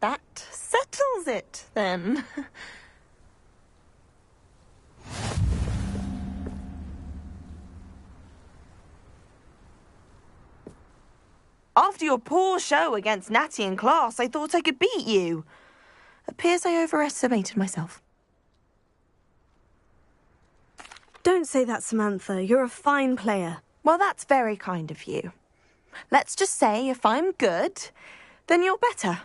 That settles it, then. After your poor show against Natty in class, I thought I could beat you. Appears I overestimated myself. Don't say that, Samantha. You're a fine player. Well, that's very kind of you. Let's just say if I'm good, then you're better.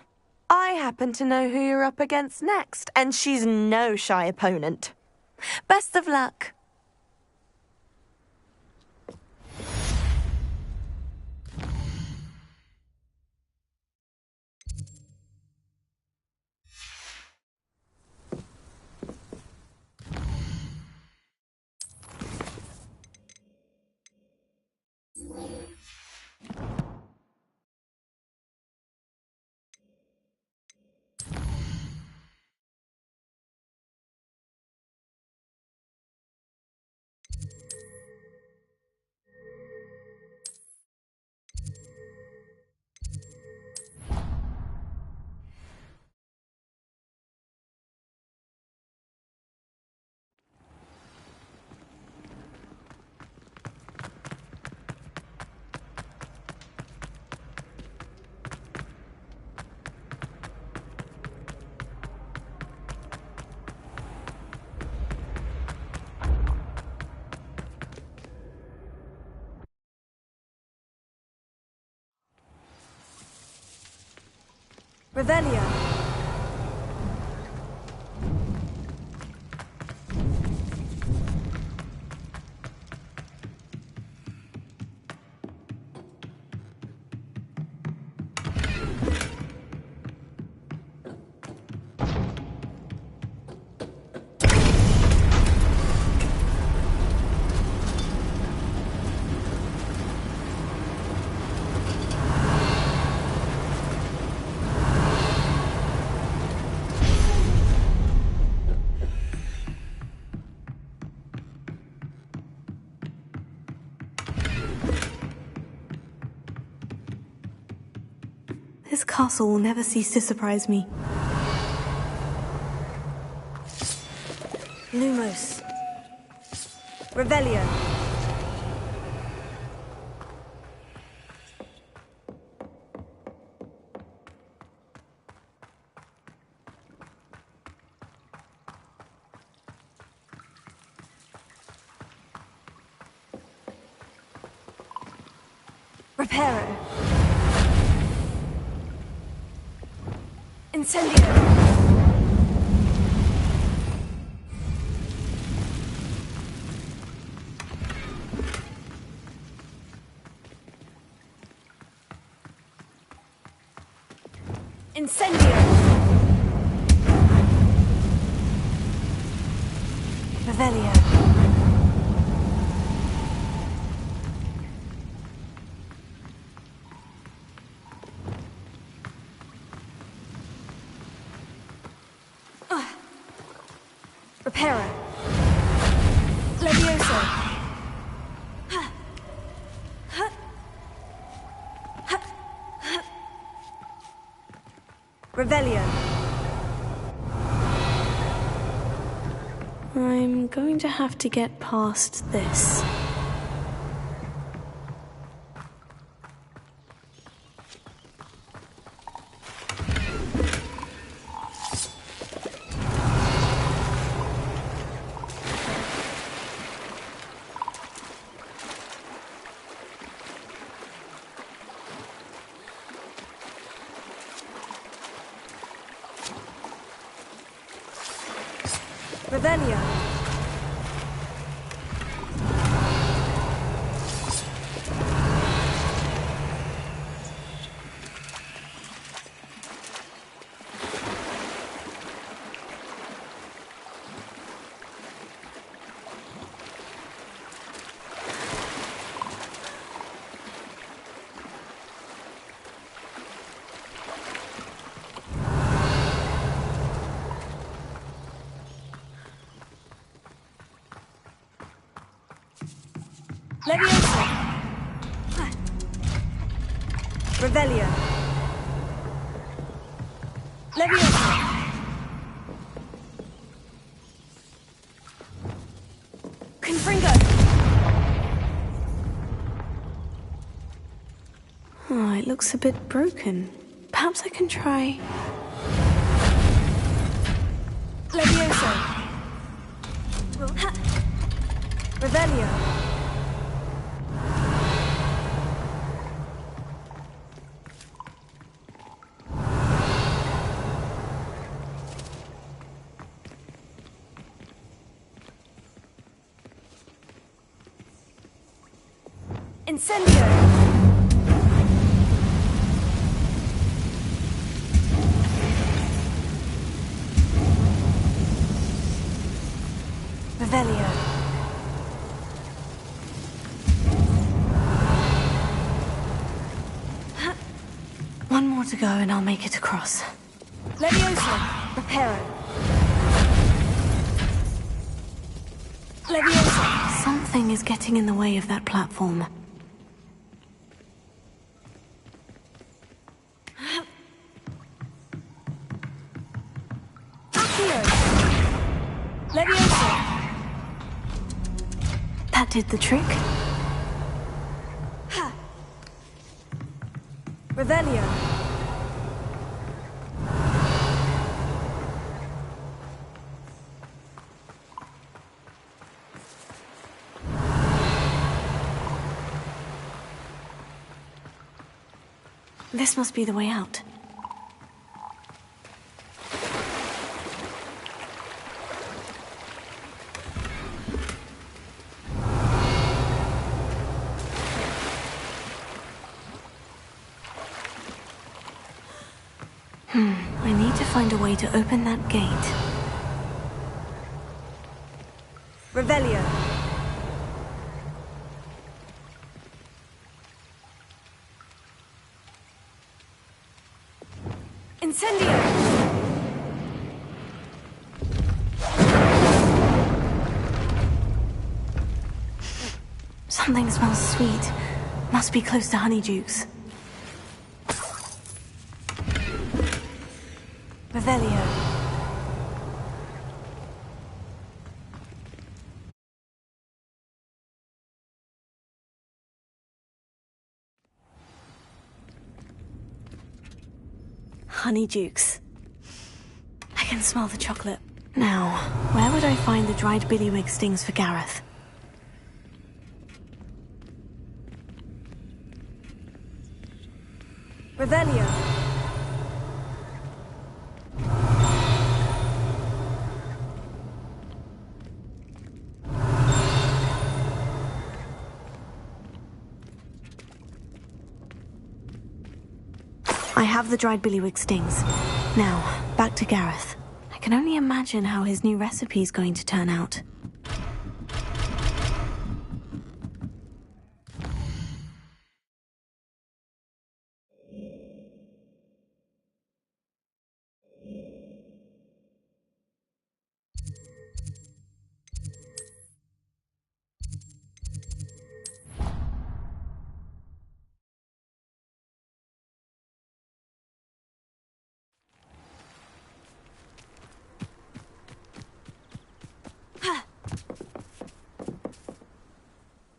I happen to know who you're up against next, and she's no shy opponent. Best of luck. Revelio. This castle will never cease to surprise me. Lumos. Revelio. Reparo. Incendio. Incendio. Revelio. Reparo. Levioso. Revelio. I'm going to have to get past this. Revelio. Levioso. Revelio. Levioso. Confringo. Oh, it looks a bit broken. Perhaps I can try... Levioso. Revelio. Incendio. Revelio. One more to go and I'll make it across. Levioso. Reparo. Levioso. Something is getting in the way of that platform. Levioso. That did the trick. Revelio. This must be the way out. I need to find a way to open that gate. Revelio. Incendio. Something smells sweet. Must be close to Honeydukes. Revelio. Honeydukes. I can smell the chocolate. Now, where would I find the dried billywig stings for Gareth? Revelio. I have the dried billywig stings. Now, back to Gareth. I can only imagine how his new recipe's going to turn out.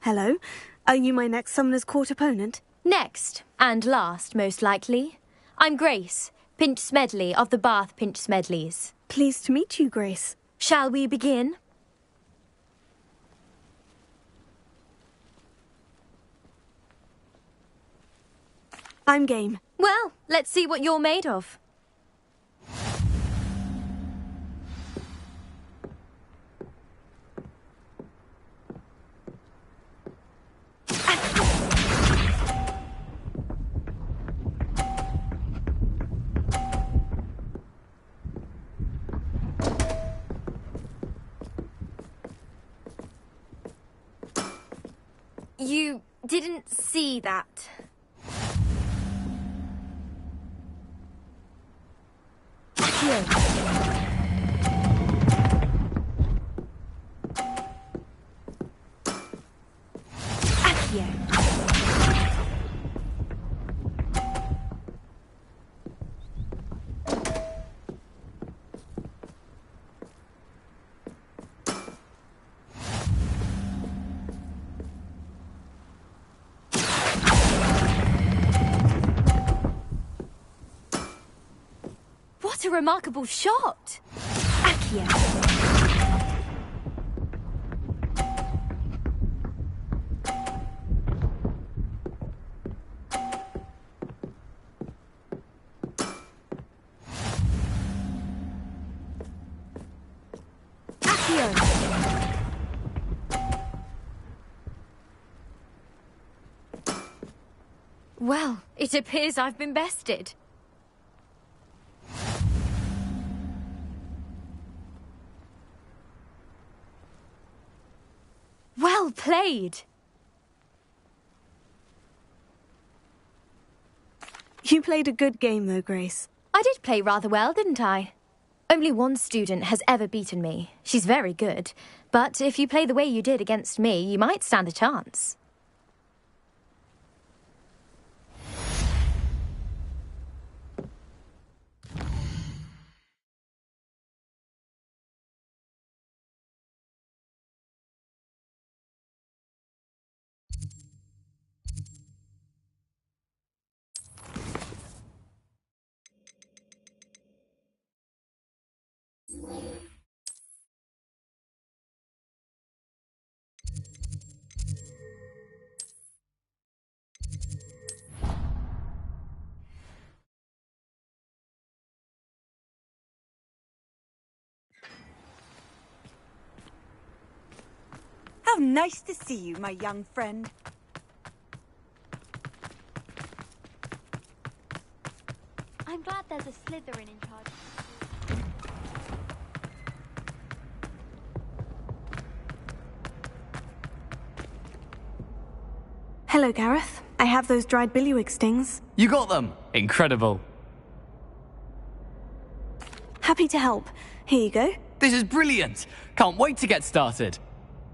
Hello? Are you my next Summoner's Court opponent? Next, and last, most likely. I'm Grace, Pinch Smedley of the Bath Pinch Smedleys. Pleased to meet you, Grace. Shall we begin? I'm game. Well, let's see what you're made of. You didn't see that. Here. Accio. What a remarkable shot! Accio. Well, it appears I've been bested. Well played! You played a good game, though, Grace. I did play rather well, didn't I? Only one student has ever beaten me. She's very good. But if you play the way you did against me, you might stand a chance. How nice to see you, my young friend. I'm glad there's a Slytherin in charge. Hello, Gareth. I have those dried billywig stings. You got them! Incredible. Happy to help. Here you go. This is brilliant! Can't wait to get started.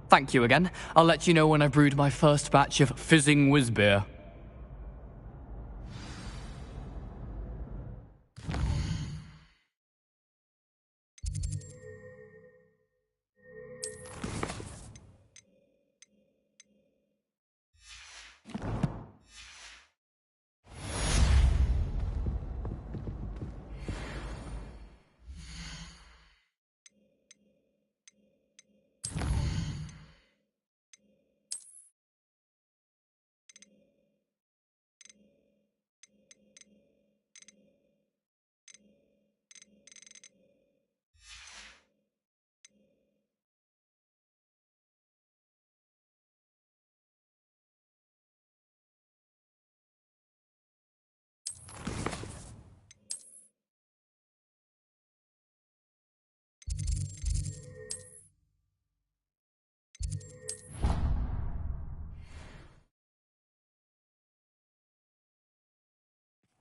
Thank you again. I'll let you know when I've brewed my first batch of fizzing whiz-beer.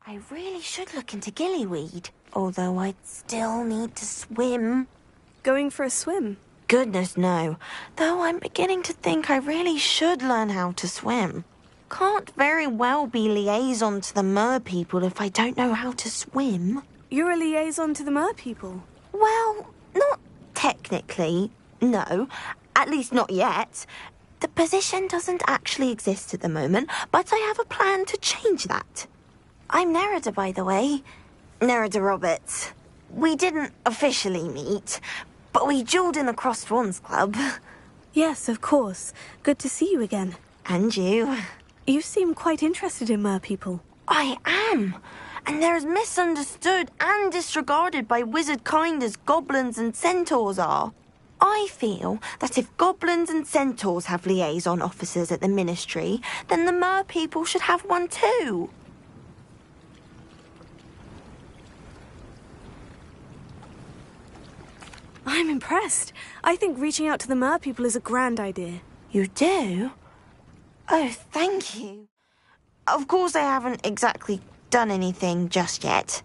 I really should look into gillyweed, although I'd still need to swim. Going for a swim? Goodness, no. Though I'm beginning to think I really should learn how to swim. Can't very well be liaison to the mer people if I don't know how to swim. You're a liaison to the mer people? Well, not technically, no. At least not yet. The position doesn't actually exist at the moment, but I have a plan to change that. I'm Nerida, by the way. Nerida Roberts. We didn't officially meet, but we duelled in the Crossed Wands Club. Yes, of course. Good to see you again. And you. You seem quite interested in mer people. I am. And they're as misunderstood and disregarded by wizard kind as goblins and centaurs are. I feel that if goblins and centaurs have liaison officers at the ministry, then the mer people should have one too. I'm impressed. I think reaching out to the mer people is a grand idea. You do? Oh, thank you. Of course I haven't exactly done anything just yet.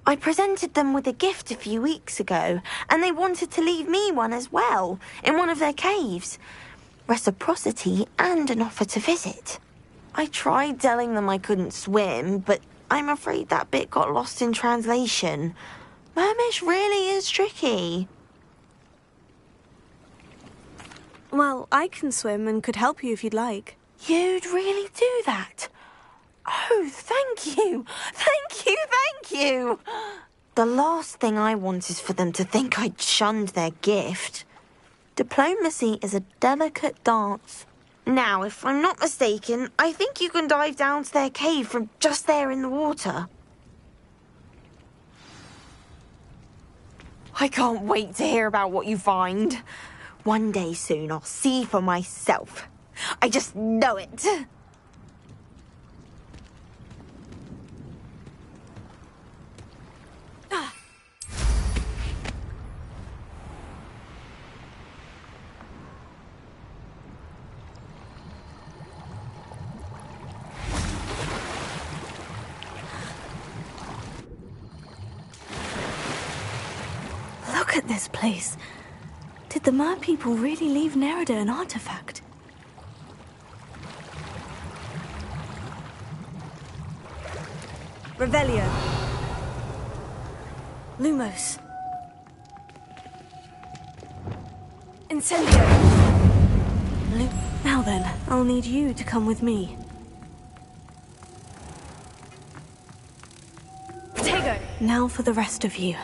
I presented them with a gift a few weeks ago, and they wanted to leave me one as well, in one of their caves. Reciprocity and an offer to visit. I tried telling them I couldn't swim, but I'm afraid that bit got lost in translation. Mermish really is tricky. Well, I can swim and could help you if you'd like. You'd really do that? Oh, thank you! Thank you, thank you! The last thing I want is for them to think I'd shunned their gift. Diplomacy is a delicate dance. Now, if I'm not mistaken, I think you can dive down to their cave from just there in the water. I can't wait to hear about what you find. One day soon I'll see for myself. I just know it. Look at this place. Did the mer people really leave Nerida an artifact? Revelio. Lumos. Incendio. Now then, I'll need you to come with me. Tego. Now for the rest of you.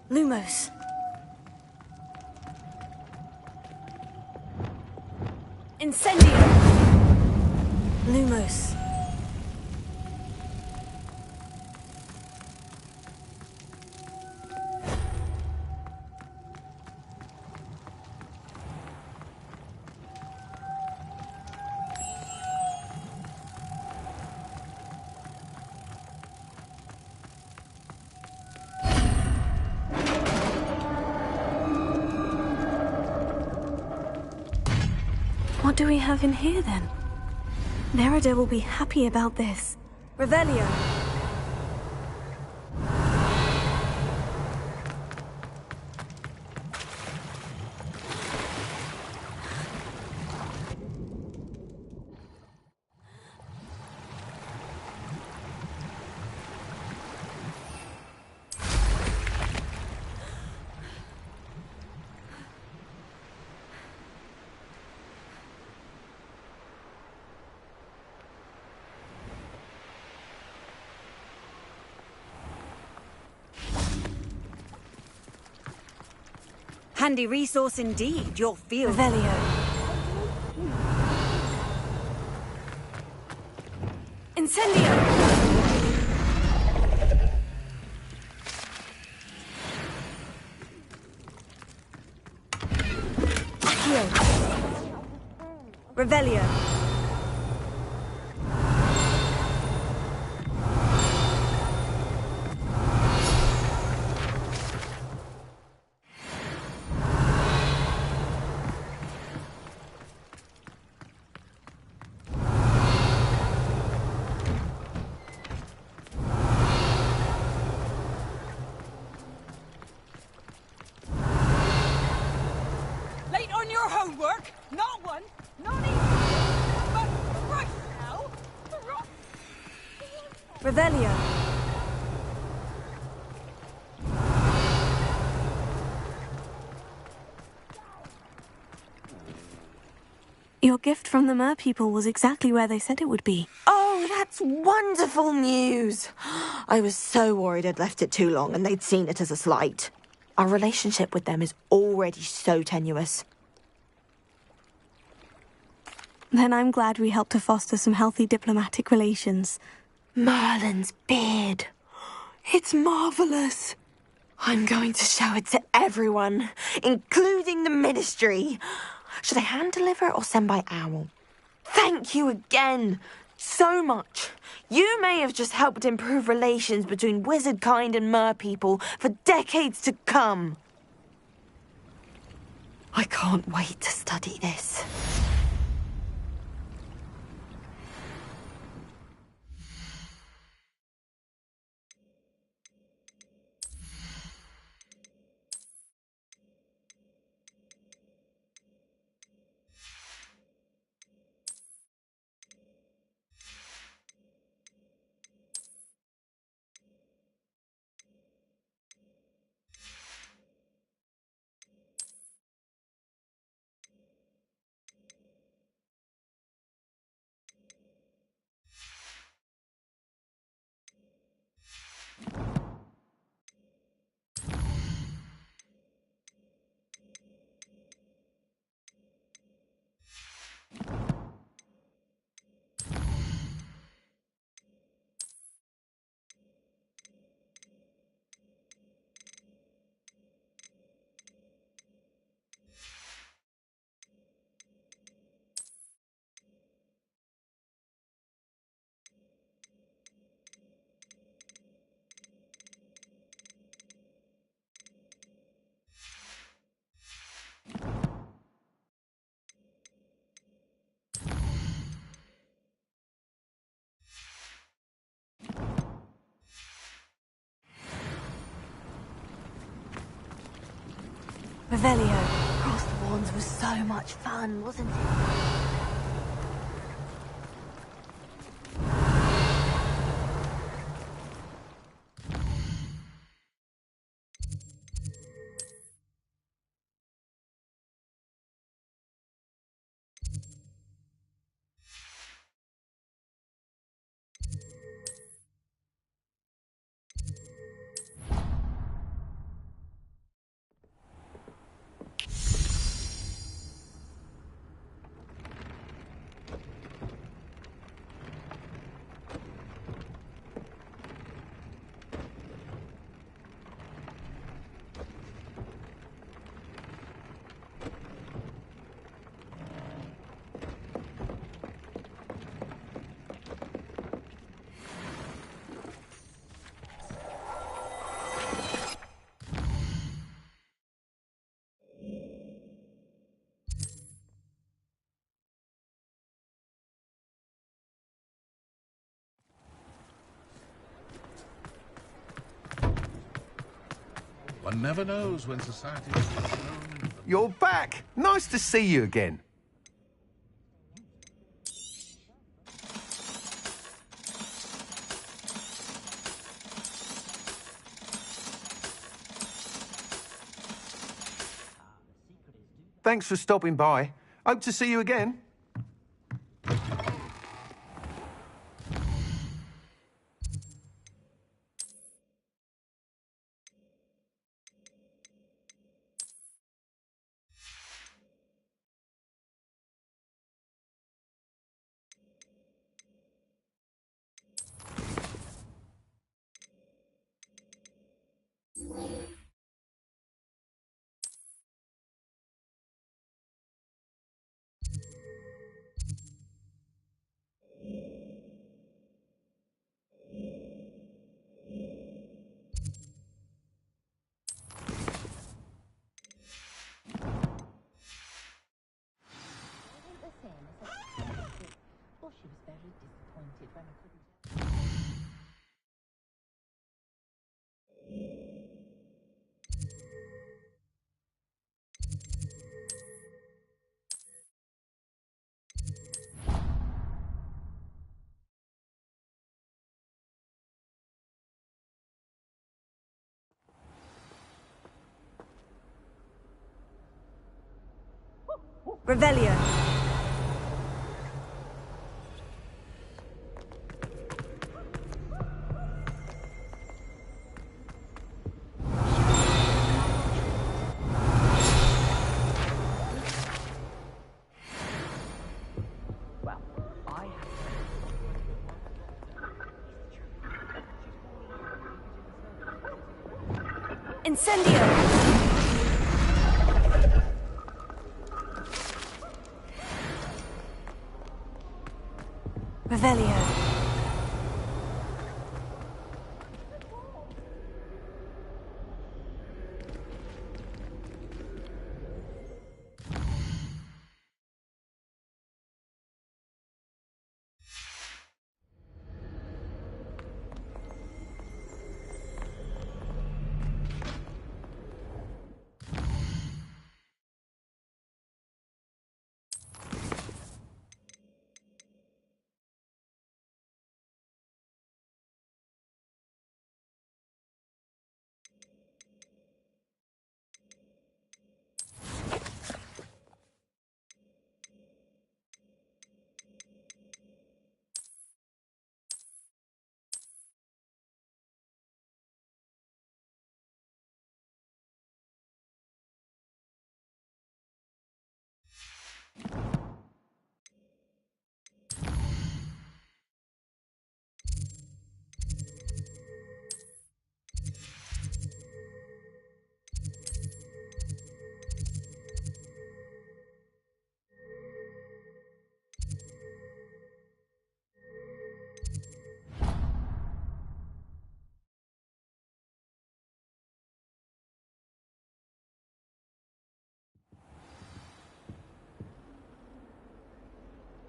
Lumos. Incendio. Lumos. What do we have in here, then? Nerida will be happy about this. Revelio. Handy resource indeed, your field. Revelio. Incendio. Accio. Revelio. Revelio. Your gift from the Mer people was exactly where they said it would be. Oh, that's wonderful news. I was so worried I'd left it too long and they'd seen it as a slight. Our relationship with them is already so tenuous. Then I'm glad we helped to foster some healthy diplomatic relations. Merlin's beard. It's marvellous. I'm going to show it to everyone, including the Ministry. Should I hand deliver it or send by owl? Thank you again so much. You may have just helped improve relations between wizard kind and mer people for decades to come. I can't wait to study this. Revelio. Cross the Wands was so much fun, wasn't it? One never knows when society is thrown. You're back! Nice to see you again. Thanks for stopping by. Hope to see you again. Revelio. Incendio! Revelio.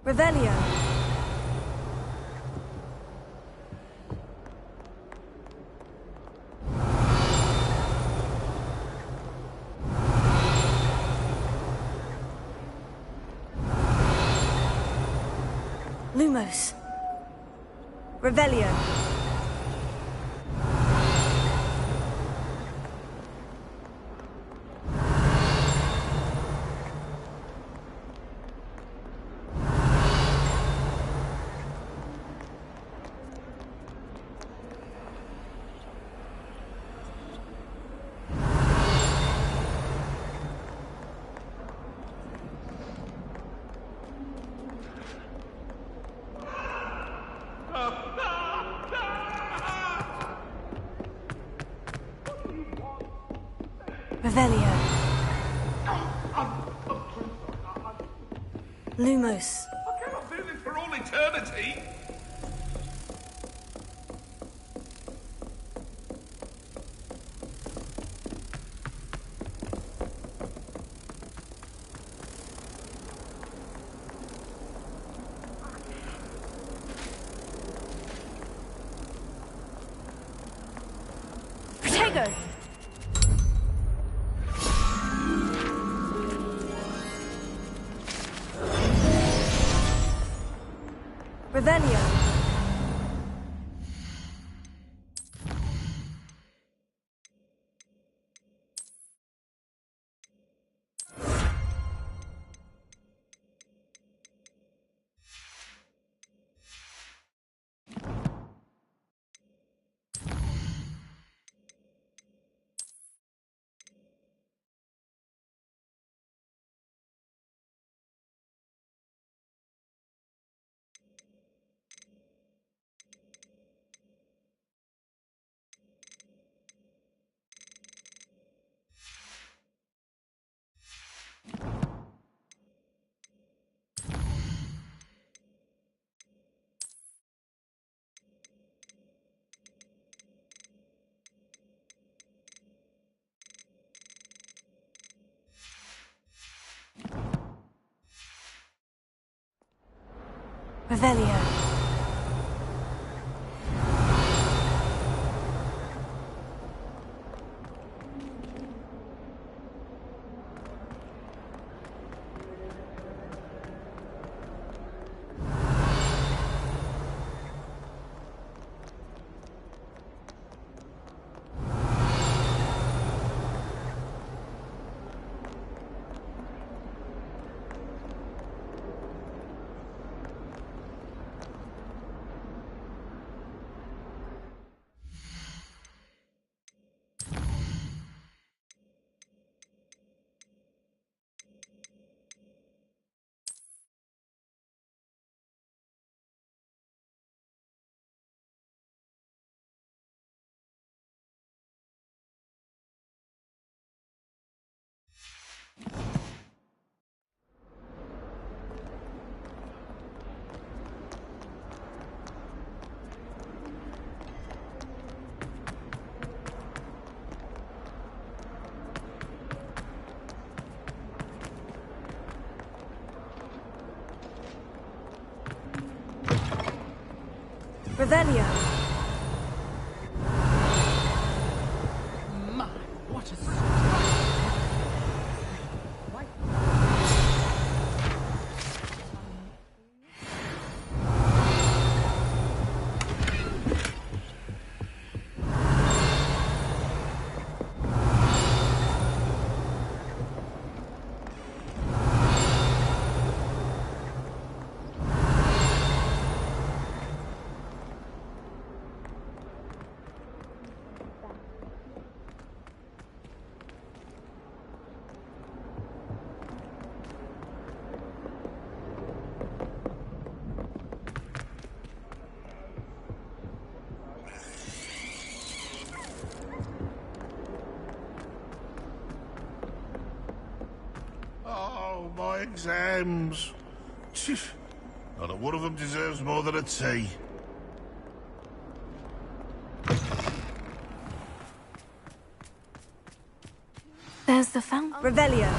Revelio. Lumos. Revelio. Revelio. Lumos. I cannot do this for all eternity. Protego! Revelio. Revelio. Revelio. My, what a... Oh, my exams. Not one of them deserves more than a tea. There's the fountain. Revelio.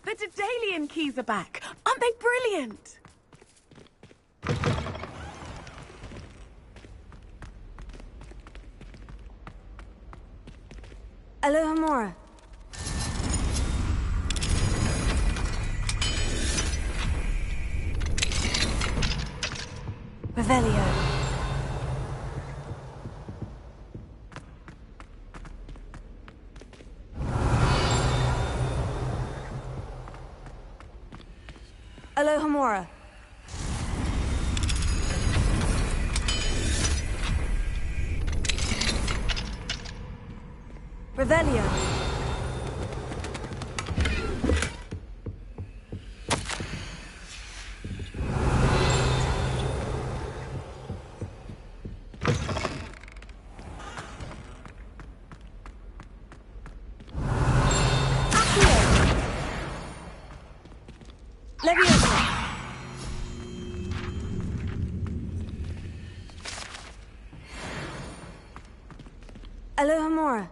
The Daedalian keys are back. Aren't they brilliant? Alohomora. Revelio. Alohomora. Revelio. Leviosa. Alohomora.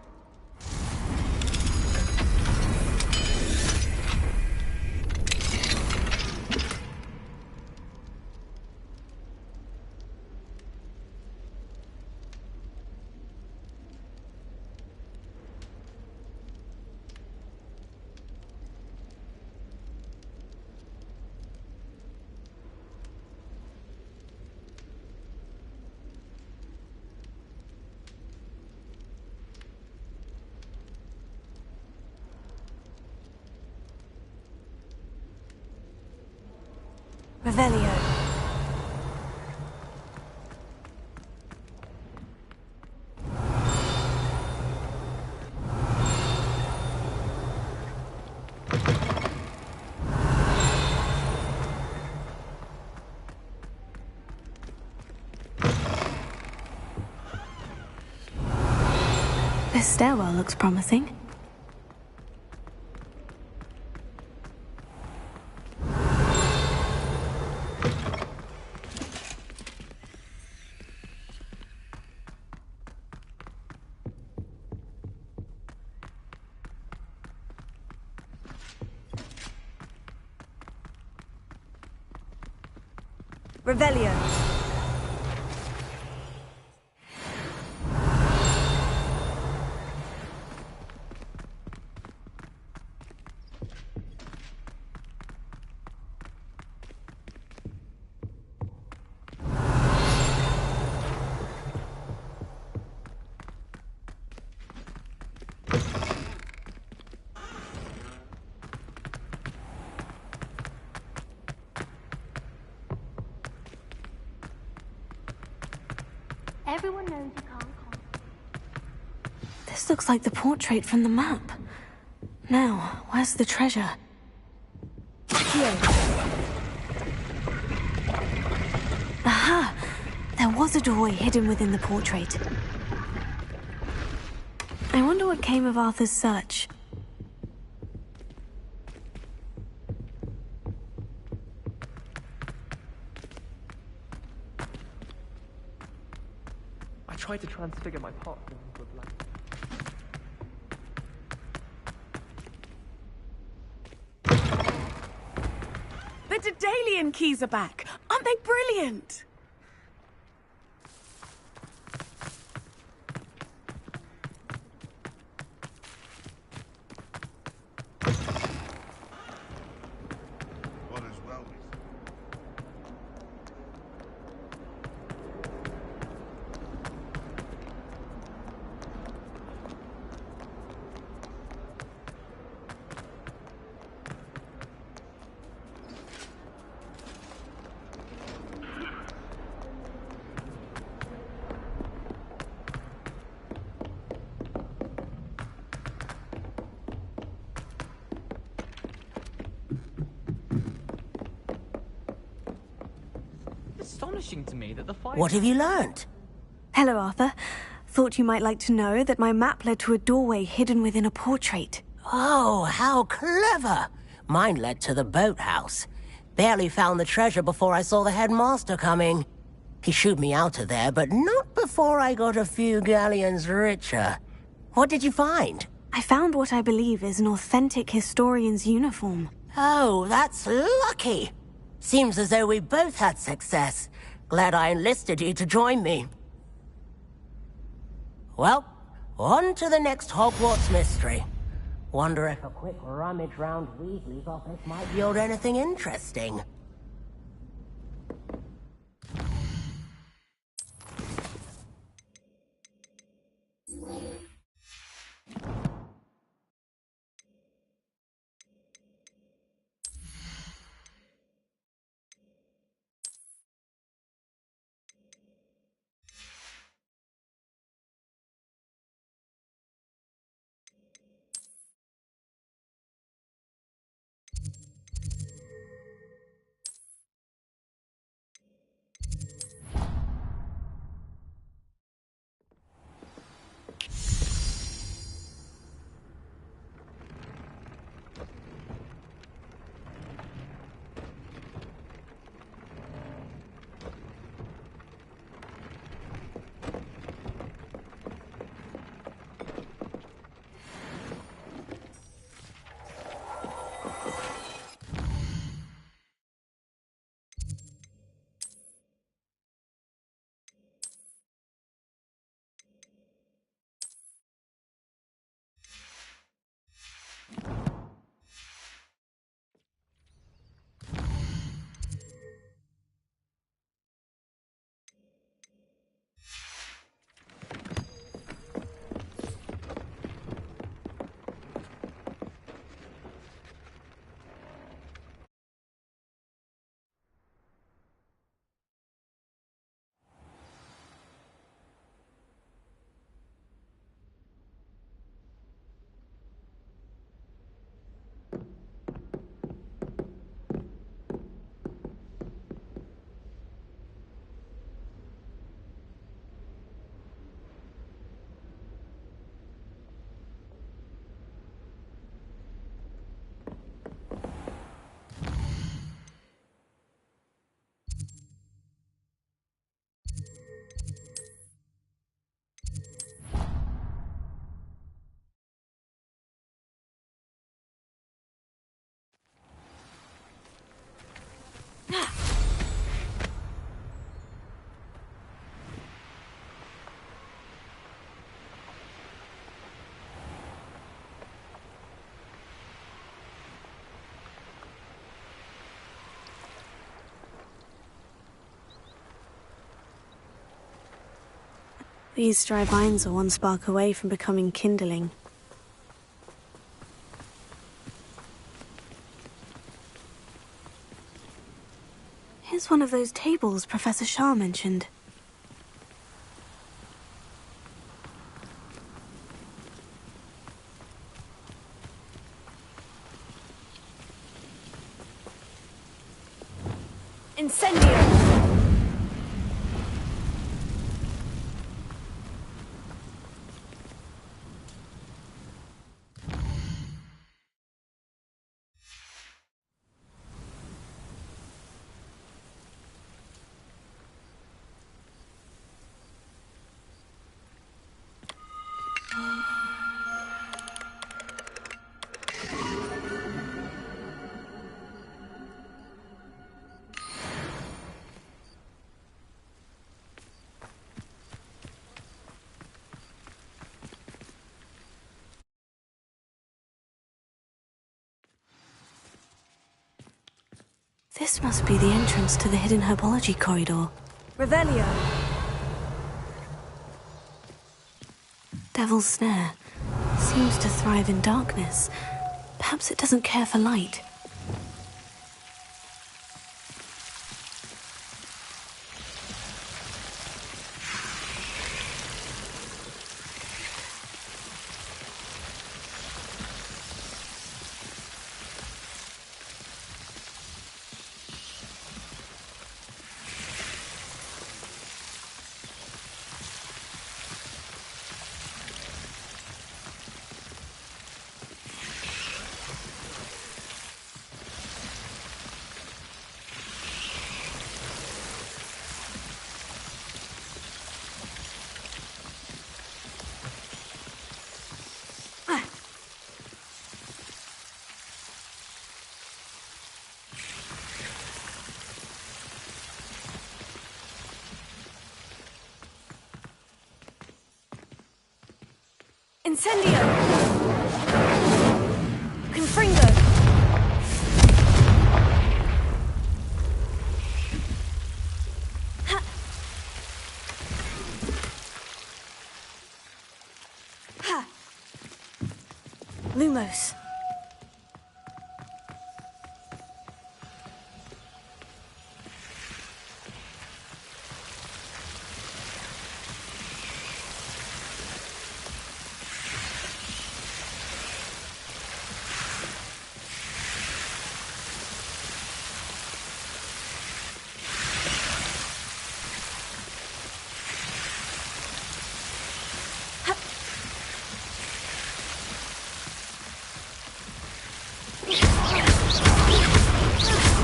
Revelio. This stairwell looks promising. Revelio. Everyone knows you can't. This looks like the portrait from the map. Now, where's the treasure? Here. Aha! There was a doorway hidden within the portrait. I wonder what came of Arthur's search. tried to transfigure my part into a blank. The Daedalian keys are back. Aren't they brilliant? What is well? Astonishing to me that the fire... What have you learnt? Hello, Arthur. Thought you might like to know that my map led to a doorway hidden within a portrait. Oh, how clever! Mine led to the boathouse. Barely found the treasure before I saw the headmaster coming. He shooed me out of there, but not before I got a few galleons richer. What did you find? I found what I believe is an authentic historian's uniform. Oh, that's lucky. Seems as though we both had success. Glad I enlisted you to join me. Well, on to the next Hogwarts mystery. Wonder if a quick rummage round Weasley's office might yield anything interesting. These dry vines are one spark away from becoming kindling. Here's one of those tables Professor Shah mentioned. Incendio! This must be the entrance to the hidden herbology corridor. Revelio. Devil's Snare. Seems to thrive in darkness. Perhaps it doesn't care for light. Incendio! Confringo! Ha! Ha! Lumos.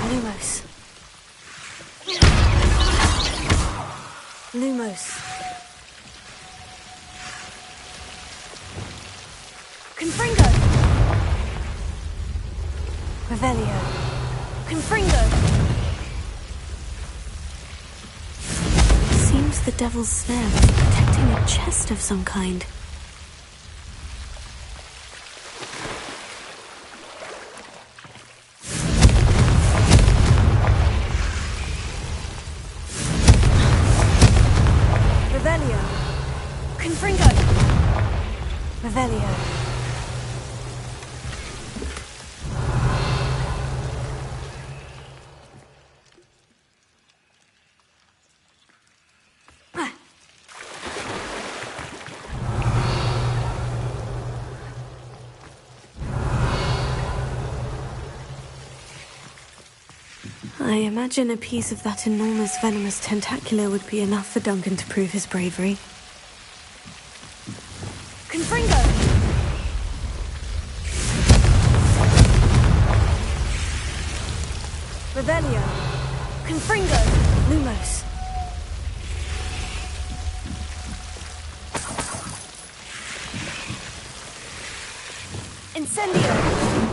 Lumos. Lumos. Confringo! Revelio. Confringo! Seems the Devil's Snare is protecting a chest of some kind. Revelio! Confringo! Revelio. I imagine a piece of that enormous venomous tentacular would be enough for Duncan to prove his bravery. Confringo! Revelio! Confringo! Lumos. Incendio!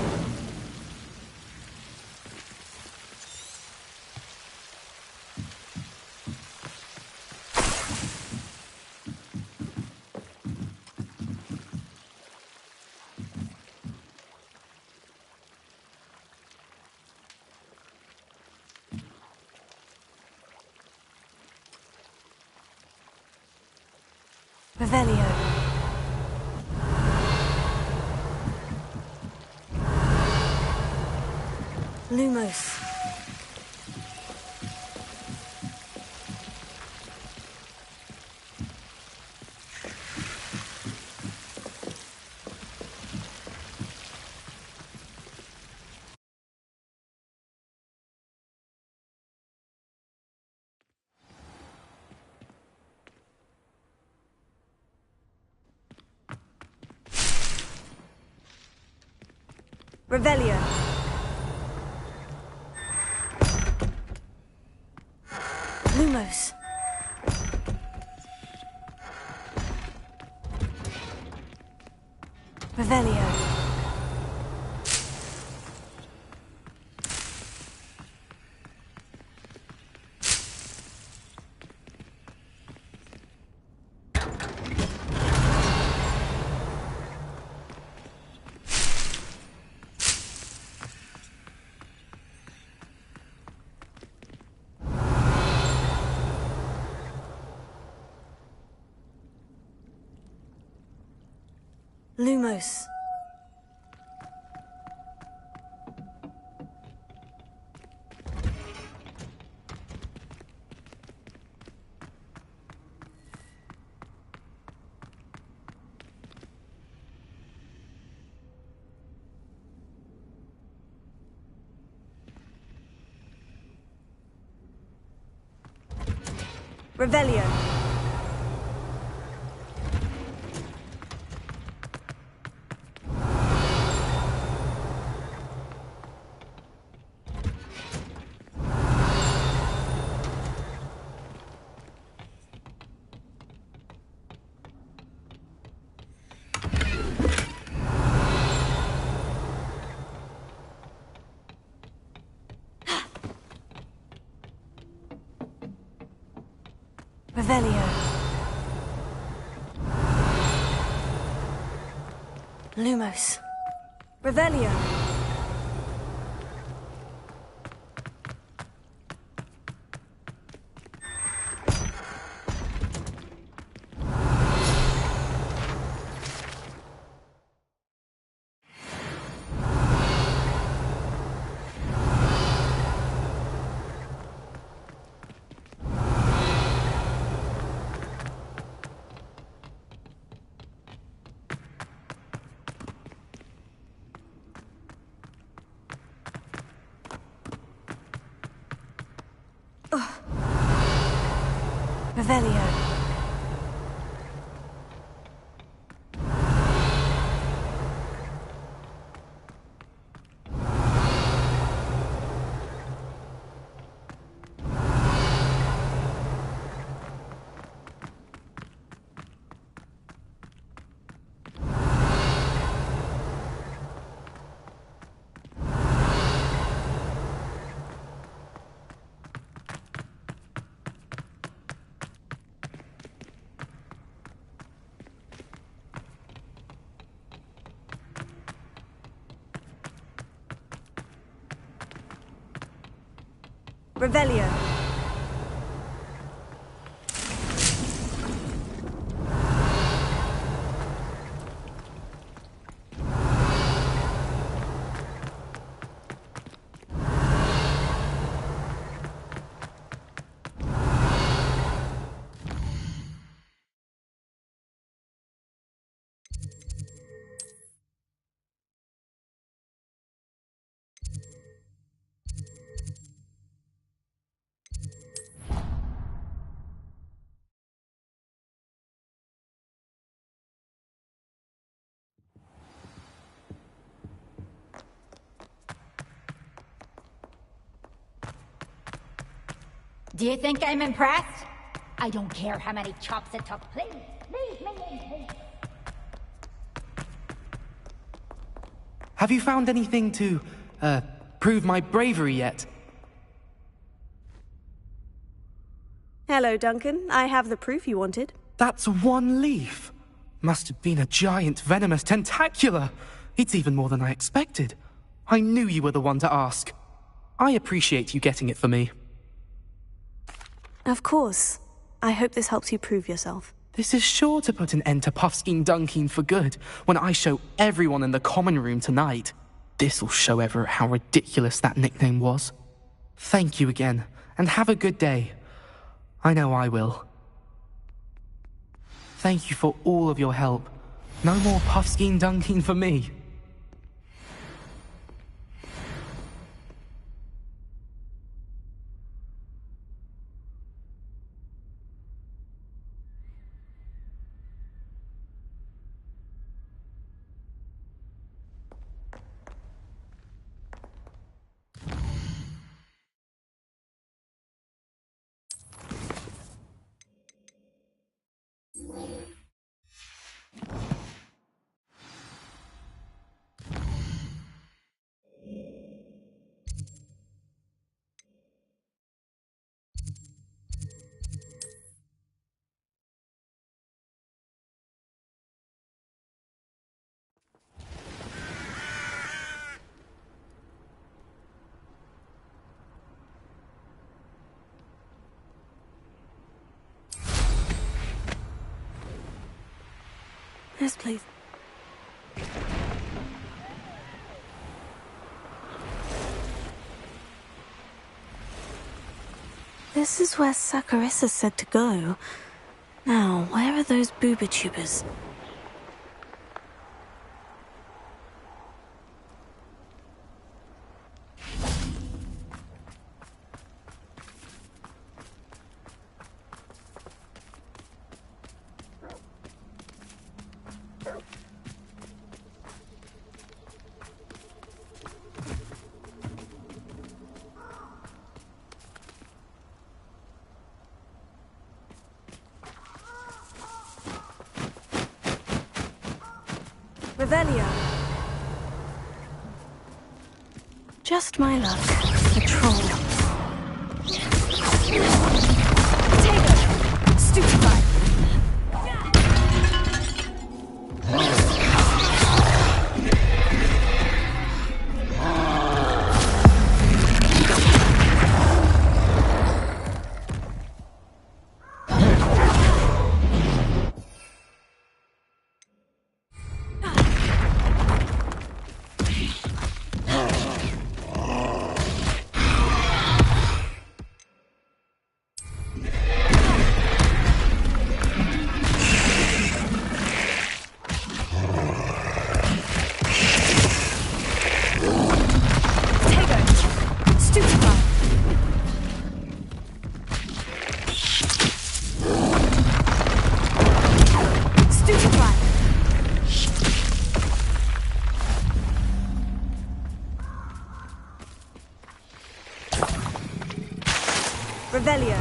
Revelio. Lumos. Revelio! Lumos. Revelio. Lumos. Revelio. Revelio. Lumos. Revelio. Revelio. Revelio. Do you think I'm impressed? I don't care how many chops it took. Please, leave me in peace. Have you found anything to, prove my bravery yet? Hello, Duncan. I have the proof you wanted. That's one leaf. Must have been a giant venomous tentacula. It's even more than I expected. I knew you were the one to ask. I appreciate you getting it for me. Of course. I hope this helps you prove yourself. This is sure to put an end to Puffskein Dunkeen for good when I show everyone in the common room tonight. This'll show Everett how ridiculous that nickname was. Thank you again, and have a good day. I know I will. Thank you for all of your help. No more Puffskein Dunkeen for me. Yes, please. this is where Saccharissa said to go. Now, where are those booba-tubers? Revelio. Just my luck. The troll. Potato! Stupefied! Revelio.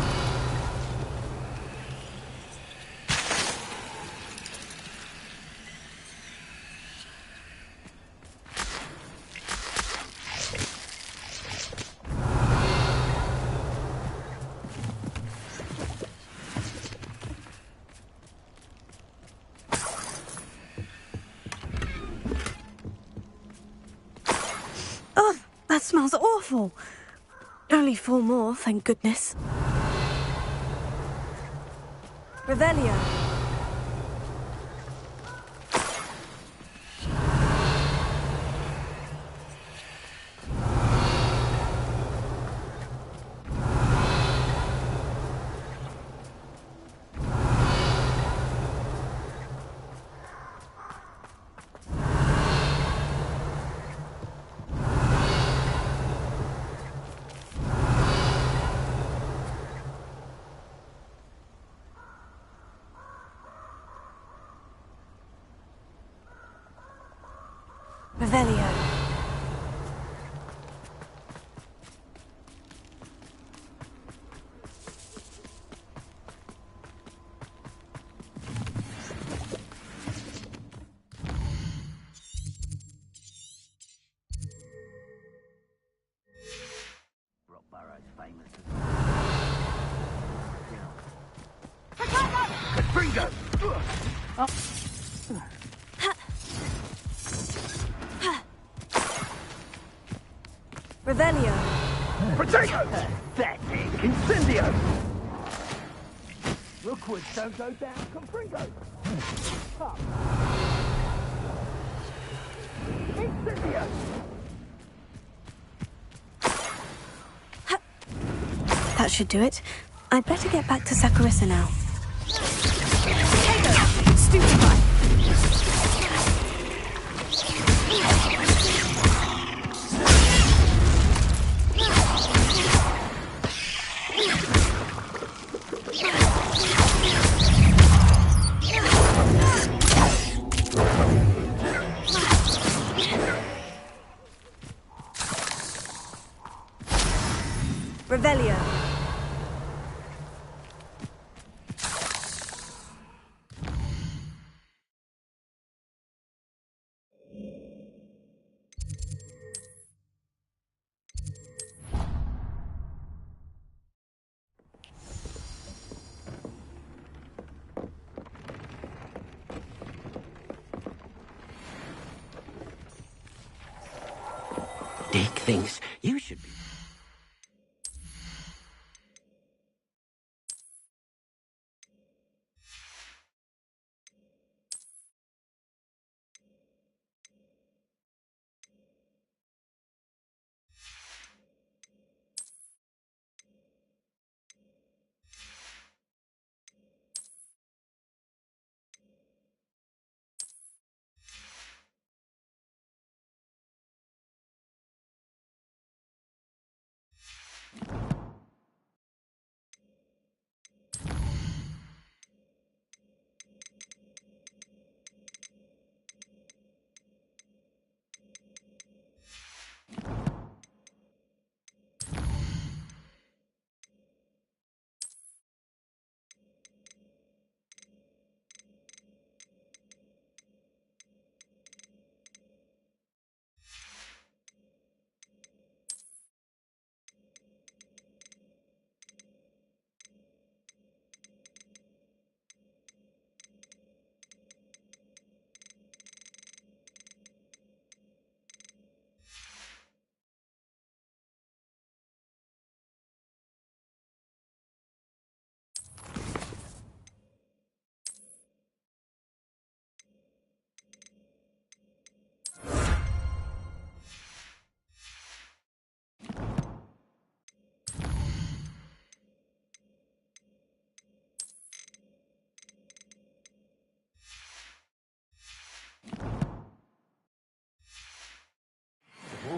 Oh, that smells awful. Only 4 more, thank goodness. Revelio. Revelio. Bingo! Revelio. Potato! Pathetic! Incendio! Rookwoods don't go down. Confringo! Up! Incendio! That should do it. I'd better get back to Saccharissa now. Potato! Stupefied! Revelio. Dick thinks you should be...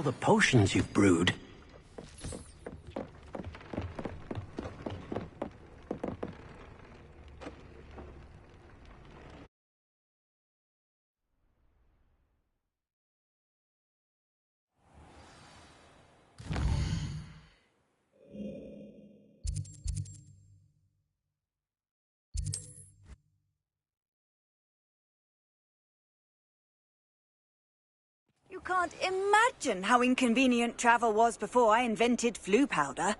the potions you've brewed. You can't imagine how inconvenient travel was before I invented flu powder.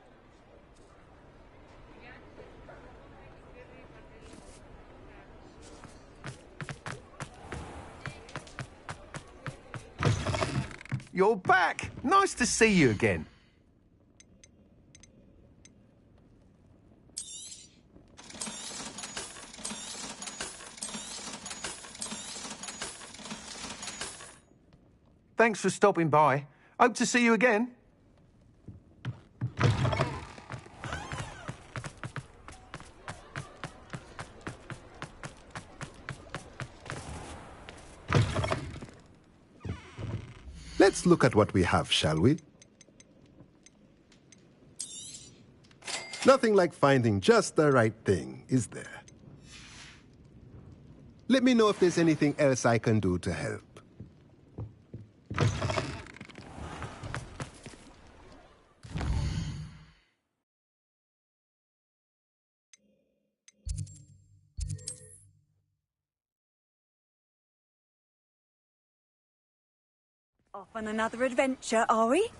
You're back! Nice to see you again. Thanks for stopping by. Hope to see you again. Let's look at what we have, shall we? Nothing like finding just the right thing, is there? Let me know if there's anything else I can do to help. Off on another adventure, are we?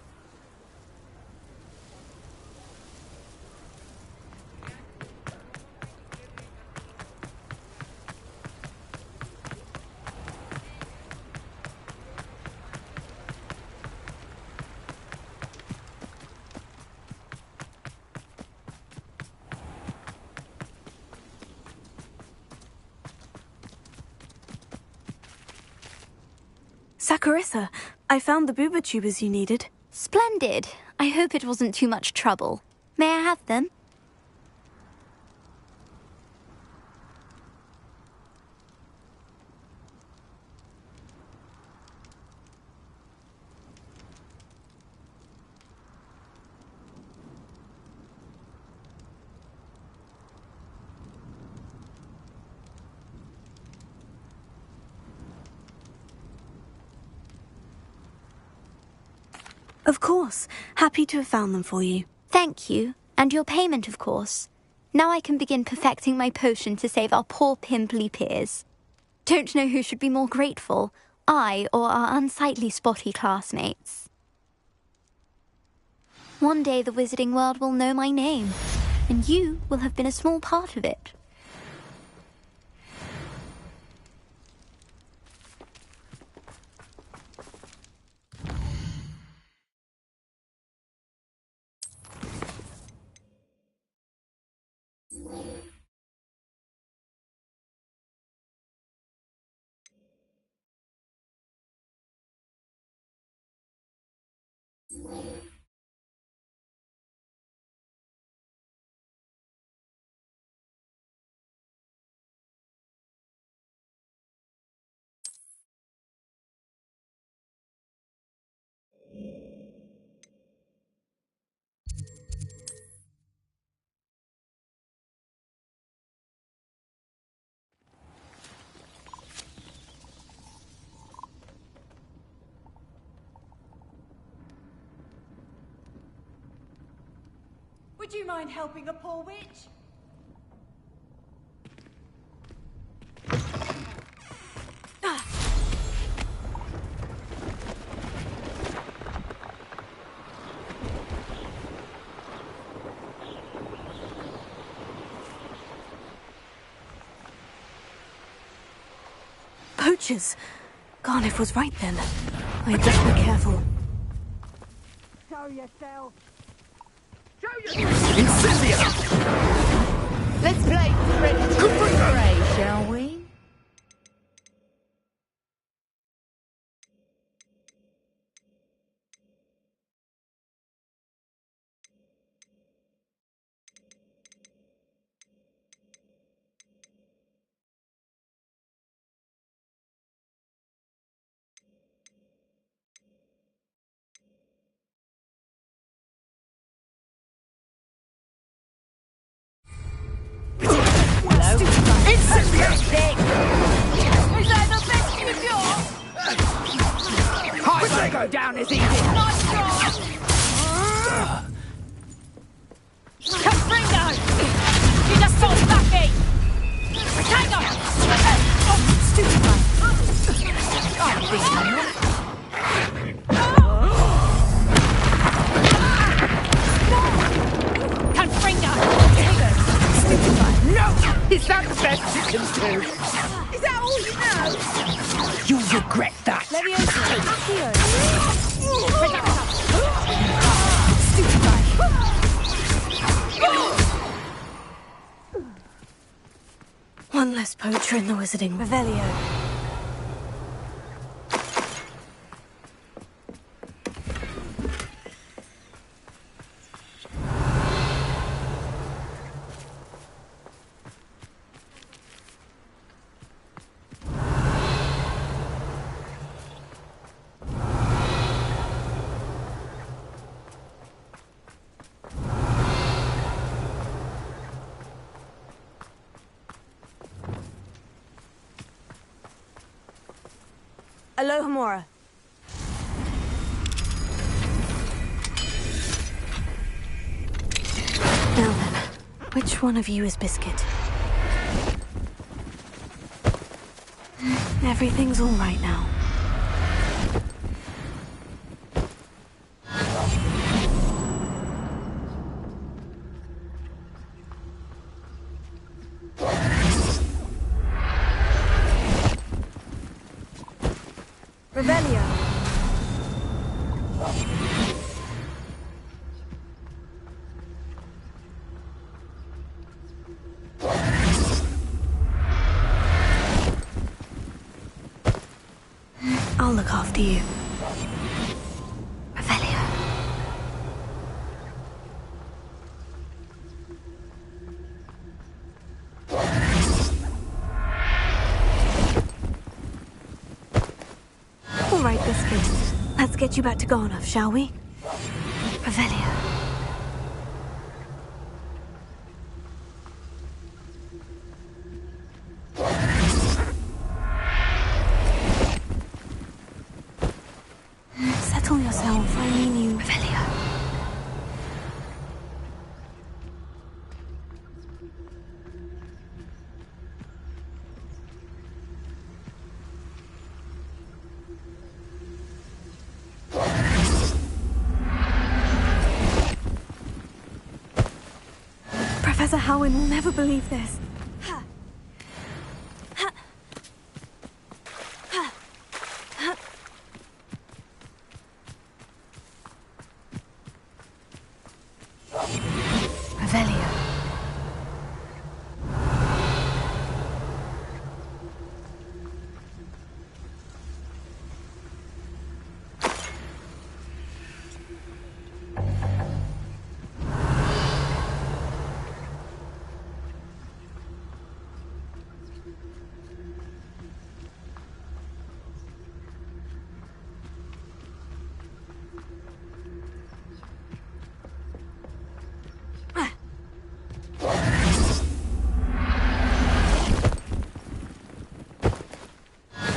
Saccharissa, I found the booba tubers you needed. Splendid. I hope it wasn't too much trouble. May I have them? Of course. Happy to have found them for you. Thank you. And your payment, of course. Now I can begin perfecting my potion to save our poor pimply peers. Don't know who should be more grateful, I or our unsightly spotty classmates. One day the wizarding world will know my name, and you will have been a small part of it. Would you mind helping a poor witch? Poachers! Garniff was right then. I'd best be careful. Show yourself! Incendio! Let's play Freddy's Prey, shall we? go down as easy. Nice try! Confringo! You just saw Stuffy! Retainer! Oh, stupid one! Confringo! Stupid one! No! Is that the best you can do? Is that all you know? You'll regret that! Stupid one! One less poacher in the wizarding Revelio. Alohomora. Now then, which one of you is Biscuit? Everything's all right now. Revelio. I'll look after you. Revelio. All right, Biscuit. Let's get you back to Garnoff, shall we? Revelio. Settle yourself, I mean you. Revelio. Professor Howin will never believe this. Revelio.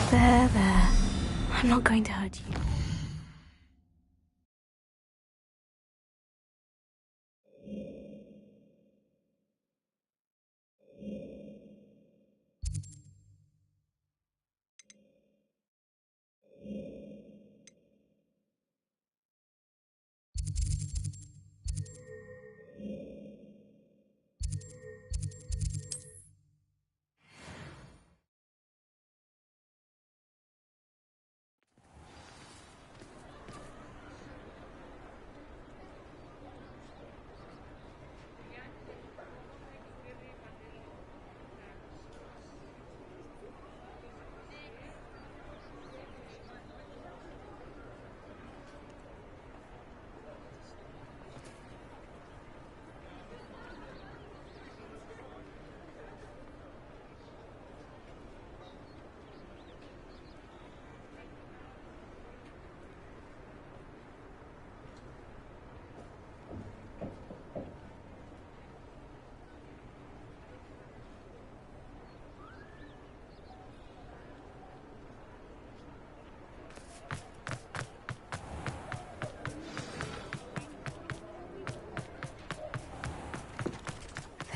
There. I'm not going to hurt you.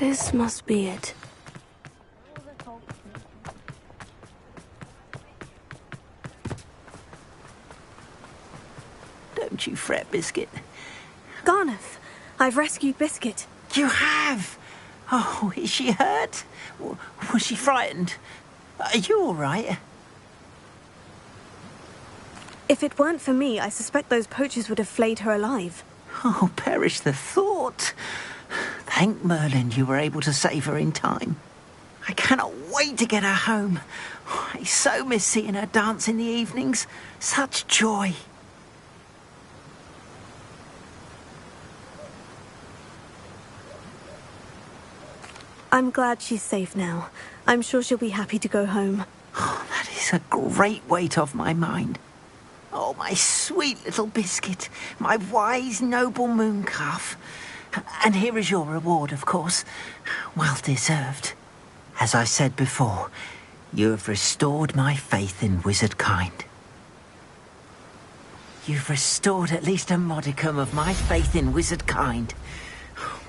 This must be it. Don't you fret, Biscuit. Garneth, I've rescued Biscuit. You have? Oh, is she hurt? Was she frightened? Are you all right? If it weren't for me, I suspect those poachers would have flayed her alive. Oh, perish the thought. Thank Merlin you were able to save her in time. I cannot wait to get her home. I so miss seeing her dance in the evenings. Such joy. I'm glad she's safe now. I'm sure she'll be happy to go home. Oh, that is a great weight off my mind. Oh, my sweet little Biscuit, my wise, noble mooncalf. And here is your reward, of course. Well deserved. As I said before, you have restored my faith in wizard kind. You've restored at least a modicum of my faith in wizard kind.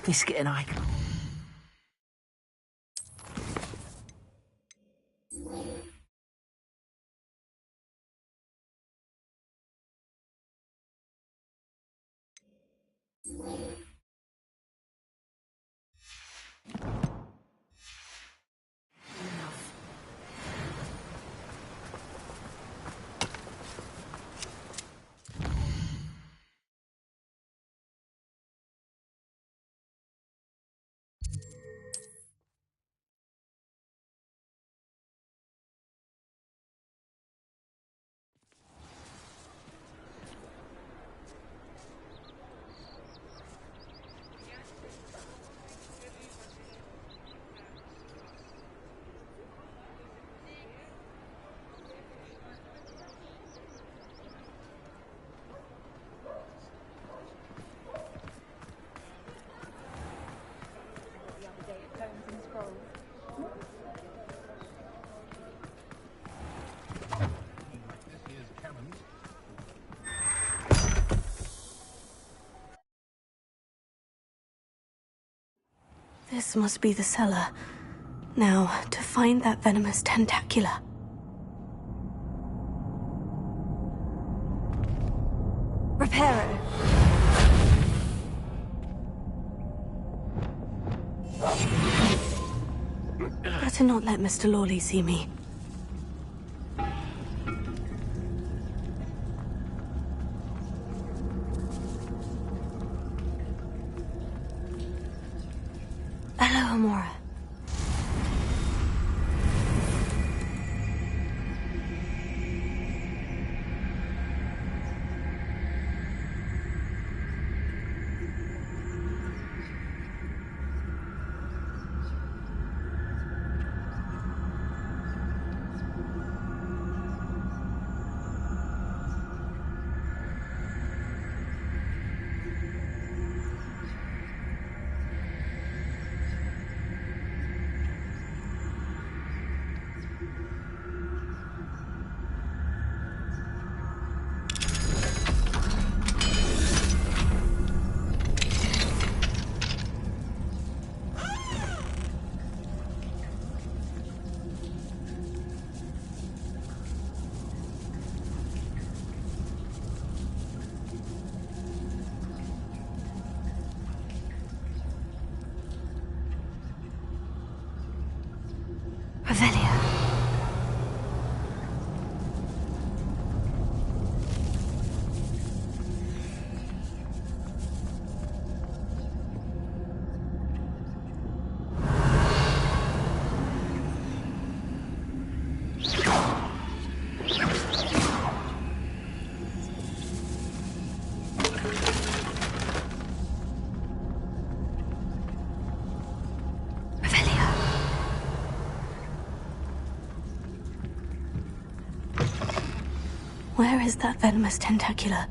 Biscuit and I... This must be the cellar. Now, to find that venomous tentacula. Reparo. Better not let Mr. Lawley see me. Hello, Amora. Where is that venomous tentacula?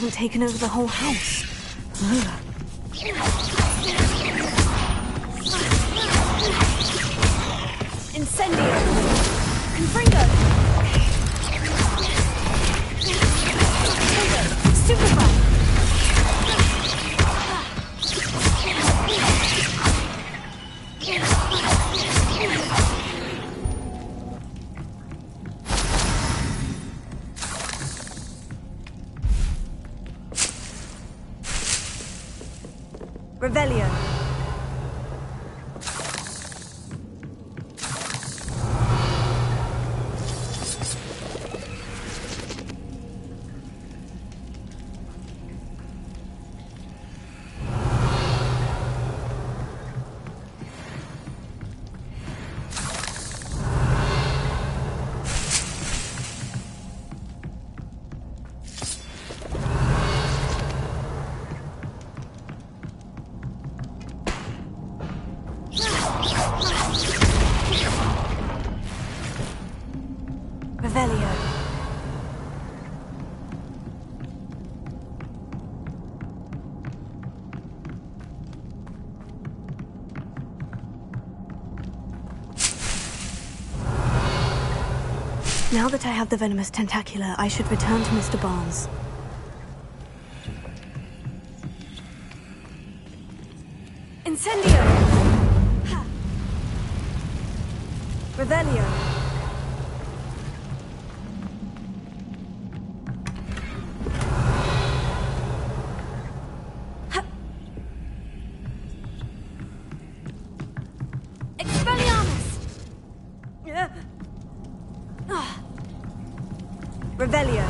haven't taken over the whole house. Ugh. Incendio! Confringo! Superfire! Revelio. Revelio. Now that I have the venomous tentacula, I should return to Mr. Barnes. Incendio! Ha. Revelio. Ha. Expelliarmus! Revelio.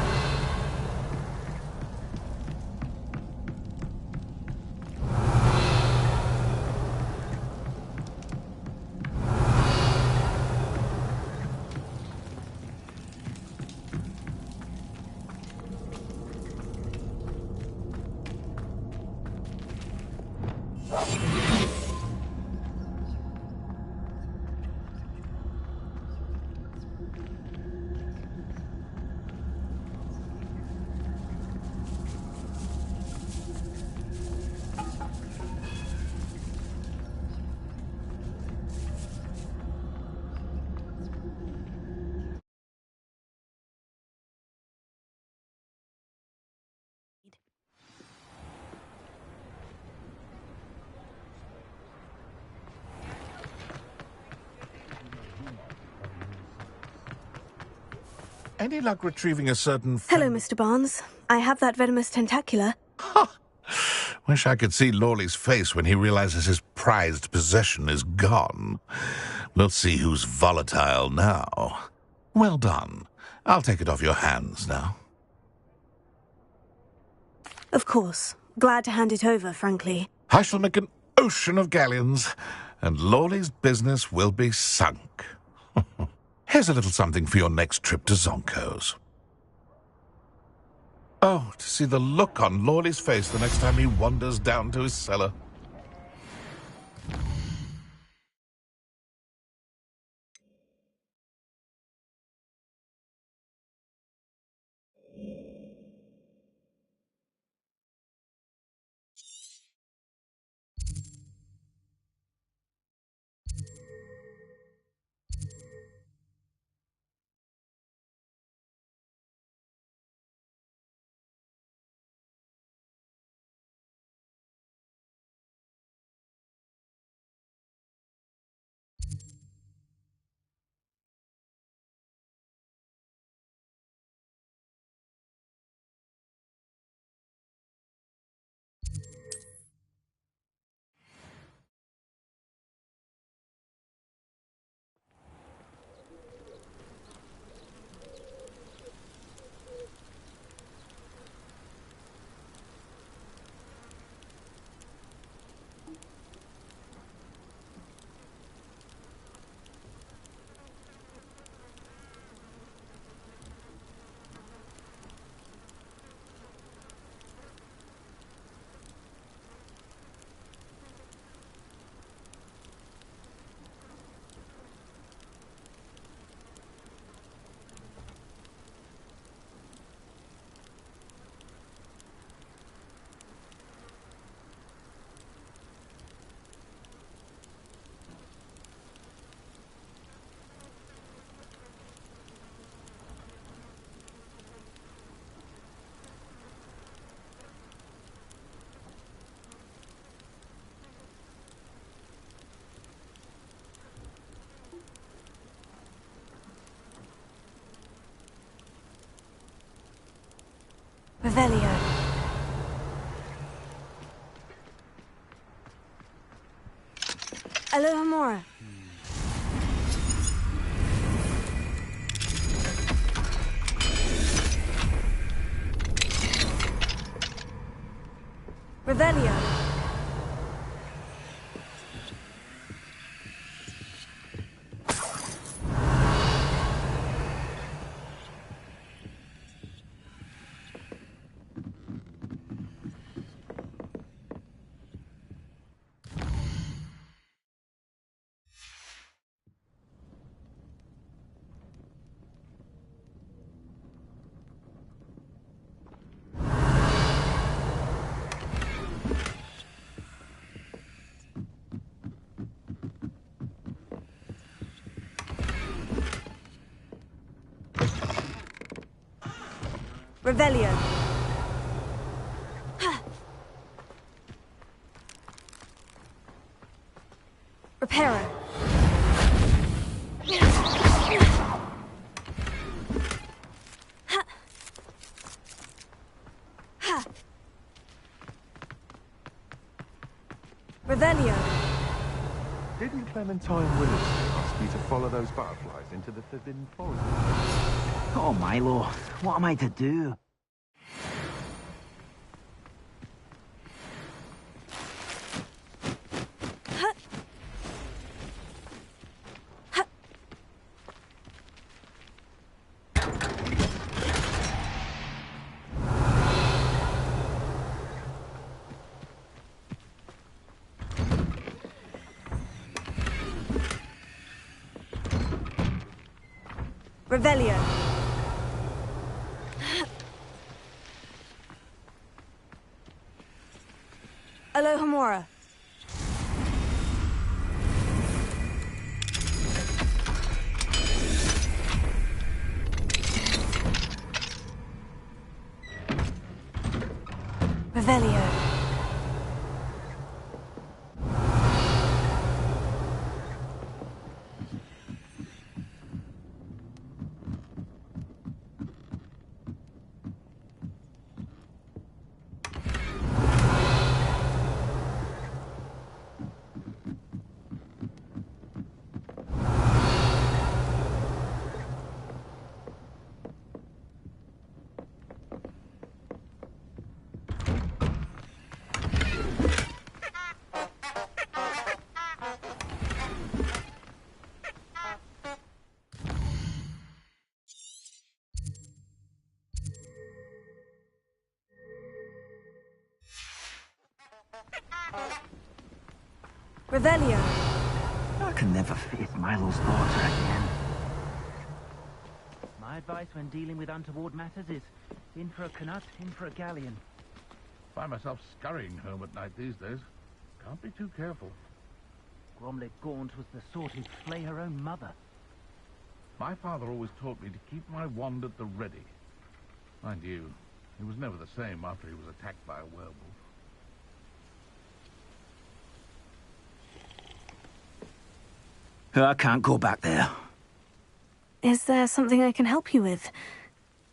Any luck retrieving a certain... Hello, Mr. Barnes. I have that venomous tentacula. Wish I could see Lawley's face when he realizes his prized possession is gone. We'll see who's volatile now. Well done. I'll take it off your hands now. Of course. Glad to hand it over, frankly. I shall make an ocean of galleons, and Lawley's business will be sunk. Here's a little something for your next trip to Zonko's. Oh, to see the look on Lawley's face the next time he wanders down to his cellar. Revelio. Alohomora. Revelio. Revelio. Reparo. Revelio. Didn't Clementine Willis ask you to follow those butterflies into the Forbidden Forest? Oh, Milo, what am I to do? Revelio. Alohomora. Revelio. Revelio. I can never face Milo's daughter again. My advice when dealing with untoward matters is in for a canut, in for a galleon. Find myself scurrying home at night these days. Can't be too careful. Gromlet Gaunt was the sort who'd flay her own mother. My father always taught me to keep my wand at the ready. Mind you, he was never the same after he was attacked by a werewolf. I can't go back there. Is there something I can help you with,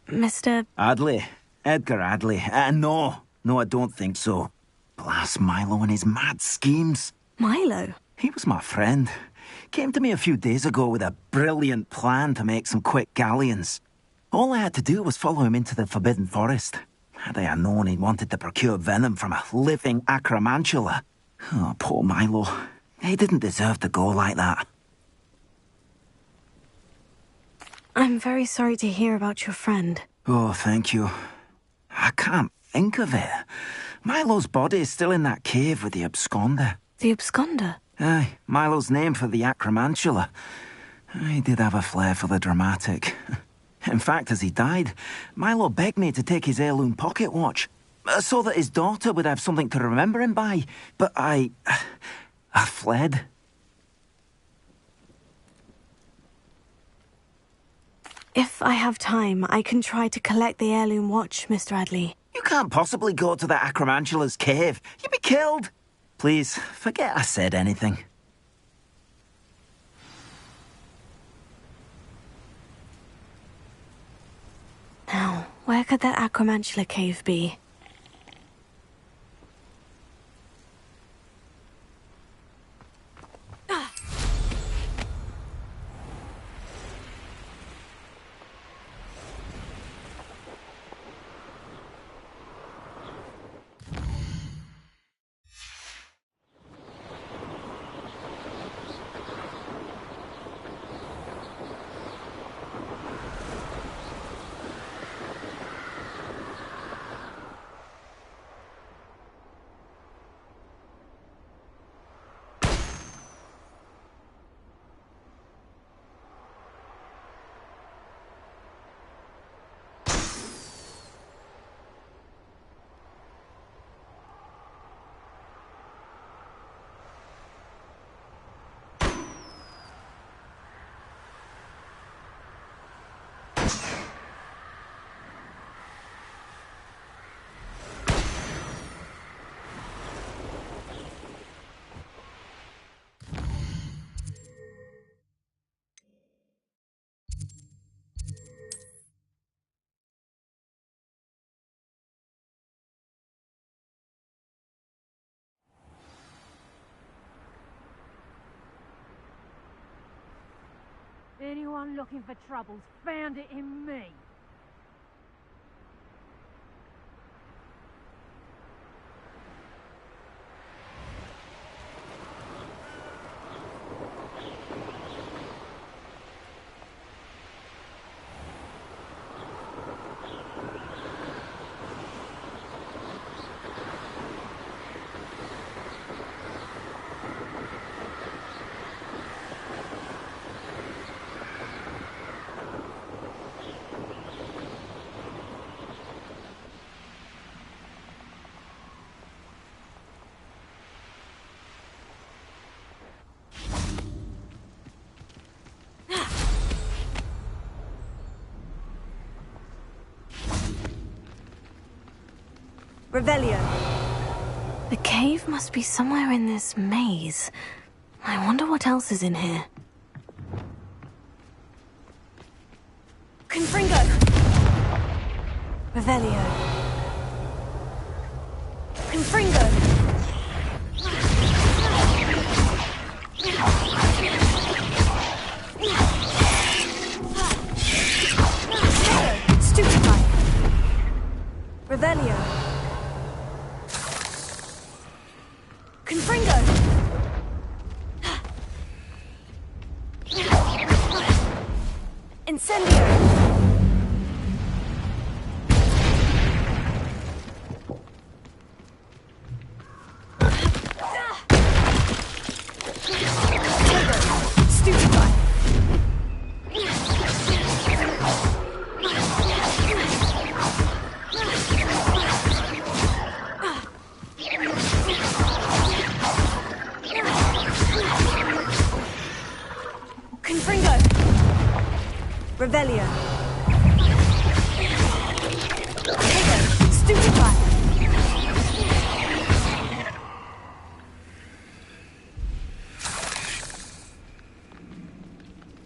Mr. Adley. Edgar Adley. No, I don't think so. Blast Milo and his mad schemes. Milo? He was my friend. Came to me a few days ago with a brilliant plan to make some quick galleons. All I had to do was follow him into the Forbidden Forest. Had I known he wanted to procure venom from a living acromantula. Oh, poor Milo. He didn't deserve to go like that. I'm very sorry to hear about your friend. Oh, thank you. I can't think of it. Milo's body is still in that cave with the absconder. The absconder? Aye, Milo's name for the acromantula. He did have a flair for the dramatic. In fact, as he died, Milo begged me to take his heirloom pocket watch, so that his daughter would have something to remember him by. But I fled. If I have time, I can try to collect the heirloom watch, Mr. Adley. You can't possibly go to the acromantula's cave. You'd be killed. Please, forget I said anything. Now, where Where could that Acromantula cave be? Anyone looking for troubles found it in me. Revelio. The cave must be somewhere in this maze. I wonder what else is in here. Confringo! Revelio. Confringo! Stupefy! Revelio. Confringo! Incendio! Revelio. Stupefy.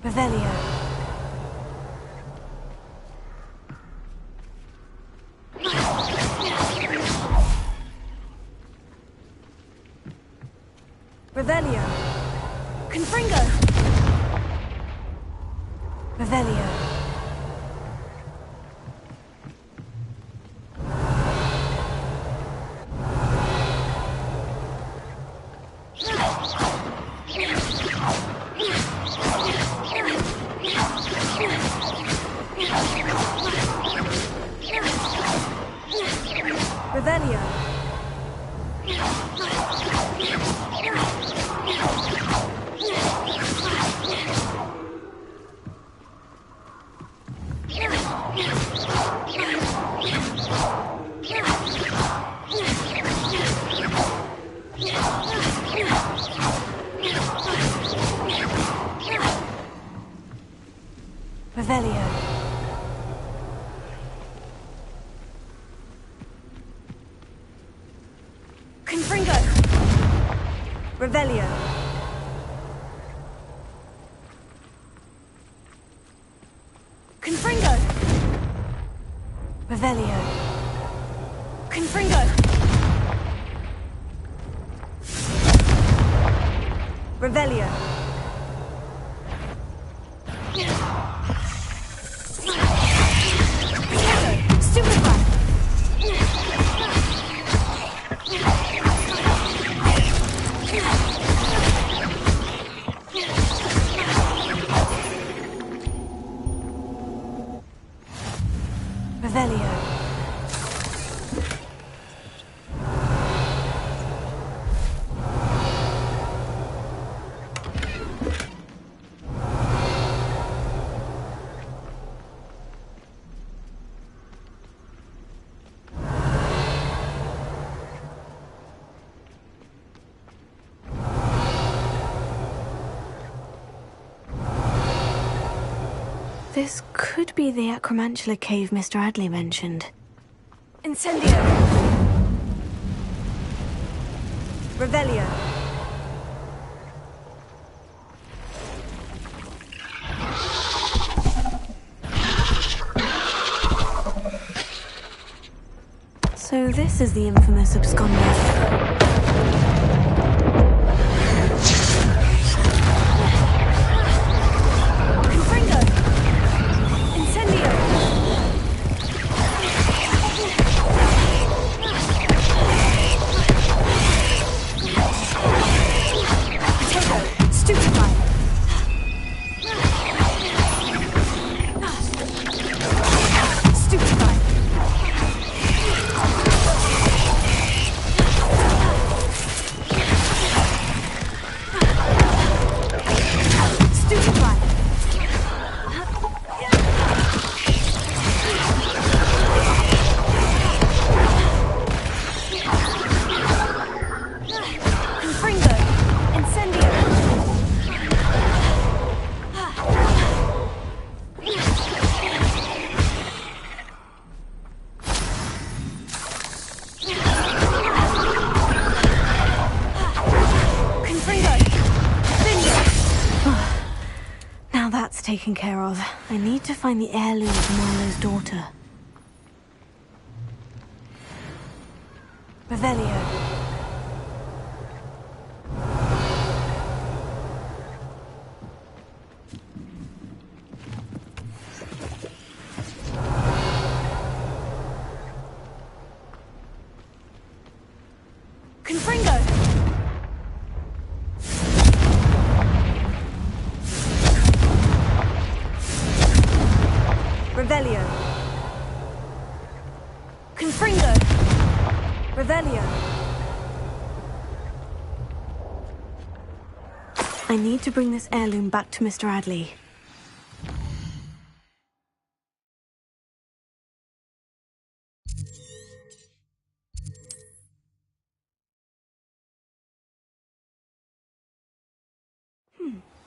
Revelio. Revelio. Confringo. Revelio. Revelio. Revelio. Confringo. Revelio. Confringo. Revelio. Confringo. Revelio. Stupefy. Revelio. This could be the Acromantula cave Mr. Adley mentioned. Incendio! Revelio! So this is the infamous absconder. Taken care of. I need to find the heirloom of Marlowe's daughter. Revelio. Confringo! Revelio. Confringo. Revelio. I need to bring this heirloom back to Mr. Adley.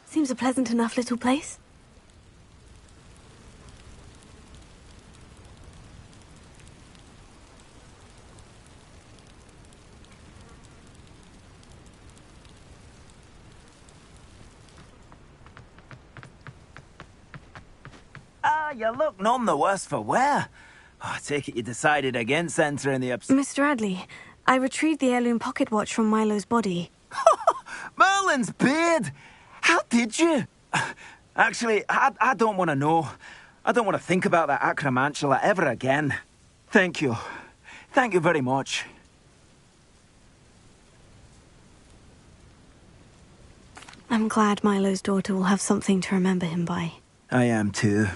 Seems a pleasant enough little place. You look none the worse for wear. I take it you decided against entering the Mr. Adley, I retrieved the heirloom pocket watch from Milo's body. Merlin's beard! How did you? Actually, I don't want to know. I don't want to think about that Acromantula ever again. Thank you. Thank you very much. I'm glad Milo's daughter will have something to remember him by. I am too.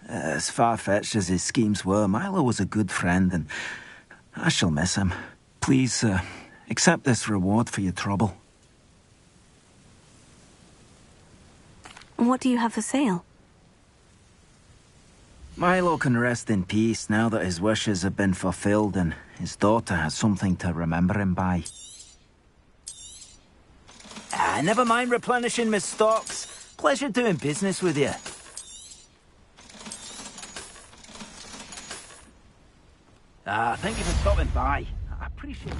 As far-fetched as his schemes were, Milo was a good friend, and I shall miss him. Please, accept this reward for your trouble. What do you have for sale? Milo can rest in peace now that his wishes have been fulfilled and his daughter has something to remember him by. Never mind replenishing my stocks. Pleasure doing business with you. Thank you for stopping by. I appreciate it.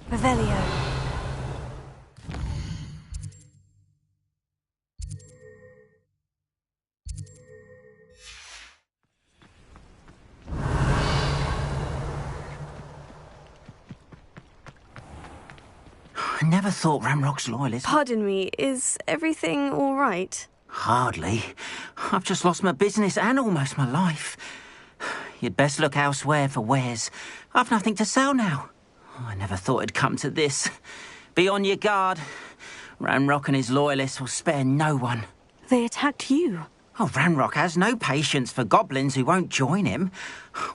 Revelio. I never thought Ramrock's loyalist... Pardon me, is everything all right? Hardly. I've just lost my business and almost my life. You'd best look elsewhere for wares. I've nothing to sell now. I never thought it'd come to this. Be on your guard. Ramrock and his loyalists will spare no one. They attacked you. Oh, Ramrock has no patience for goblins who won't join him.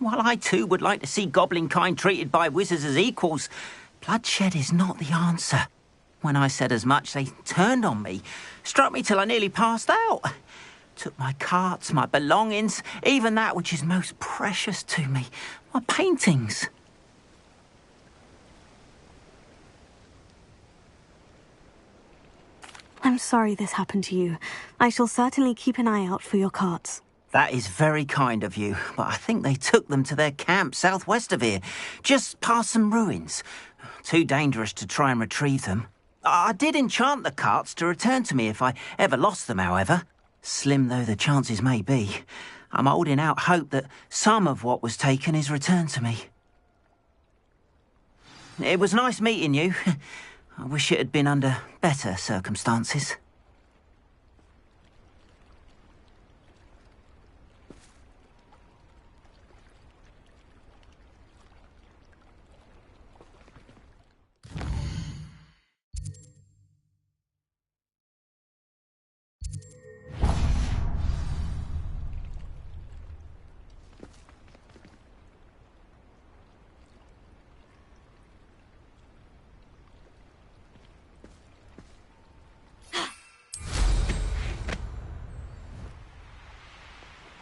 While I too would like to see goblin kind treated by wizards as equals, bloodshed is not the answer. When I said as much, they turned on me, struck me till I nearly passed out. Took my carts, my belongings, even that which is most precious to me, my paintings. I'm sorry this happened to you. I shall certainly keep an eye out for your carts. That is very kind of you, but I think they took them to their camp southwest of here, just past some ruins. Too dangerous to try and retrieve them. I did enchant the carts to return to me if I ever lost them, however. Slim though the chances may be, I'm holding out hope that some of what was taken is returned to me. It was nice meeting you. I wish it had been under better circumstances.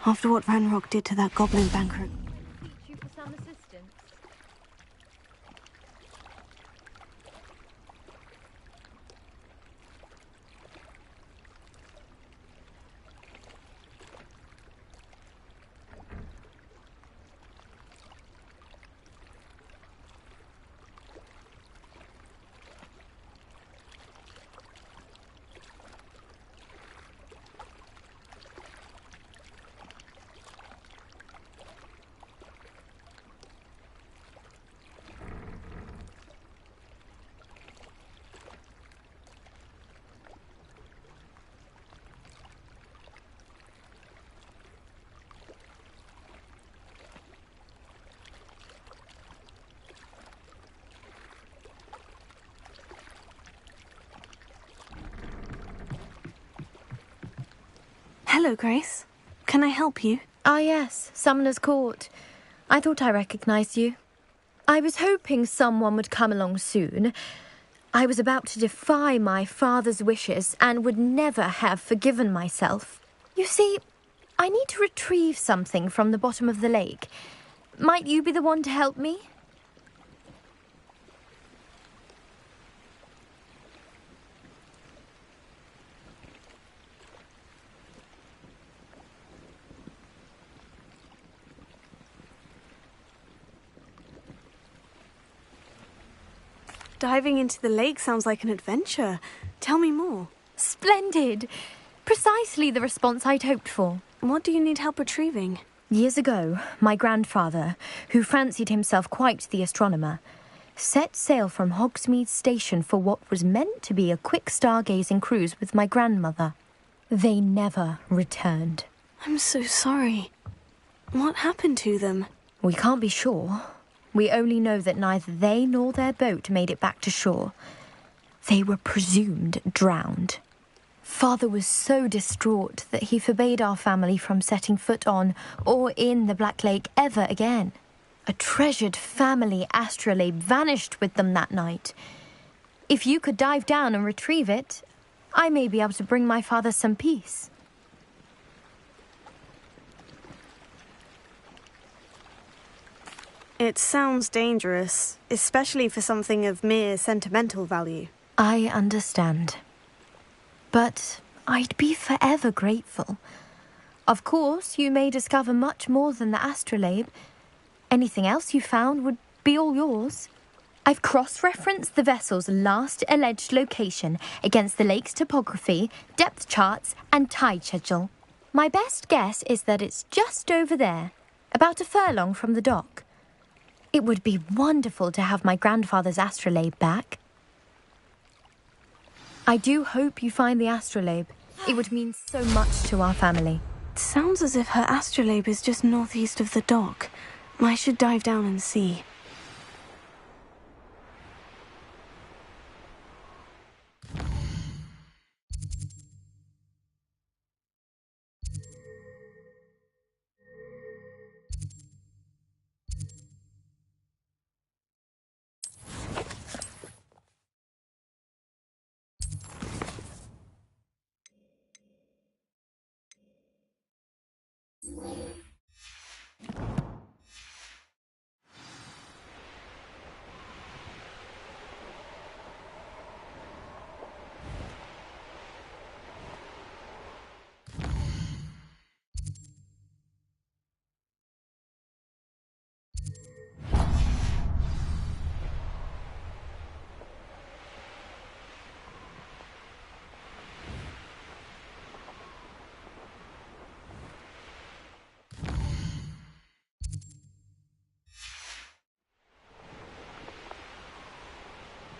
After what Ranrock did to that goblin banker... Teach you for some assistance. Hello, Grace. Can I help you? Ah, yes. Summoner's Court. I thought I recognized you. I was hoping someone would come along soon. I was about to defy my father's wishes and would never have forgiven myself. You see, I need to retrieve something from the bottom of the lake. Might you be the one to help me? Diving into the lake sounds like an adventure. Tell me more. Splendid! Precisely the response I'd hoped for. What do you need help retrieving? Years ago, my grandfather, who fancied himself quite the astronomer, set sail from Hogsmeade Station for what was meant to be a quick stargazing cruise with my grandmother. They never returned. I'm so sorry. What happened to them? We can't be sure. We only know that neither they nor their boat made it back to shore. They were presumed drowned. Father was so distraught that he forbade our family from setting foot on or in the Black Lake ever again. A treasured family astrolabe vanished with them that night. If you could dive down and retrieve it, I may be able to bring my father some peace. It sounds dangerous, especially for something of mere sentimental value. I understand. But I'd be forever grateful. Of course, you may discover much more than the astrolabe. Anything else you found would be all yours. I've cross-referenced the vessel's last alleged location against the lake's topography, depth charts, and tide schedule. My best guess is that it's just over there, about a furlong from the dock. It would be wonderful to have my grandfather's astrolabe back. I do hope you find the astrolabe. It would mean so much to our family. It sounds as if her astrolabe is just northeast of the dock. I should dive down and see.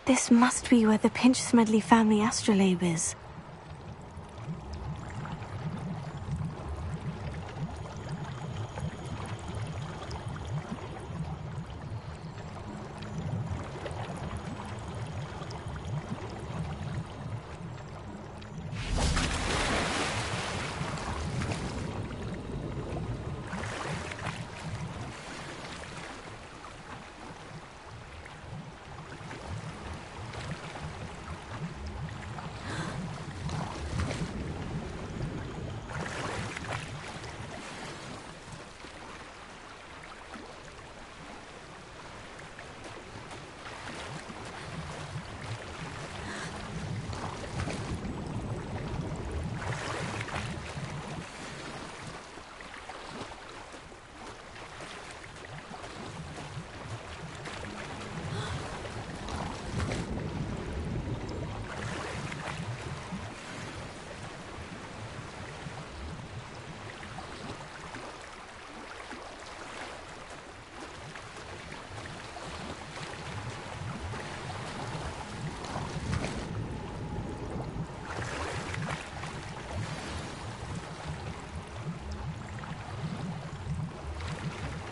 This must be where the Pinch-Smedley family astrolabe is.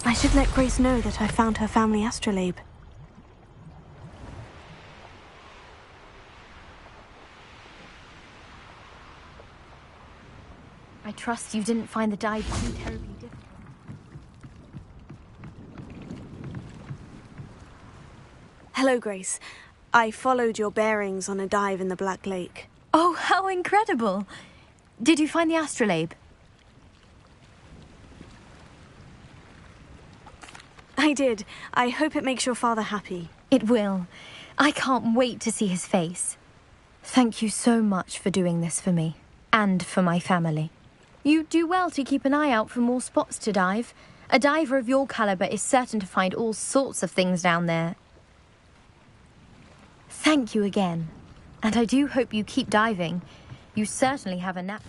I should let Grace know that I found her family astrolabe. I trust you didn't find the dive too terribly difficult. Hello, Grace. I followed your bearings on a dive in the Black Lake. Oh, how incredible! Did you find the astrolabe? I did. I hope it makes your father happy. It will. I can't wait to see his face. Thank you so much for doing this for me, and for my family. You do well to keep an eye out for more spots to dive. A diver of your caliber is certain to find all sorts of things down there. Thank you again. And I do hope you keep diving. You certainly have a knack.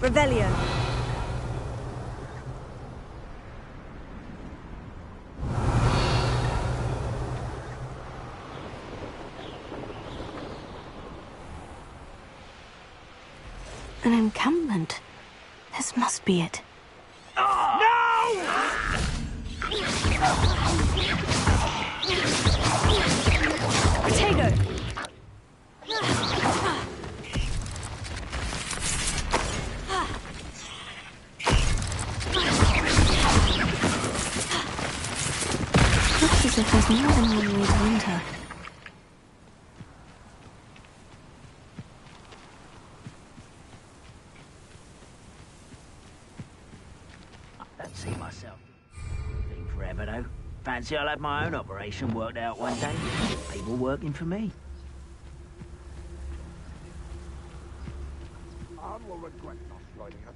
Revelio. An encampment. This must be it. Potato! Looks as if there's more than one way to enter. Don't see myself being forever, though. Fancy I'll have my own operation worked out one day. People working for me. Anne will regret not joining us.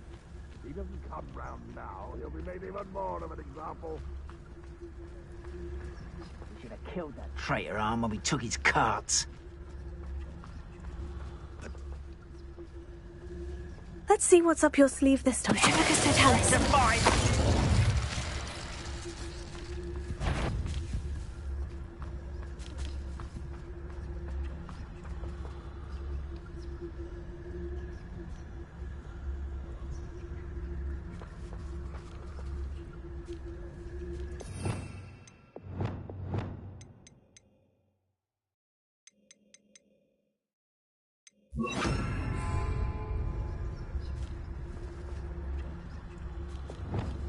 If he doesn't come round now, he'll be made even more of an example. We should have killed that traitor Anne when we took his carts. Let's see what's up your sleeve this time. Focus Totalis.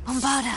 Bombarda.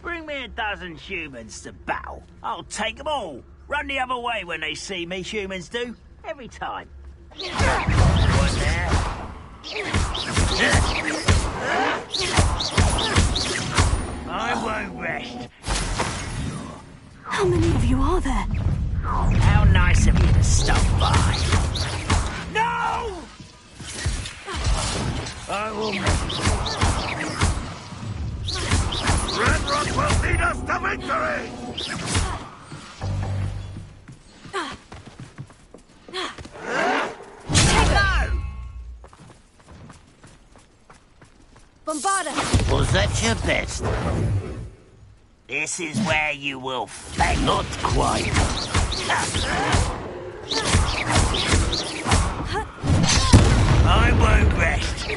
Bring me a dozen humans to battle. I'll take them all. Run the other way when they see me, humans do. Every time. One there. I won't rest. How many of you are there? How nice of you to stop by. No! I will Red Rock will lead us to victory! Bombarda! Was that your best? This is where you will fail. Not quite. I won't rest.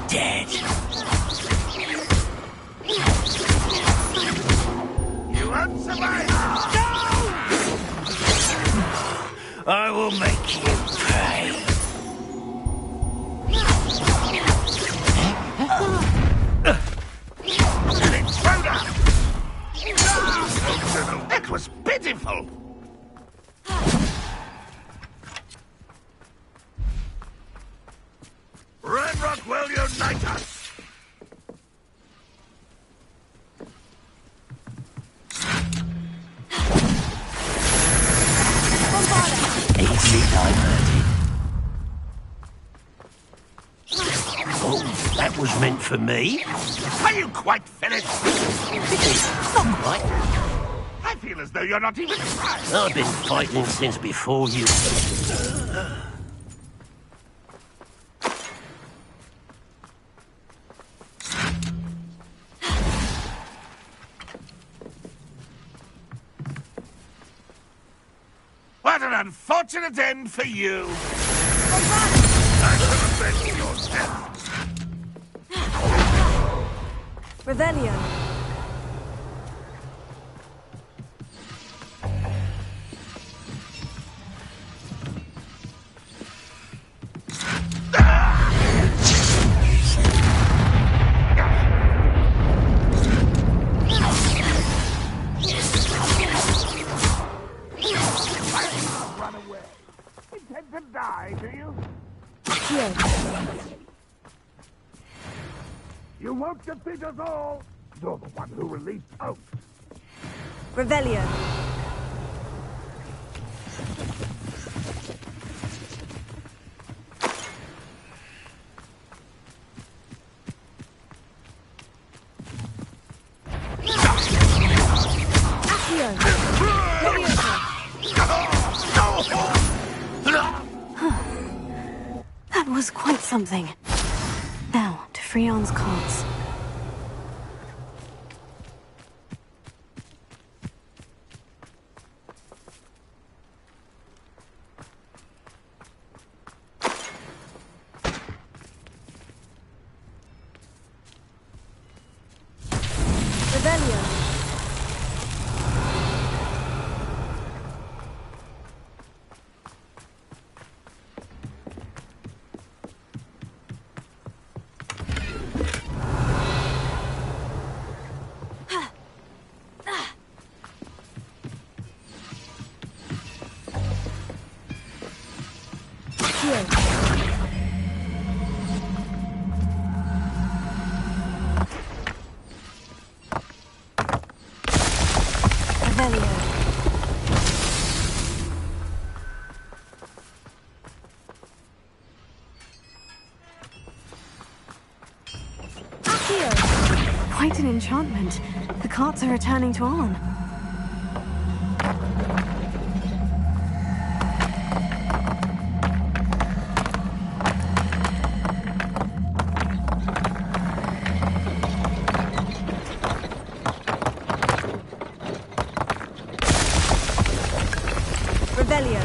Dead. You won't survive! No! I will make you pay. An intruder! That was pitiful! Red Rock will unite us! Easily diverted. Oh, that was meant for me. Are you quite finished? Not quite. I feel as though you're not even trying. I've been fighting since before you. What an unfortunate end for you! I shall avenge your death. Revelio. Run away. Intend to die, do you? Yes. won't defeat us all! You're the one who released Oak! Revelio. That was quite something. Now, to Freon's cards. Quite an enchantment. The carts are returning to Arn. Revelio.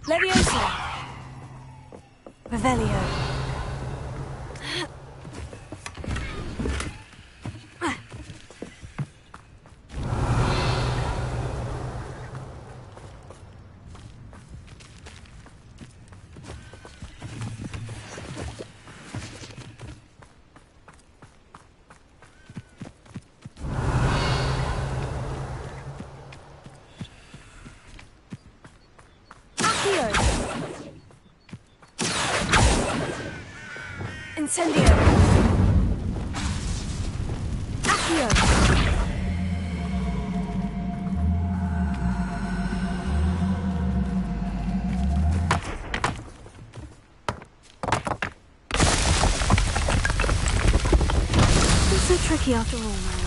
Leviosa. Revelio. Incendio. Accio. It's so tricky after all, man.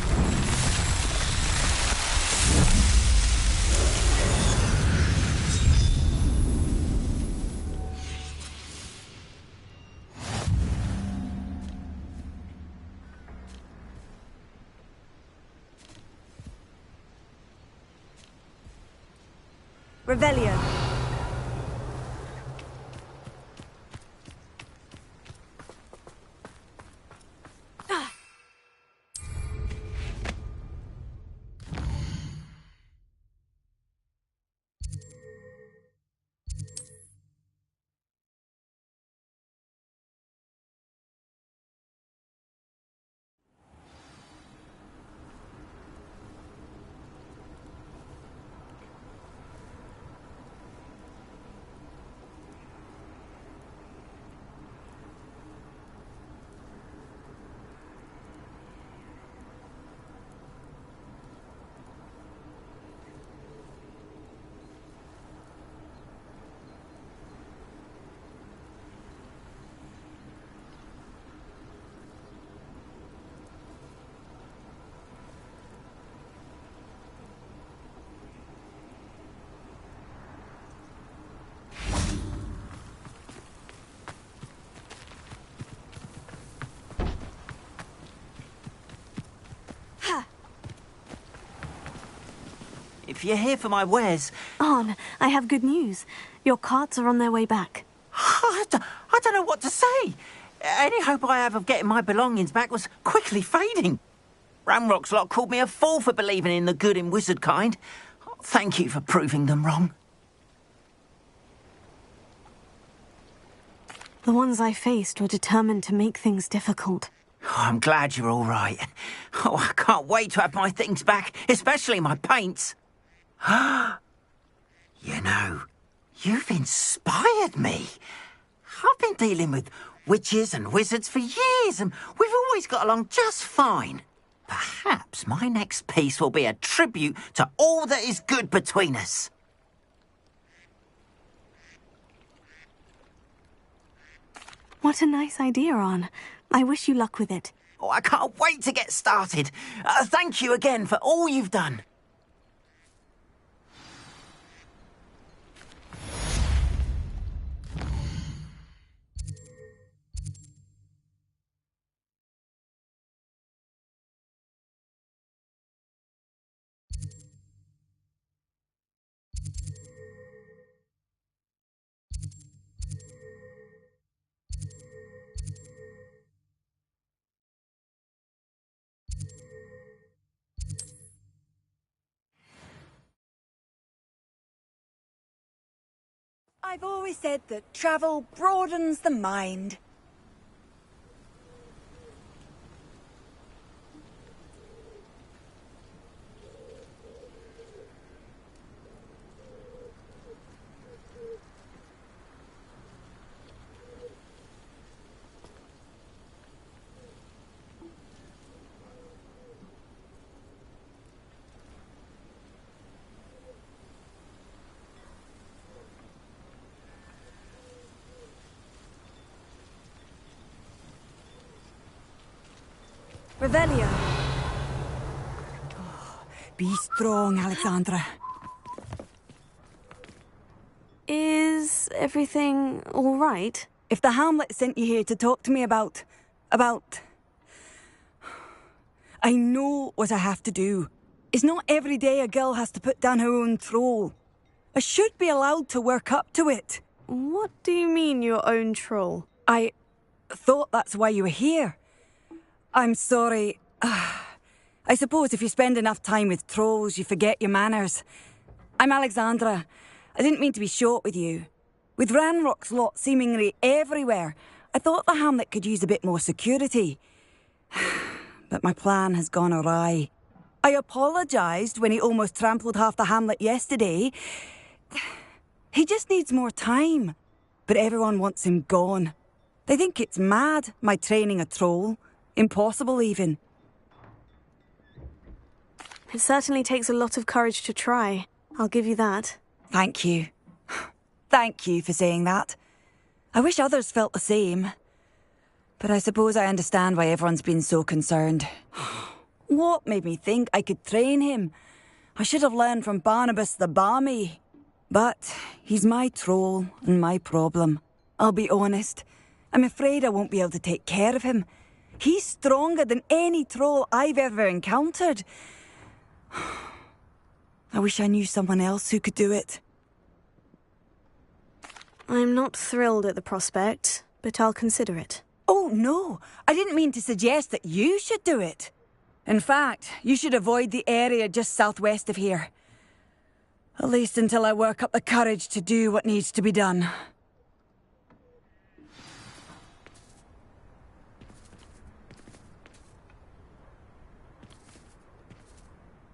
Revelio. If you're here for my wares... Arn, I have good news. Your carts are on their way back. I don't know what to say. Any hope I have of getting my belongings back was quickly fading. Ramrock's lot called me a fool for believing in the good in wizard kind. Thank you for proving them wrong. The ones I faced were determined to make things difficult. Oh, I'm glad you're all right. Oh, I can't wait to have my things back, especially my paints. You know, you've inspired me. I've been dealing with witches and wizards for years, and we've always got along just fine. Perhaps my next piece will be a tribute to all that is good between us. What a nice idea, Anne. I wish you luck with it. Oh, I can't wait to get started. Thank you again for all you've done. I've always said that travel broadens the mind. Revelio. Oh, be strong, Alexandra. Is everything all right? If the Hamlet sent you here to talk to me about... I know what I have to do. It's not every day a girl has to put down her own troll. I should be allowed to work up to it. What do you mean, your own troll? I thought that's why you were here. I'm sorry. I suppose if you spend enough time with trolls, you forget your manners. I'm Alexandra. I didn't mean to be short with you. With Ranrock's lot seemingly everywhere, I thought the Hamlet could use a bit more security. But my plan has gone awry. I apologised when he almost trampled half the Hamlet yesterday. He just needs more time. But everyone wants him gone. They think it's mad, my training a troll. Impossible, even. It certainly takes a lot of courage to try. I'll give you that. Thank you. Thank you for saying that. I wish others felt the same. But I suppose I understand why everyone's been so concerned. What made me think I could train him? I should have learned from Barnabas the Barmy. But he's my troll and my problem. I'll be honest. I'm afraid I won't be able to take care of him. He's stronger than any troll I've ever encountered. I wish I knew someone else who could do it. I'm not thrilled at the prospect, but I'll consider it. Oh, no. I didn't mean to suggest that you should do it. In fact, you should avoid the area just southwest of here. At least until I work up the courage to do what needs to be done.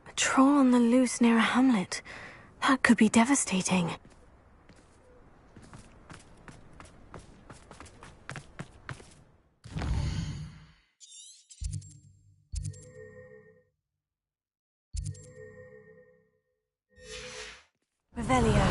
A troll on the loose near a hamlet. That could be devastating. Revelio.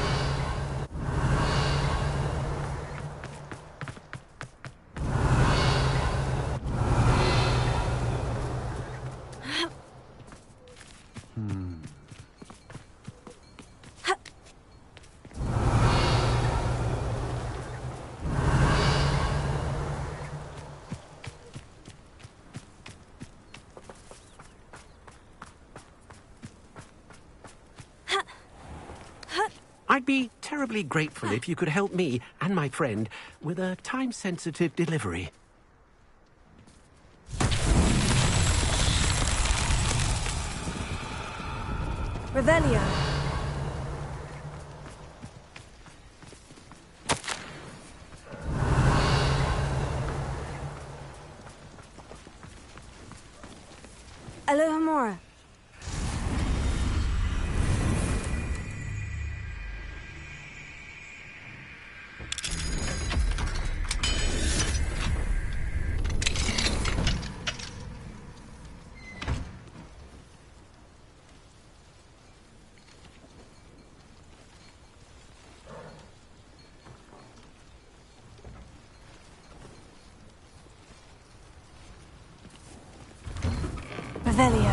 I'd be terribly grateful if you could help me and my friend with a time-sensitive delivery. Revelio. Alohomora. Revelio.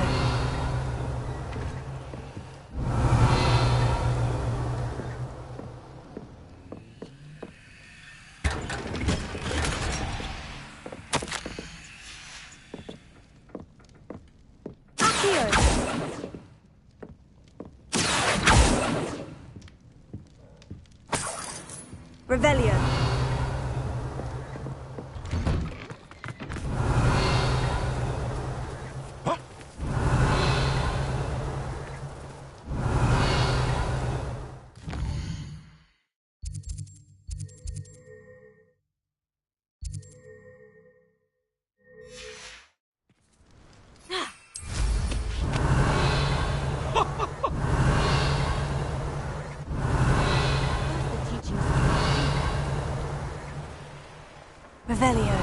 Revelio. Revelio.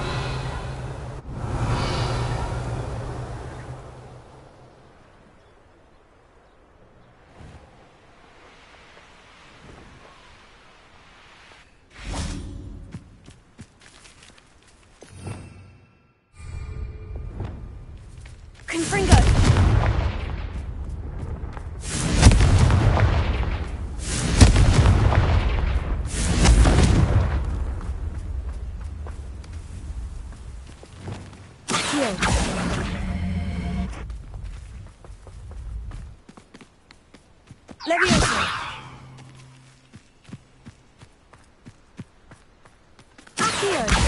Confringo. Levioso. Accio.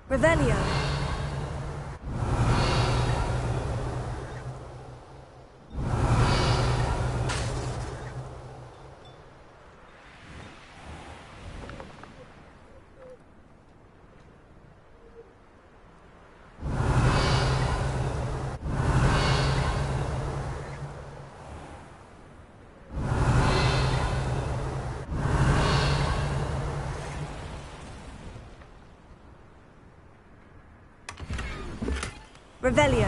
Revelio. Revelio.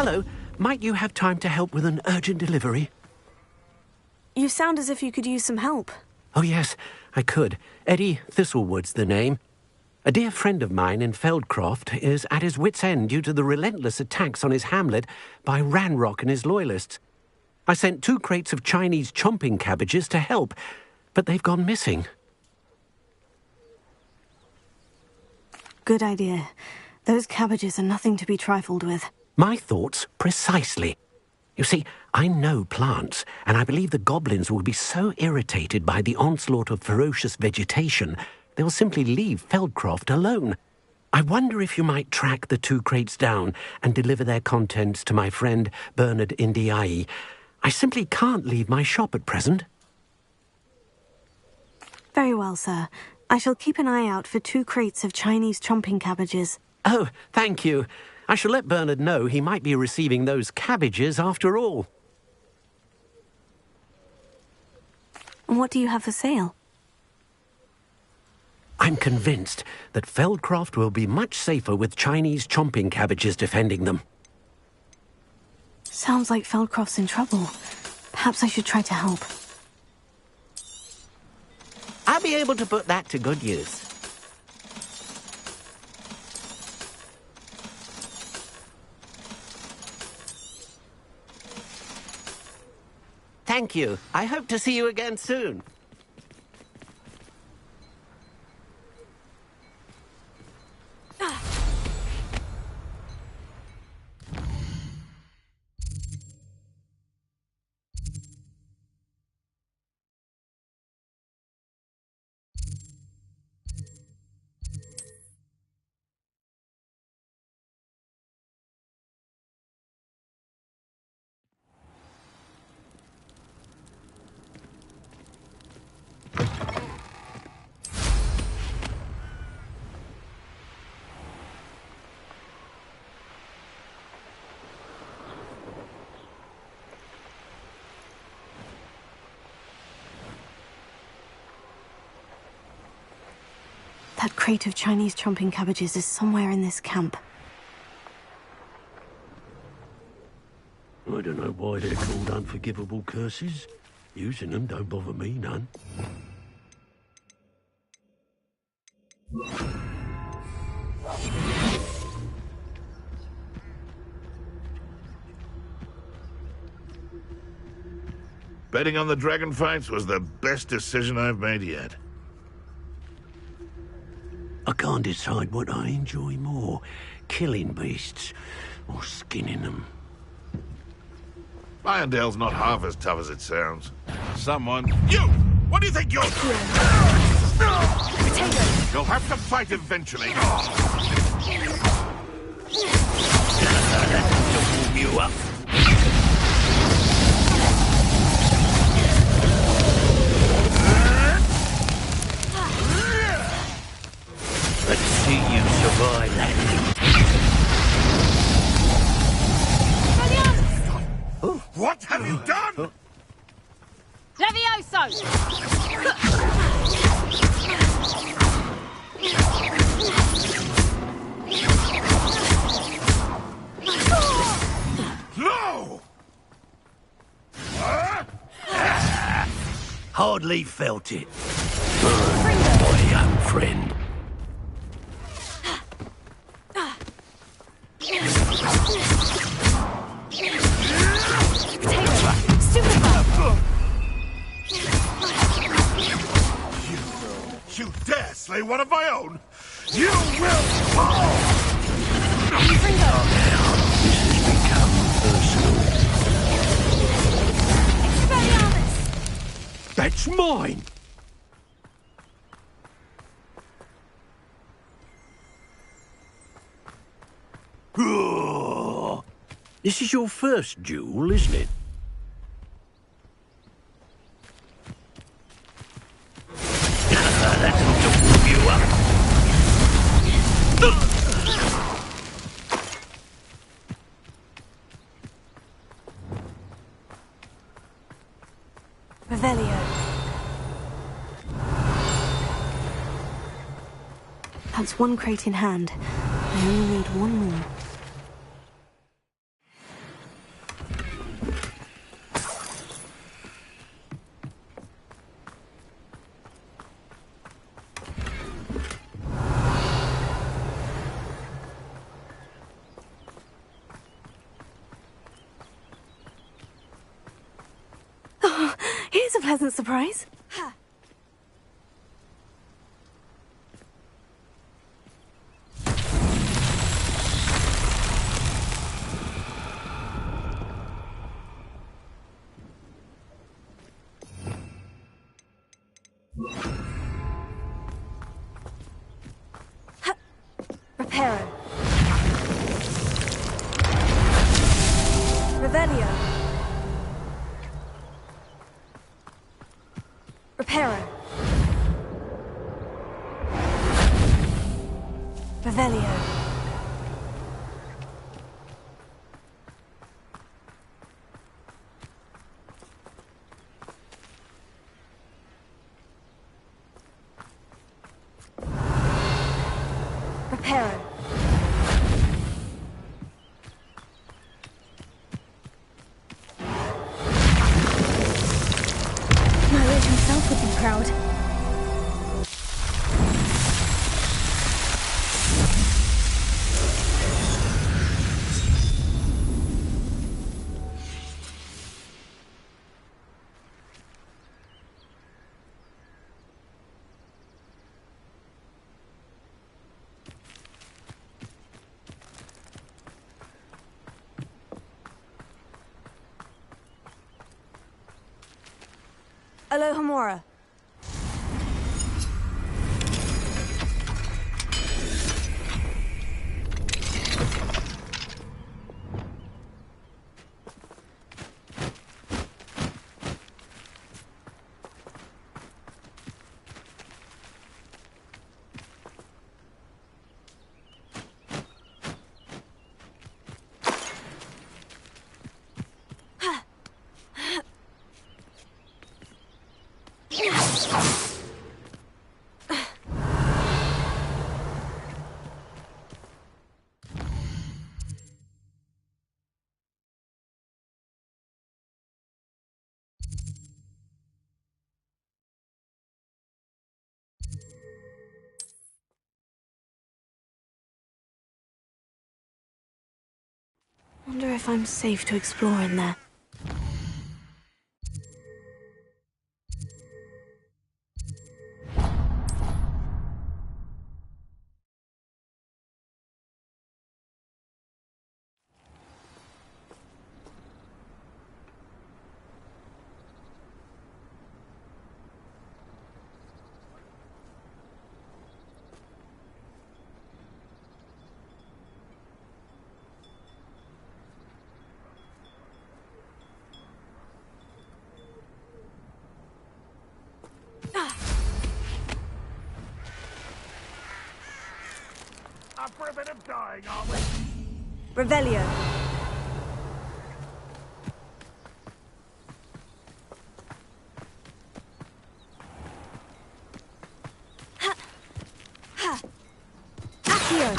Hello. Might you have time to help with an urgent delivery? You sound as if you could use some help. Oh, yes, I could. Eddie Thistlewood's the name. A dear friend of mine in Feldcroft is at his wit's end due to the relentless attacks on his hamlet by Ranrock and his loyalists. I sent 2 crates of Chinese chomping cabbages to help, but they've gone missing. Good idea. Those cabbages are nothing to be trifled with. My thoughts precisely. You see, I know plants, and I believe the goblins will be so irritated by the onslaught of ferocious vegetation, they'll simply leave Feldcroft alone. I wonder if you might track the 2 crates down and deliver their contents to my friend Bernard Indiai. I simply can't leave my shop at present. Very well, sir. I shall keep an eye out for 2 crates of Chinese chomping cabbages. Oh, thank you. I shall let Bernard know he might be receiving those cabbages after all. And what do you have for sale? I'm convinced that Feldcroft will be much safer with Chinese chomping cabbages defending them. Sounds like Feldcroft's in trouble. Perhaps I should try to help. I'll be able to put that to good use. Thank you. I hope to see you again soon. That crate of Chinese chomping cabbages is somewhere in this camp. I don't know why they're called unforgivable curses. Using them don't bother me none. Betting on the dragon fights was the best decision I've made yet. I can't decide what I enjoy more, killing beasts or skinning them. Irondale's not half as tough as it sounds. Someone... You! What do you think you're doing? You'll have to fight eventually. That'll warm you up. Let's see you survive that. What have you done? Levioso! No! Hardly felt it. Burn, my young friend. You dare slay one of my own? You will fall! Now, this has become personal. That's mine! This is your first duel, isn't it? That'll warm you up. Revelio. That's 1 crate in hand. I only need 1 more. pleasant surprise? Reparo. Revelio. Reparo. Revelio. Reparo. My witch himself would be proud. Alohomora. Wonder if I'm safe to explore in there. Up for a bit of dying, are we? Revelio. Accio.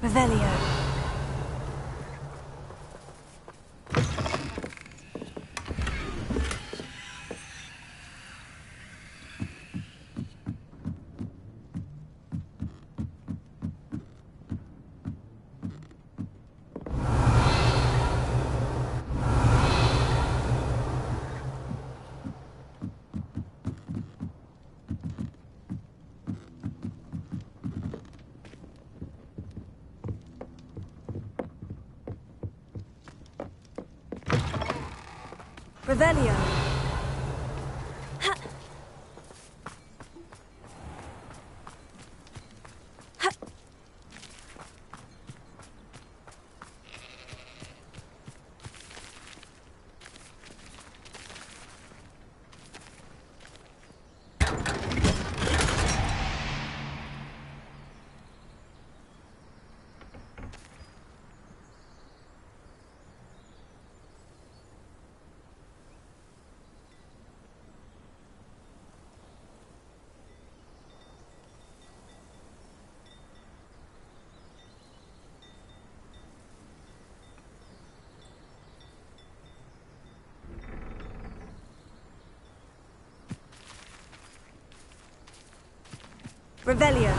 Revelio. Revelio. Revelio.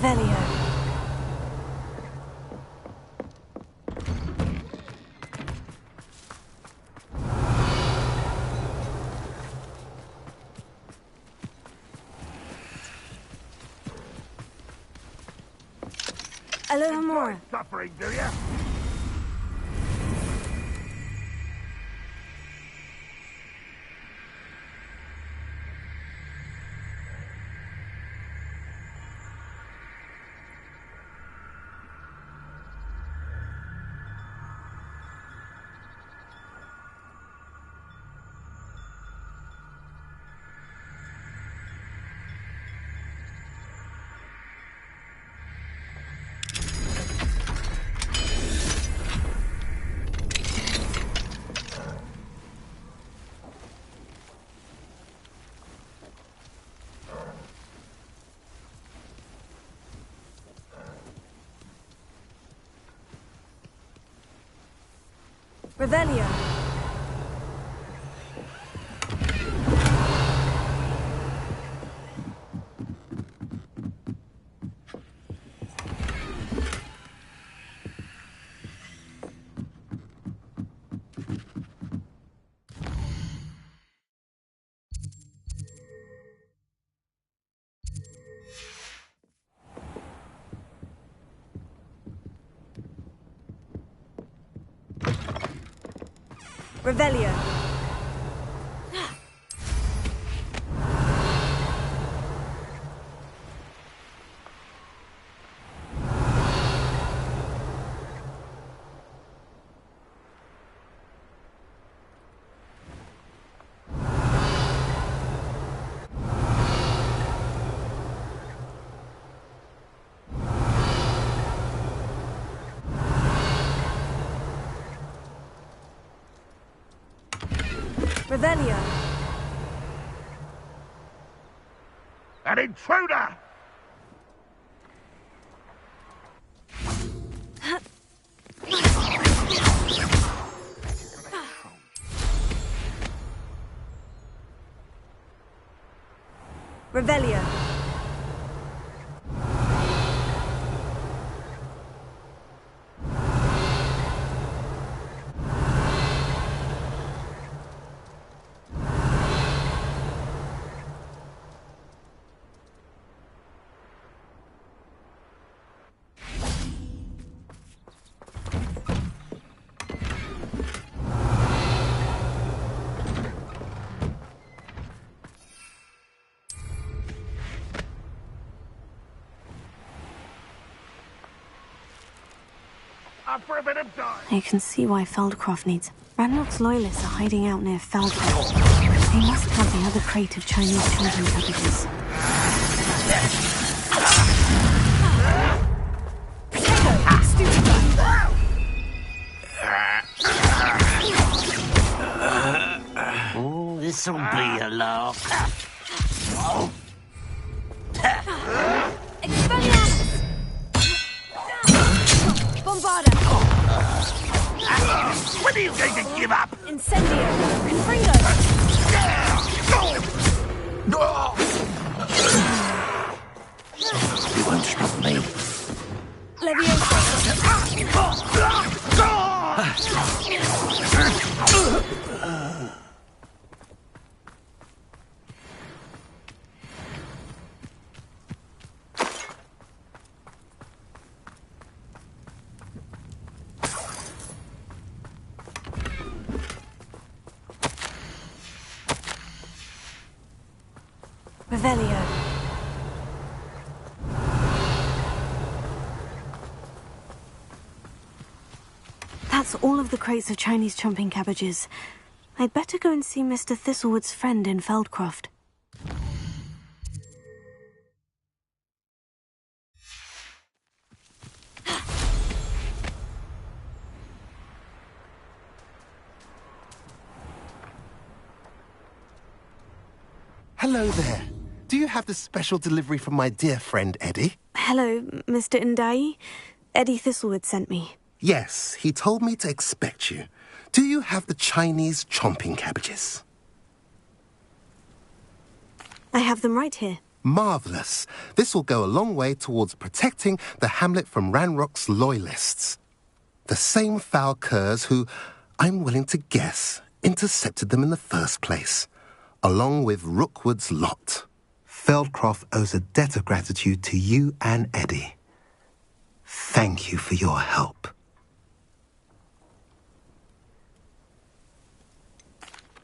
Revelio. Alohomora. Suffering, do ya? Revelio. Revelio. Revelio. An intruder! Revelio. Up for a bit of dime. You can see why Feldcroft needs. Ranrock's loyalists are hiding out near Feldcroft. They must have the other crate of Chinese chomping cabbages. Oh, this'll be a lark. Expelliarmus! Bombarda! When are you going to give up? Incendio! Confringo! You won't stop me. Leviosa! Revelio. That's all of the crates of Chinese chomping cabbages. I'd better go and see Mr. Thistlewood's friend in Feldcroft. Hello there. Do you have the special delivery from my dear friend Eddie? Hello, Mr. Ndai. Eddie Thistlewood sent me. Yes, he told me to expect you. Do you have the Chinese chomping cabbages? I have them right here. Marvellous. This will go a long way towards protecting the hamlet from Ranrock's loyalists. The same foul curs who, I'm willing to guess, intercepted them in the first place, along with Rookwood's lot. Feldcroft owes a debt of gratitude to you and Eddie. Thank you for your help.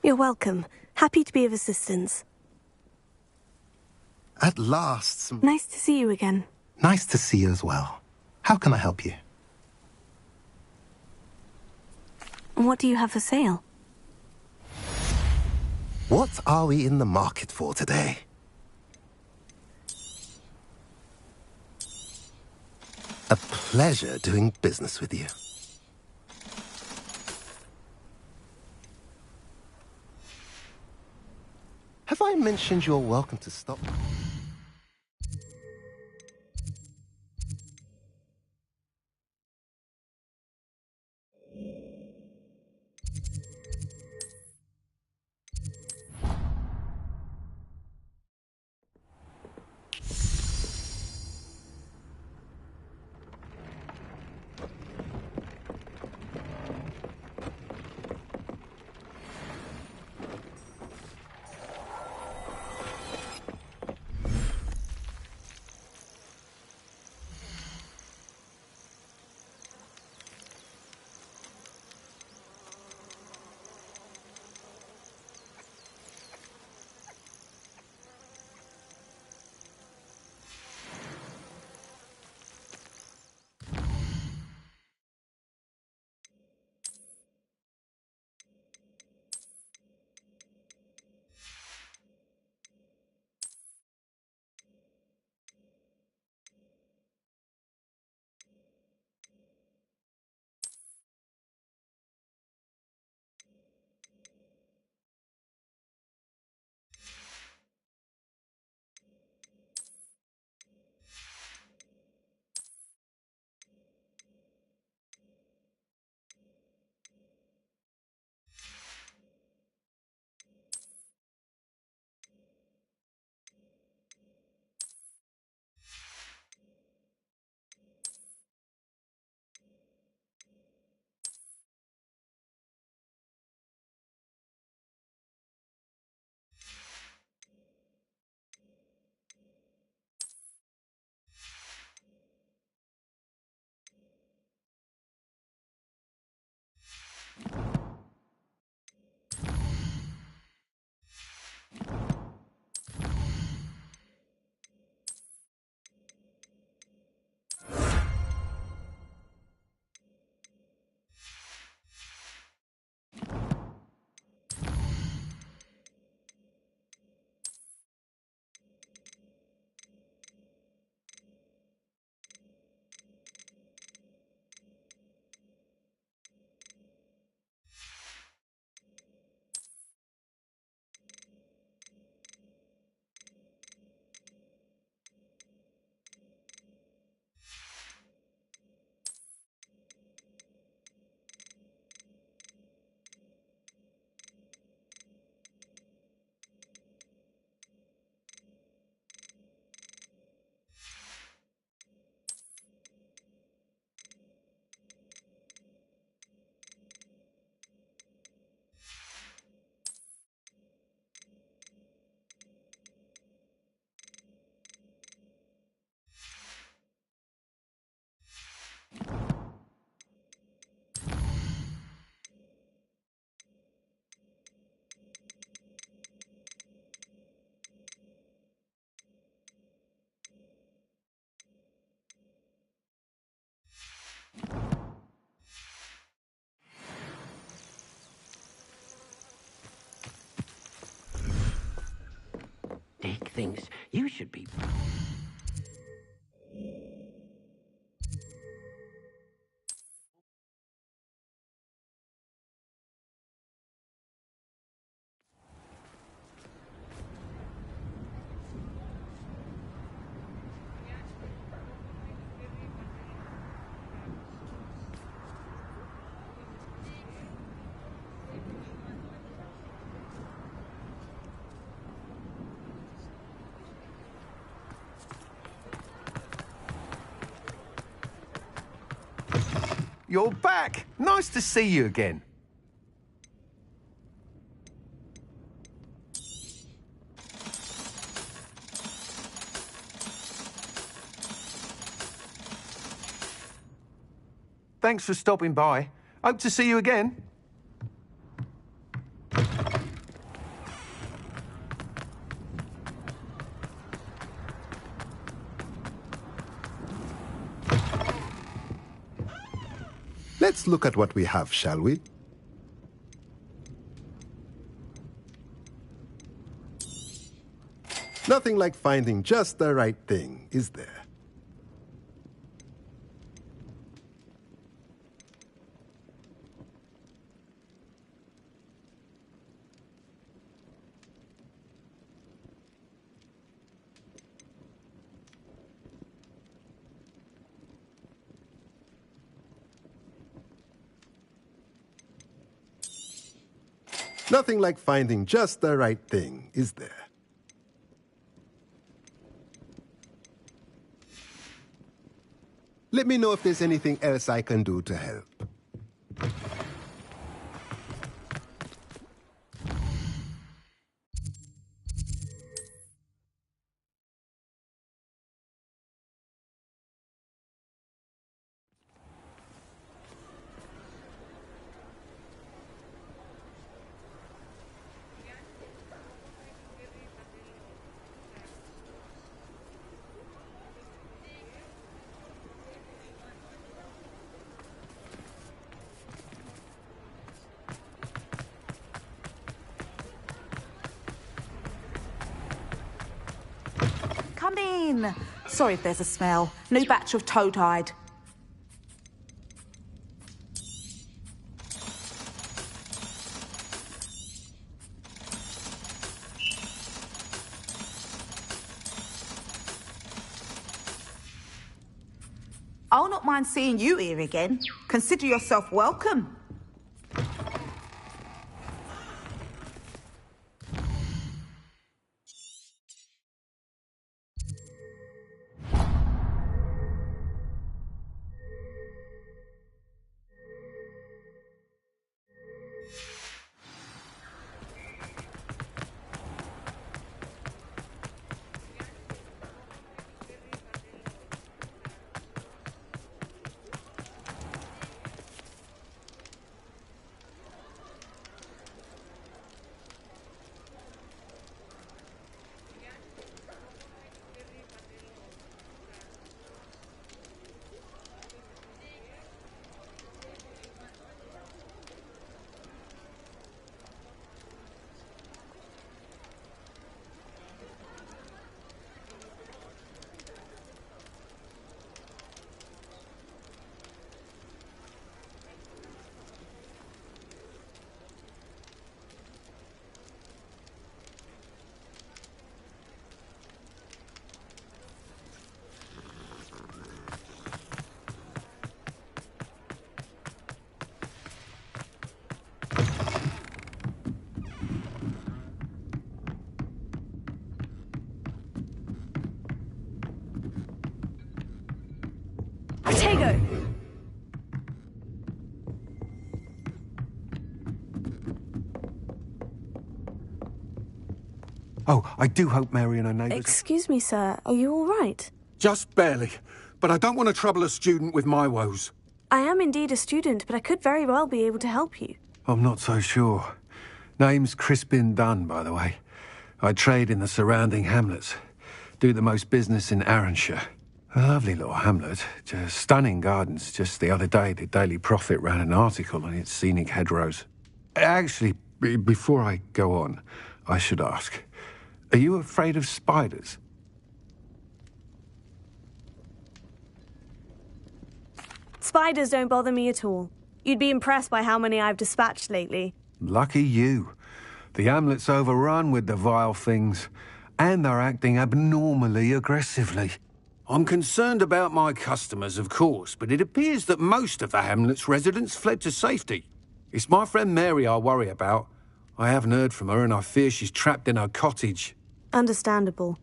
You're welcome. Happy to be of assistance. At last, Nice to see you again. Nice to see you as well. How can I help you? What do you have for sale? What are we in the market for today? A pleasure doing business with you. Have I mentioned you're welcome to stop? Dick thinks you should be... you're back. Nice to see you again. Thanks for stopping by. Hope to see you again. Let's look at what we have, shall we? Nothing like finding just the right thing, is there? Nothing like finding just the right thing, is there? Let me know if there's anything else I can do to help. Come in. Sorry if there's a smell. New batch of toad-hide. I'll not mind seeing you here again. Consider yourself welcome. Protego! Oh, I do hope Mary and her neighbours... Excuse me, sir. Are you all right? Just barely. But I don't want to trouble a student with my woes. I am indeed a student, but I could very well be able to help you. I'm not so sure. Name's Crispin Dunn, by the way. I trade in the surrounding hamlets. Do the most business in Arranshire. A lovely little hamlet. Just stunning gardens. Just the other day, the Daily Prophet ran an article on its scenic hedgerows. Actually, before I go on, I should ask, are you afraid of spiders? Spiders don't bother me at all. You'd be impressed by how many I've dispatched lately. Lucky you. The hamlet's overrun with the vile things, and they're acting abnormally aggressively. I'm concerned about my customers, of course, but it appears that most of the hamlet's residents fled to safety. It's my friend Mary I worry about. I haven't heard from her, and I fear she's trapped in her cottage. Understandable.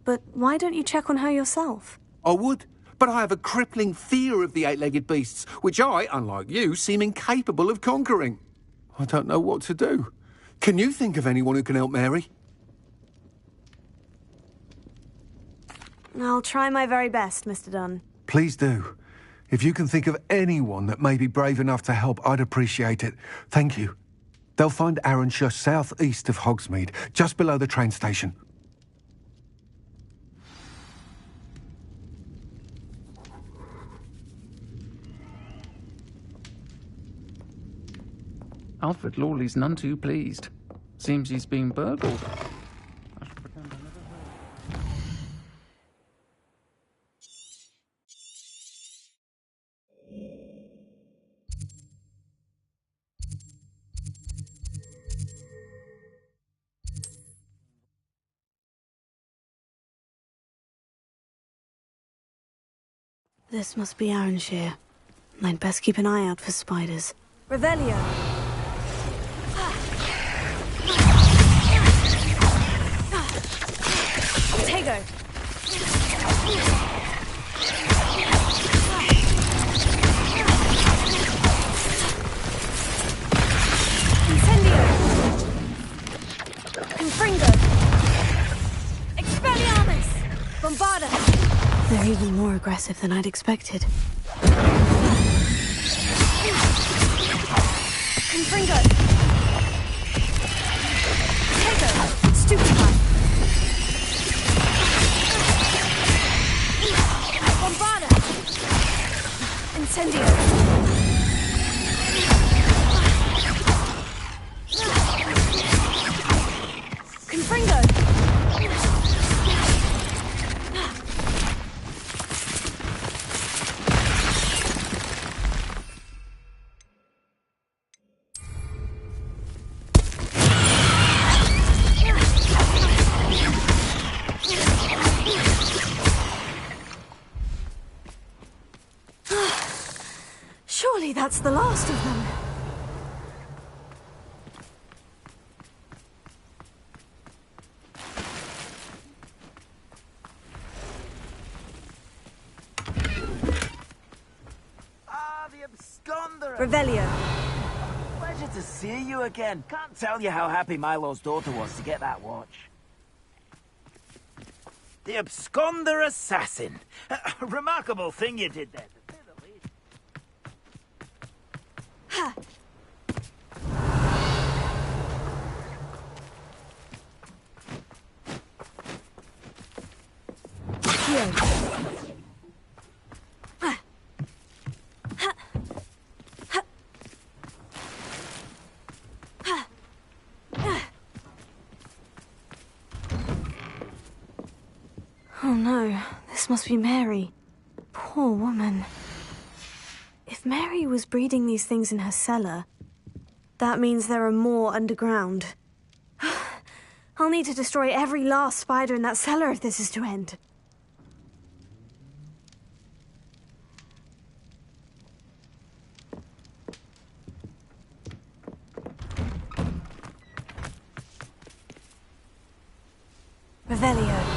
But why don't you check on her yourself? I would, but I have a crippling fear of the eight-legged beasts, which I, unlike you, seem incapable of conquering. I don't know what to do. Can you think of anyone who can help Mary? I'll try my very best, Mr. Dunn. Please do. If you can think of anyone that may be brave enough to help, I'd appreciate it. Thank you. They'll find Arranshire southeast of Hogsmeade, just below the train station. Alfred Lawley's none too pleased. Seems he's been burgled. This must be Arranshire. I'd best keep an eye out for spiders. Revelio. Tego. Incendio. Confringo. Expelliarmus. Bombarda. They're even more aggressive than I'd expected. Confringo. Tego. Stupefy. Bombarda. Incendio. Confringo. Surely that's the last of them. Ah, the absconder! Revelio. Pleasure to see you again. Can't tell you how happy Milo's daughter was to get that watch. The absconder assassin. A remarkable thing you did there. Ha! Oh no, this must be Mary. Poor woman. If Mary was breeding these things in her cellar, that means there are more underground. I'll need to destroy every last spider in that cellar if this is to end. Revelio.